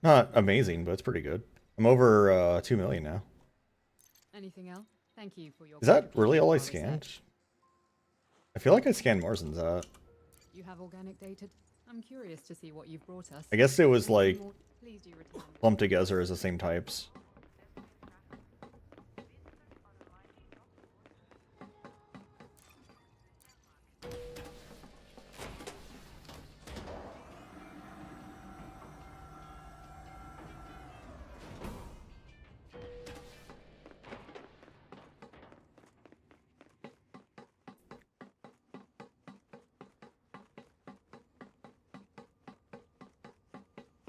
Not amazing, but it's pretty good. I'm over 2 million now.
Anything else? Thank you for your.
Is that really all I
contribution to our
scanned?
research.
I feel like I scanned more than that.
You have organic data. I'm curious to see what you've brought us.
I guess it was like
Please do return.
lumped together as the same types.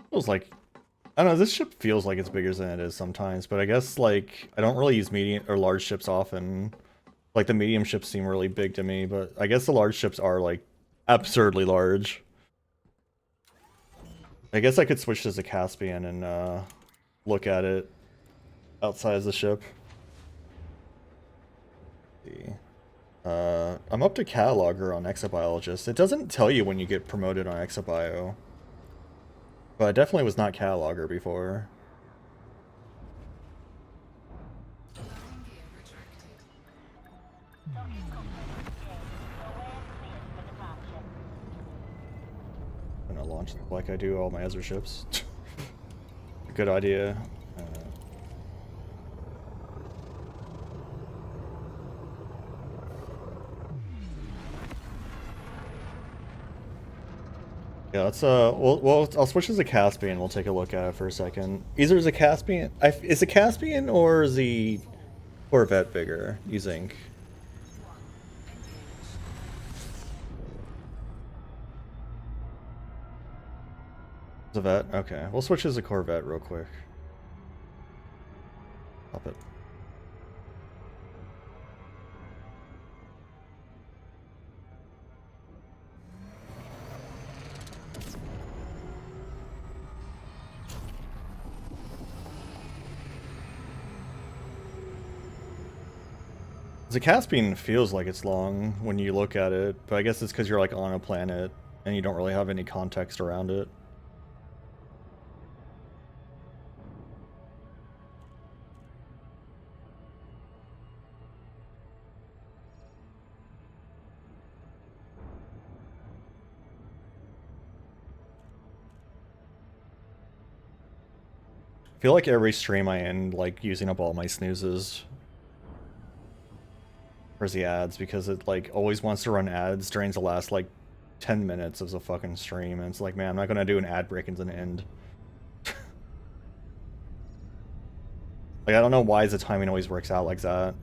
Feels like I don't know, this ship feels like it's bigger than it is sometimes, but I guess, like, I don't really use medium or large ships often. Like, the medium ships seem really big to me, but I guess the large ships are, like, absurdly large. I guess I could switch to the Caspian and, look at it outside the ship. Let's see. I'm up to cataloger on exobiologist. It doesn't tell you when you get promoted on exobio. But I definitely was not cataloger before.
Landing gear retracted.
I'm gonna launch like I do all my other ships. Good idea. Yeah, let's I'll switch to the Caspian. We'll take a look at it for a second. Either is a Caspian. Is the Caspian or the Corvette bigger? You think? The vet. Okay, we'll switch to the Corvette real quick. Pop it. The Caspian feels like it's long when you look at it, but I guess it's because you're like on a planet and you don't really have any context around it. I feel like every stream I end like using up all my snoozes. For the ads, because it like always wants to run ads during the last like 10 minutes of the fucking stream, and it's like, man, I'm not gonna do an ad break into the end. Like, I don't know why the timing always works out like that.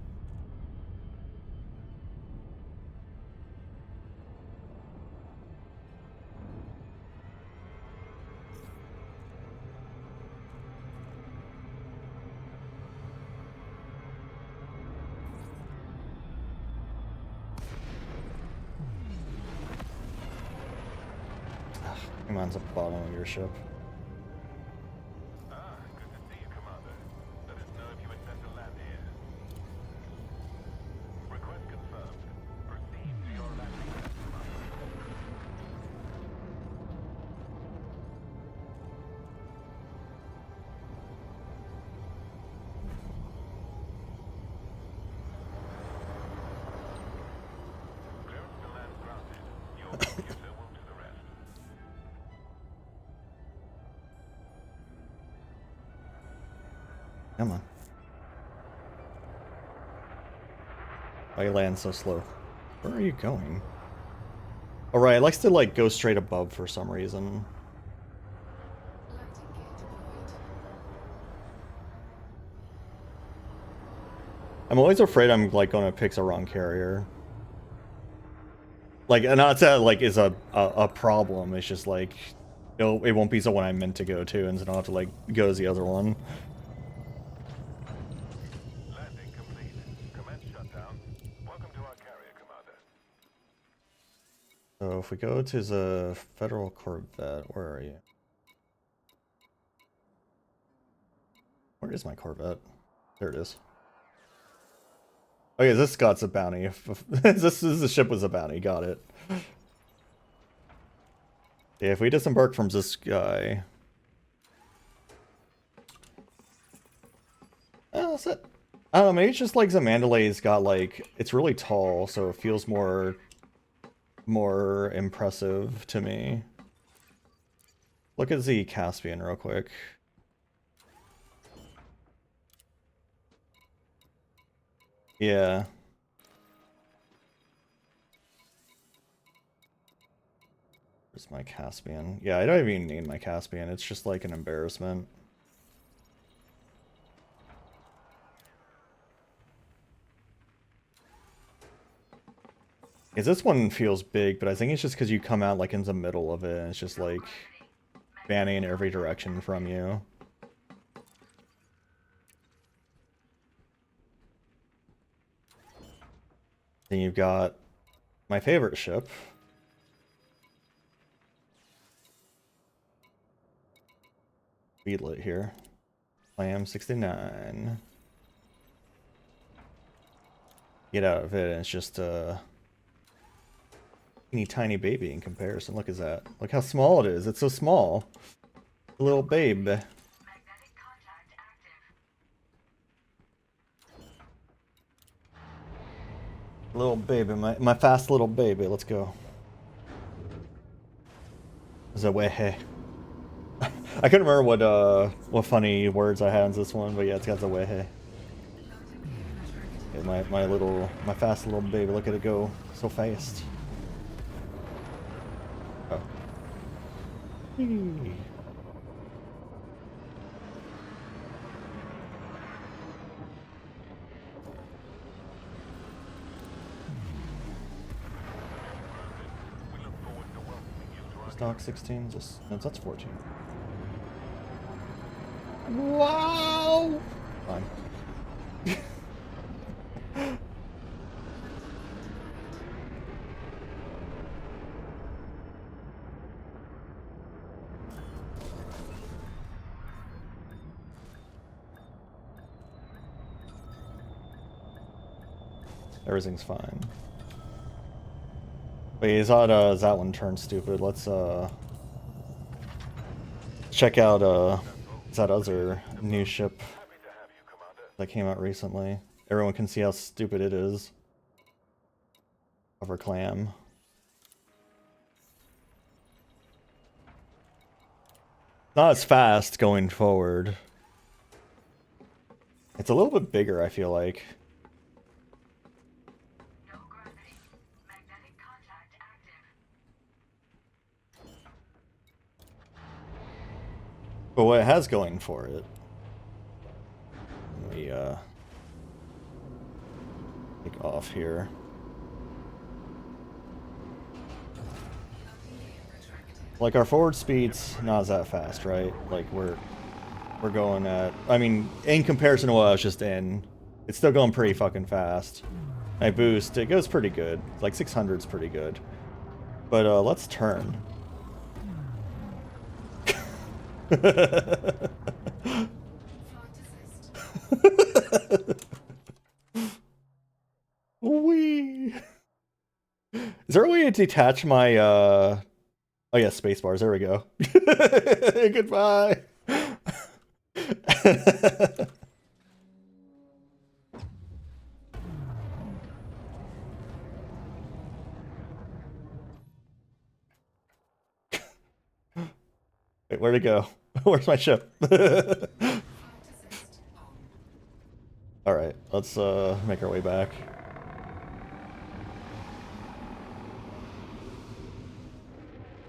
Come on, the bottom of your ship.
Ah, good to see you, Commander. Let us know if you intend to land here. Request confirmed. Proceed to your landing test, Commander. Clearance to land granted. Your computer will do the rest.
Come on. Why you land so slow? Where are you going? Alright, it likes to like go straight above for some reason.
Landing gear deployed.
I'm always afraid I'm like gonna pick the wrong carrier. Like, not that like is a problem. It's just like it won't be the one I meant to go to, and so I'll have to like go to the other one.
Landing complete. Commence shutdown. Welcome to our carrier, Commander.
So if we go to the Federal Corvette, where are you? Where is my Corvette? There it is. Okay, this got a bounty. This is the ship with a bounty. Got it. Yeah, if we disembark from this guy. Oh, that's it. I don't know, maybe it's just like the Mandalay's got like, it's really tall, so it feels more impressive to me. Look at the Caspian real quick. Yeah. Where's my Caspian? Yeah, I don't even need my Caspian. It's just like an embarrassment. Yeah, this one feels big, but I think it's just because you come out like in the middle of it, and it's just like banning in every direction from you. Then you've got my favorite ship. Yinglet here. Clam 69. Get out of it, and it's just a teeny tiny baby in comparison. Look at that. Look how small it is. It's so small. A little babe.
Magnetic contact active.
Little baby, my fast little baby. Let's go. Zawehe. I couldn't remember what funny words I had in this one, but yeah, it's got Zawehe. Yeah, my fast little baby. Look at it go so fast. Oh. Stock 16, just no, that's 14. Wow! Fine. Everything's fine. Wait, is that one turned stupid? Let's check out that other new ship that came out recently. Everyone can see how stupid it is. Over Clam. Not as fast going forward. It's a little bit bigger, I feel like.
No gravity. Magnetic contact active.
But what it has going for it. Let me take off here. Like our forward speed's not that fast, right? Like we're going at, I mean, in comparison to what I was just in, it's still going pretty fucking fast. I boost, it goes pretty good. Like 600's pretty good. But let's turn. Wee. Is there a way to detach my oh yeah, space bars, there we go. Goodbye. Wait, where'd it go? Where's my ship? Alright, let's make our way back.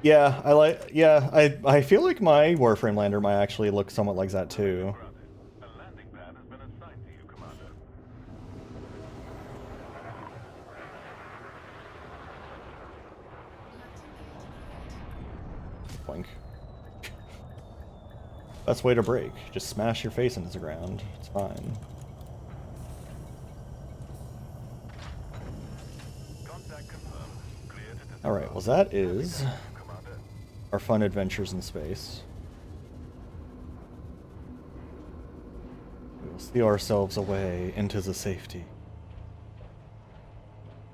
Yeah, I feel like my Warframe lander might actually look somewhat like that too.
A landing pad has been assigned to you, Commander.
Boink. Best way to break. Just smash your face into the ground. It's fine.
Contact confirmed. Clear to disembark.
Alright, well that is
Commander.
our fun adventures in space. We will steal ourselves away into the safety.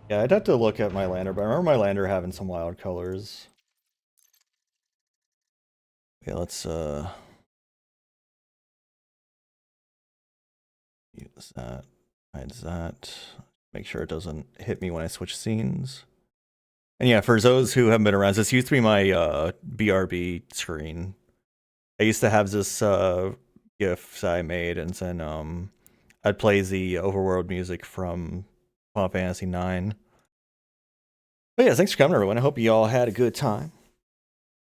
Yeah, I'd have to look at my lander, but I remember my lander having some wild colors. Okay, let's use that, hide that, make sure it doesn't hit me when I switch scenes. And yeah, for those who haven't been around, this used to be my BRB screen. I used to have this GIF that I made, and then I'd play the overworld music from Final Fantasy IX. But yeah, thanks for coming, everyone. I hope you all had a good time.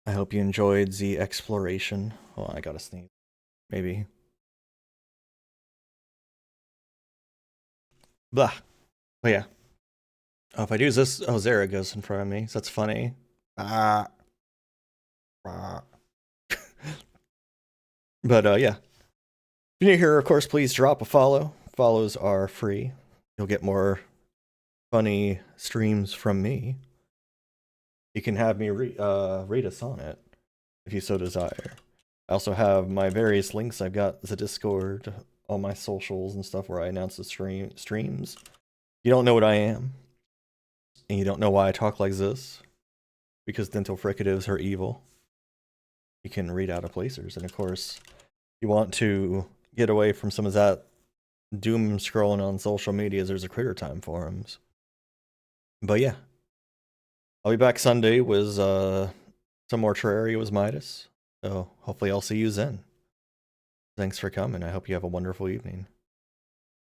I hope you enjoyed the exploration. Hold on, I gotta sneeze. Maybe. Blah. But yeah. Oh, if I do this, oh, Zara goes in front of me. So that's funny. Ah. Ah. But yeah. If you're new here, of course, please drop a follow. Follows are free. You'll get more funny streams from me, you can have me rate us on it if you so desire. I also have my various links. I've got the Discord, all my socials and stuff where I announce the streams. You don't know what I am, and you don't know why I talk like this, because dental fricatives are evil. You can read out of placers, and of course, you want to get away from some of that doom scrolling on social medias. There's a Critter Time forums. But yeah, I'll be back Sunday with some more Terraria with Midas. So hopefully I'll see you then. Thanks for coming. I hope you have a wonderful evening.